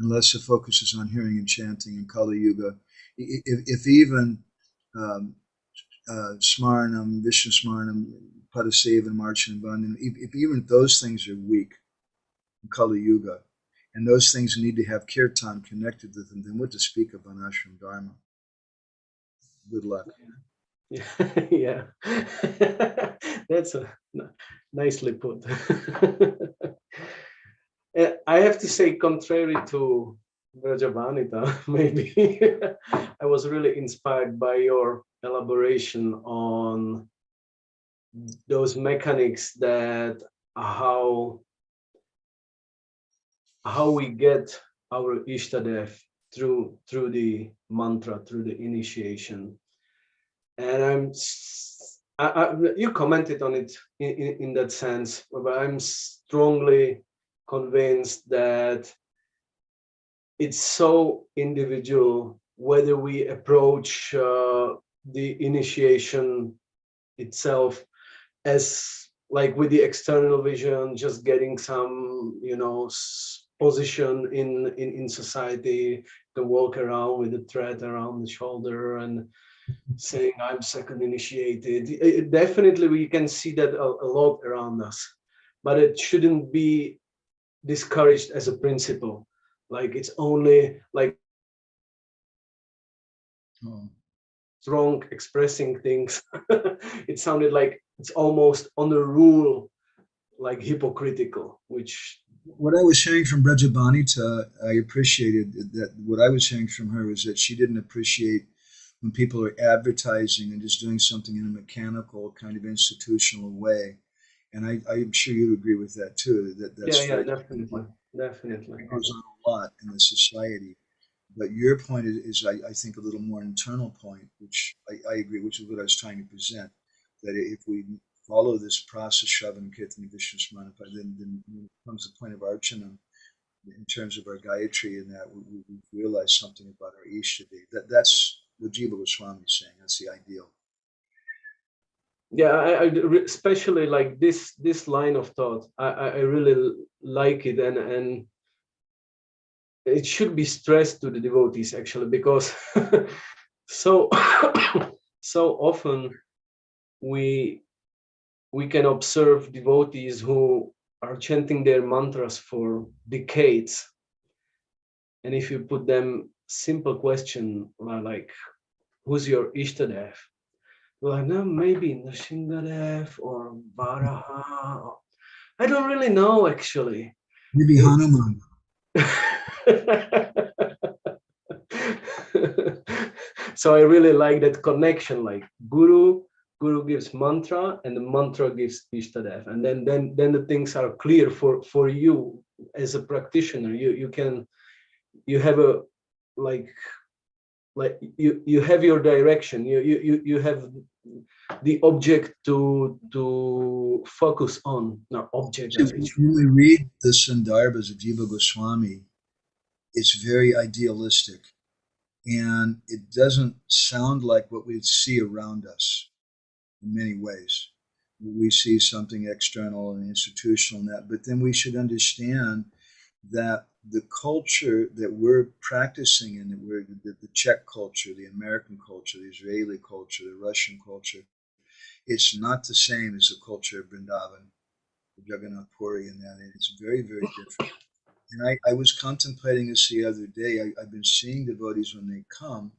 unless the focus is on hearing and chanting in Kali Yuga. If even Smaranam, Vishnu Smaranam, Padasevan, Marchan, Bandhan, if even those things are weak in Kali Yuga, and those things need to have kirtan connected with them, then what to speak of Varnashram Dharma? Good luck. Yeah, that's nicely put. I have to say, contrary to Brajavanita, maybe I was really inspired by your elaboration on those mechanics that how we get our Ishtadev through the mantra, through the initiation. And you commented on it in that sense, but I'm strongly convinced that it's so individual whether we approach the initiation itself as like with the external vision, just getting some, position in society, to walk around with a thread around the shoulder and saying I'm second initiated. Definitely we can see that a lot around us, but it shouldn't be discouraged as a principle. Like it's only like strong expressing things. It sounded like it's almost on the rule, like hypocritical, which what I was hearing from Brajabanita, I appreciated that. What I was hearing from her was that she didn't appreciate when people are advertising and just doing something in a mechanical kind of institutional way. And I'm sure you'd agree with that too. That's yeah, definitely. It goes on a lot in the society. But your point is I think, a little more internal point, which I agree, which is what I was trying to present. That if we follow this process, Shravan, Kirtan, Vishnu Smarana, then comes the point of Archana in terms of our Gayatri, and that we realize something about our Ishtadev. That's what Jiva Goswami is saying. That's the ideal. Yeah, I especially like this line of thought. I really like it, and it should be stressed to the devotees actually, because so often we can observe devotees who are chanting their mantras for decades, and if you put them simple question like, who's your Ishtadev? Well, no, maybe Nrsimhadev or Varaha. I don't really know actually. Maybe Hanuman. So I really like that connection, like Guru gives mantra and the mantra gives Ishtadev, and then the things are clear for you as a practitioner. You have a like you have your direction. You have the object to focus on. No object. When we read the Sandarbhas of Jiva Goswami, it's very idealistic, and it doesn't sound like what we see around us in many ways. We see something external and institutional in that, but then we should understand that the culture that we're practicing in, that we're the Czech culture, the American culture, the Israeli culture, the Russian culture, it's not the same as the culture of Vrindavan, Jagannath Puri, and that. And it's very, very different. And I was contemplating this the other day. I've been seeing devotees when they come,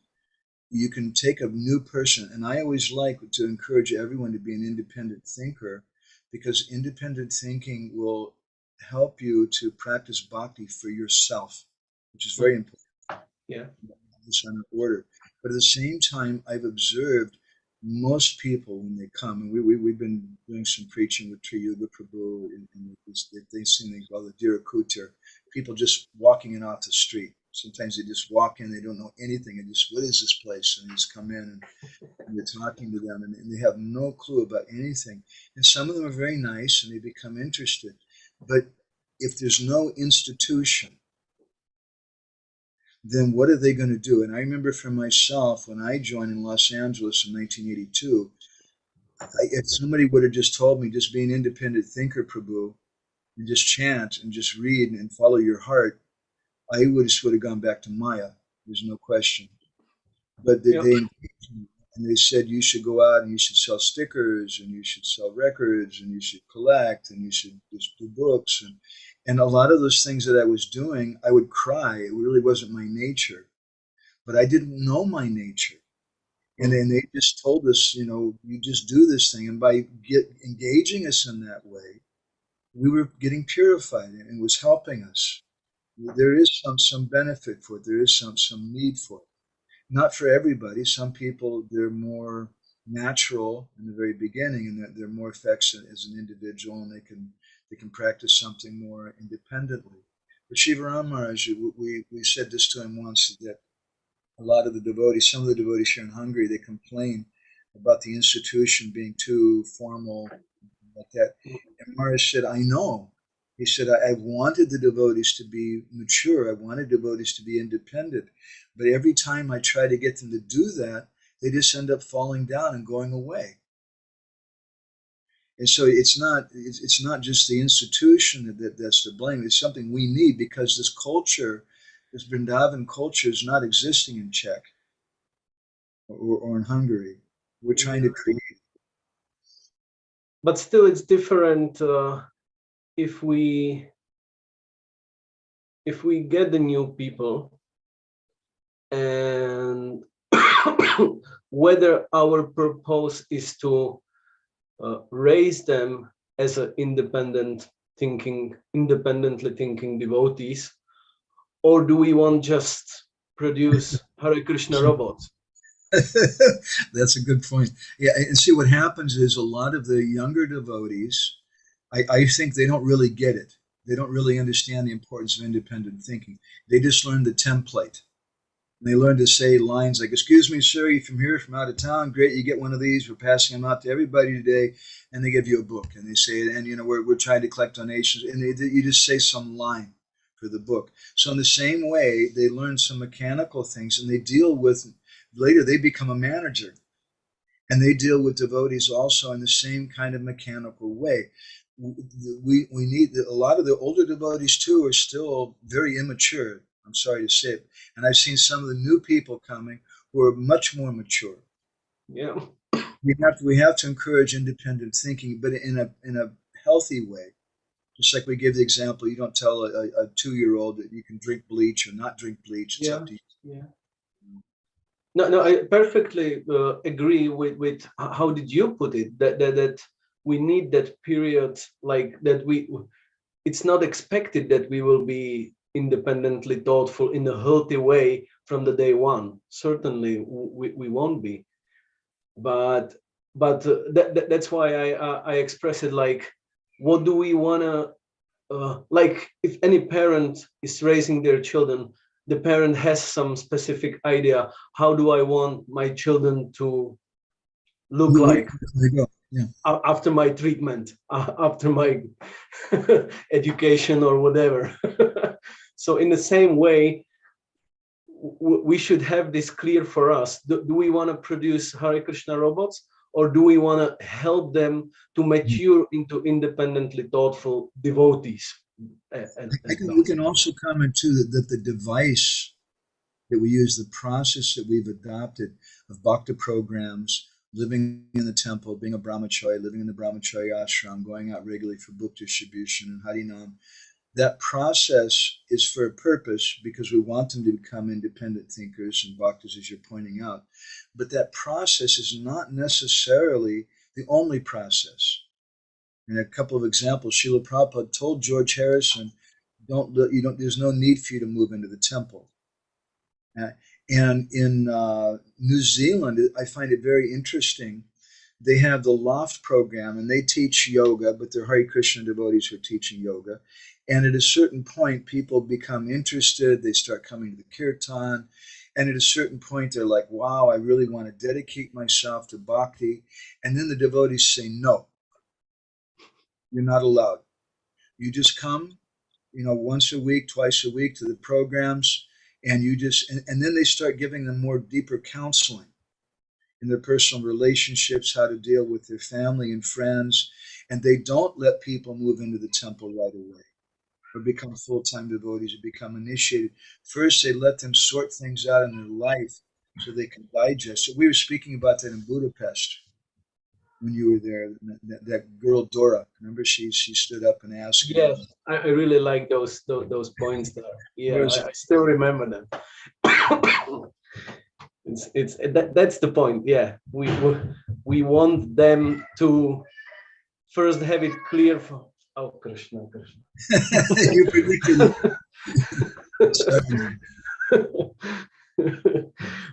you can take a new person, and I always like to encourage everyone to be an independent thinker, because independent thinking will help you to practice bhakti for yourself, which is very important. Yeah. This on order. But at the same time, I've observed most people when they come, and we've been doing some preaching with Tri Yuga Prabhu, and they seem they call the Dirakutir, people just walking in off the street. Sometimes they just walk in, they don't know anything, and just, what is this place? And they just come in, and you're talking to them, and they have no clue about anything. And some of them are very nice, and they become interested. But if there's no institution, then what are they going to do? And I remember for myself, when I joined in Los Angeles in 1982, if somebody would have just told me, just be an independent thinker, Prabhu, and just chant and just read and follow your heart, I would have gone back to Maya. There's no question. But they engaged me, and they said, you should go out and you should sell stickers, and you should sell records, and you should collect, and you should just do books. And a lot of those things that I was doing, I would cry. It really wasn't my nature. But I didn't know my nature. And then they just told us, you just do this thing. And by engaging us in that way, we were getting purified, and it was helping us. There is some benefit for it. There is some need for it. Not for everybody. Some people, they're more natural in the very beginning, and they're more effects as an individual, and they can practice something more independently. But Shivaram Maharaj, we said this to him once, that a lot of the devotees, some of the devotees here in Hungary, they complain about the institution being too formal, like that. And Maharaj said, I know. He said, I wanted the devotees to be mature. I wanted devotees to be independent. But every time I try to get them to do that, they just end up falling down and going away. And so it's not just the institution that's to blame. It's something we need, because this culture, this Vrindavan culture, is not existing in Czech or in Hungary. We're trying to create. But still, it's different if we get the new people, and whether our purpose is to raise them as an independently thinking devotees, or do we want just produce Hare Krishna robots? That's a good point. Yeah, and see, what happens is a lot of the younger devotees, I think they don't really get it. They don't really understand the importance of independent thinking. They just learn the template. And they learn to say lines like, excuse me, sir, you from here, from out of town? Great, you get one of these. We're passing them out to everybody today. And they give you a book. And they say, and we're trying to collect donations. And you just say some line for the book. So in the same way, they learn some mechanical things, and they deal with, later they become a manager. And they deal with devotees also in the same kind of mechanical way. We need, a lot of the older devotees too are still very immature. I'm sorry to say it. And I've seen some of the new people coming who are much more mature. Yeah. We have to encourage independent thinking, but in a healthy way. Just like we give the example, you don't tell a 2-year-old that you can drink bleach or not drink bleach. It's up to you. Yeah. No, I perfectly agree with how did you put it, that we need that period, like that it's not expected that we will be independently thoughtful in a healthy way from the day one. Certainly we won't be, but that's why I express it like, what do we want to, like, if any parent is raising their children, the parent has some specific idea, how do I want my children to look like after my treatment, after my education or whatever. So in the same way, we should have this clear for us. Do we want to produce Hare Krishna robots, or do we want to help them to mature into independently thoughtful devotees? We can also comment too that the device that we use, the process that we've adopted of bhakti programs, living in the temple, being a brahmacharya, living in the brahmacharya ashram, going out regularly for book distribution and harinam, That process is for a purpose because we want them to become independent thinkers and bhaktas, as you're pointing out. But that process is not necessarily the only process. And a couple of examples, Srila Prabhupada told George Harrison, there's no need for you to move into the temple. And in New Zealand, I find it very interesting. They have the Loft program and they teach yoga, but they're Hare Krishna devotees who are teaching yoga. And at a certain point, people become interested. They start coming to the kirtan. And at a certain point, they're like, wow, I really want to dedicate myself to bhakti. And then the devotees say, no, you're not allowed. You just come, once a week, twice a week to the programs. And and then they start giving them more deeper counseling in their personal relationships, how to deal with their family and friends. And they don't let people move into the temple right away or become full-time devotees or become initiated. First, they let them sort things out in their life so they can digest it. We were speaking about that in Budapest when you were there. That girl Dora, remember, she stood up and asked. Yes, I really like those points there. Yeah, I still remember them. That's the point. Yeah, we want them to first have it clear for. Oh, Krishna. You predicted it.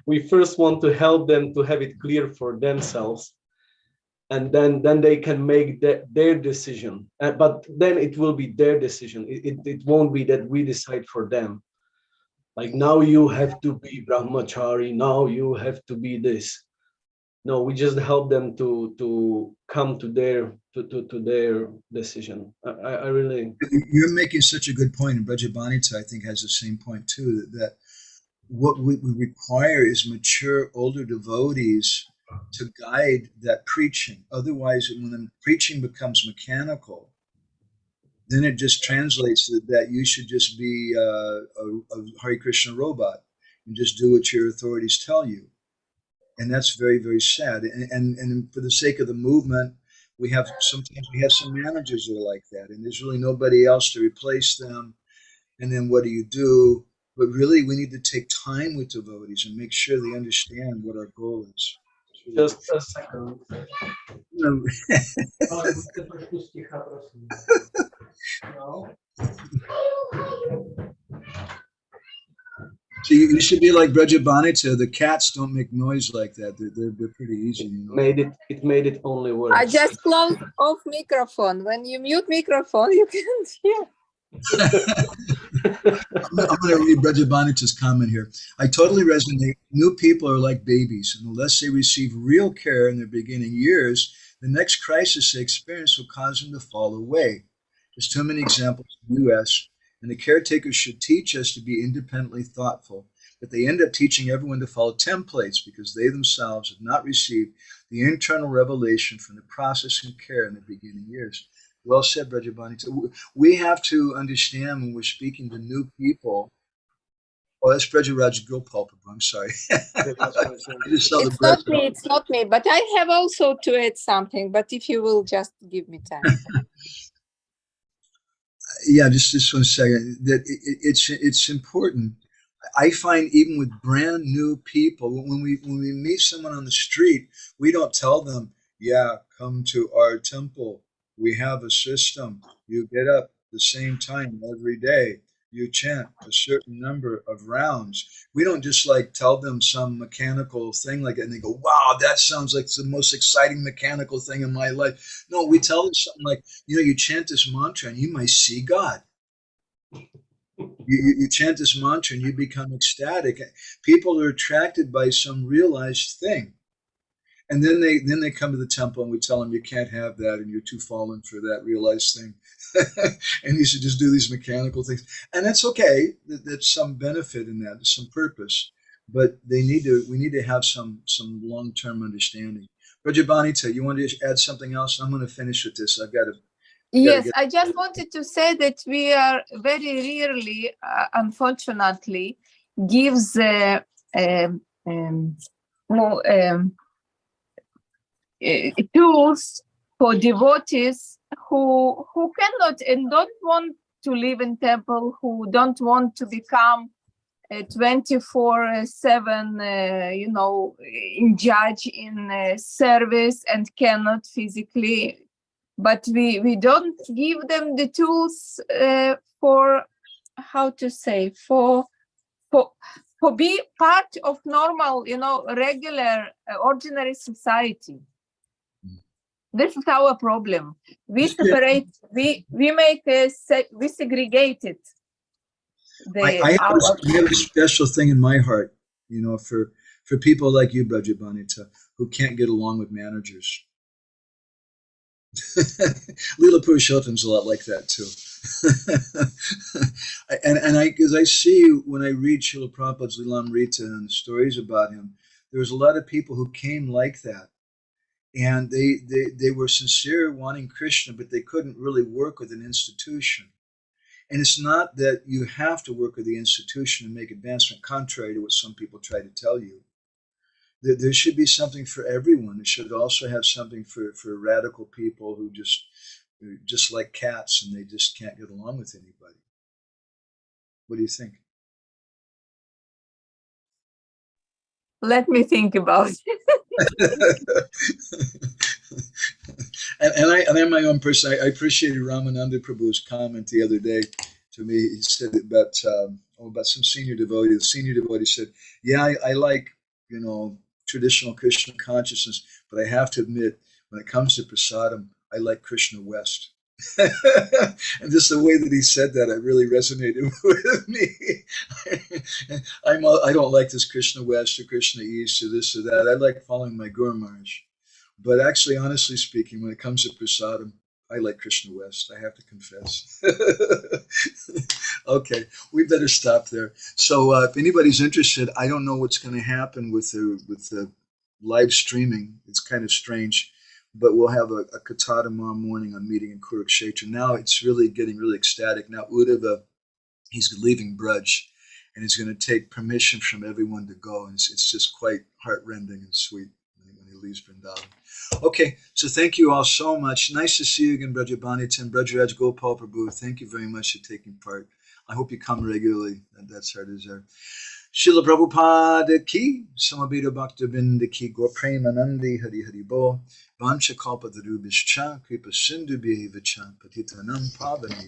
We first want to help them to have it clear for themselves, and then they can make their decision. But then it will be their decision. It won't be that we decide for them. Like, now you have to be brahmachari. Now you have to be this. No, we just help them to come to their decision. I really. You're making such a good point, and Brajabhanita, I think, has the same point too. That what we require is mature, older devotees to guide that preaching. Otherwise, when the preaching becomes mechanical, then it just translates that you should just be a Hare Krishna robot and just do what your authorities tell you. And that's very, very sad. And for the sake of the movement, sometimes we have some managers that are like that, and there's really nobody else to replace them. And then what do you do? But really, we need to take time with devotees and make sure they understand what our goal is. Just a second. So you should be like Brajabhanita. The cats don't make noise like that. They're pretty easy. It made it only worse. I just closed off microphone. When you mute microphone, you can't hear. I'm going to read Brajabhanita's comment here. I totally resonate. New people are like babies, and unless they receive real care in their beginning years, the next crisis they experience will cause them to fall away. There's too many examples in the U.S., and the caretakers should teach us to be independently thoughtful, but they end up teaching everyone to follow templates because they themselves have not received the internal revelation from the process and care in the beginning years. Well said, Brajabhanita. We have to understand when we're speaking to new people. Oh, that's Brajaraj Gopal Prabhu. I'm sorry. It's not me, but I have also to add something, but if you will just give me time. Yeah, just 1 second. That it's important. I find even with brand new people, when we meet someone on the street, we don't tell them, yeah, come to our temple. We have a system. You get up the same time every day. You chant a certain number of rounds. We don't just like tell them some mechanical thing like that, and they go, wow, that sounds like the most exciting mechanical thing in my life. No, we tell them something like, you chant this mantra and you might see God. You chant this mantra and you become ecstatic. People are attracted by some realized thing. And then they come to the temple and we tell them you can't have that and you're too fallen for that realized thing. And you should just do these mechanical things. And that's okay. There's some benefit in that, there's some purpose. But we need to have some long-term understanding. Brajabhanita, you want to add something else? I'm going to finish with this. Yes, I just wanted to say that we are very rarely, unfortunately, gives tools for devotees who cannot and don't want to live in temple, who don't want to become 24/7, in judge in service and cannot physically. But we don't give them the tools for, how to say, for be part of normal, regular, ordinary society. This is our problem. We separate, we make we segregated. I have a special thing in my heart, for people like you, Brajabhanita, who can't get along with managers. Leela Purushottam's a lot like that too. Because I see when I read Srila Prabhupada's Lilamrita and the stories about him, there was a lot of people who came like that. And they were sincere wanting Krishna, but they couldn't really work with an institution. And it's not that you have to work with the institution and make advancement, contrary to what some people try to tell you. There should be something for everyone. It should also have something for radical people who just like cats and they just can't get along with anybody. What do you think? Let me think about it. and I'm my own person. I appreciated Ramananda Prabhu's comment the other day to me. He said about some senior devotee. The senior devotee said, "Yeah, I like traditional Krishna consciousness, but I have to admit, when it comes to prasadam, I like Krishna West." And just the way that he said that, it really resonated with me. I don't like this Krishna West or Krishna East or this or that. I like following my Guru Maharaj. But actually, honestly speaking, when it comes to prasadam, I like Krishna West. I have to confess. Okay, we better stop there. So if anybody's interested, I don't know what's going to happen with the live streaming. It's kind of strange. But we'll have a katha tomorrow morning on meeting in Kurukshetra. Now it's really getting really ecstatic. Now Uddhava, he's leaving Braj, and he's going to take permission from everyone to go. And it's just quite heartrending and sweet when he leaves Vrindavan. Okay, so thank you all so much. Nice to see you again, Brajabhanita and Brajaraj Gopal Prabhu. Thank you very much for taking part. I hope you come regularly. That's our desire. Srila Prabhupada ki, Samaveta Bhaktavinda ki, Gaur Premanandi Hari Hari Bo, Vancha Kalpa Darubhischa, Kripa Sindhu Bhyevacha, Patitanam Pavani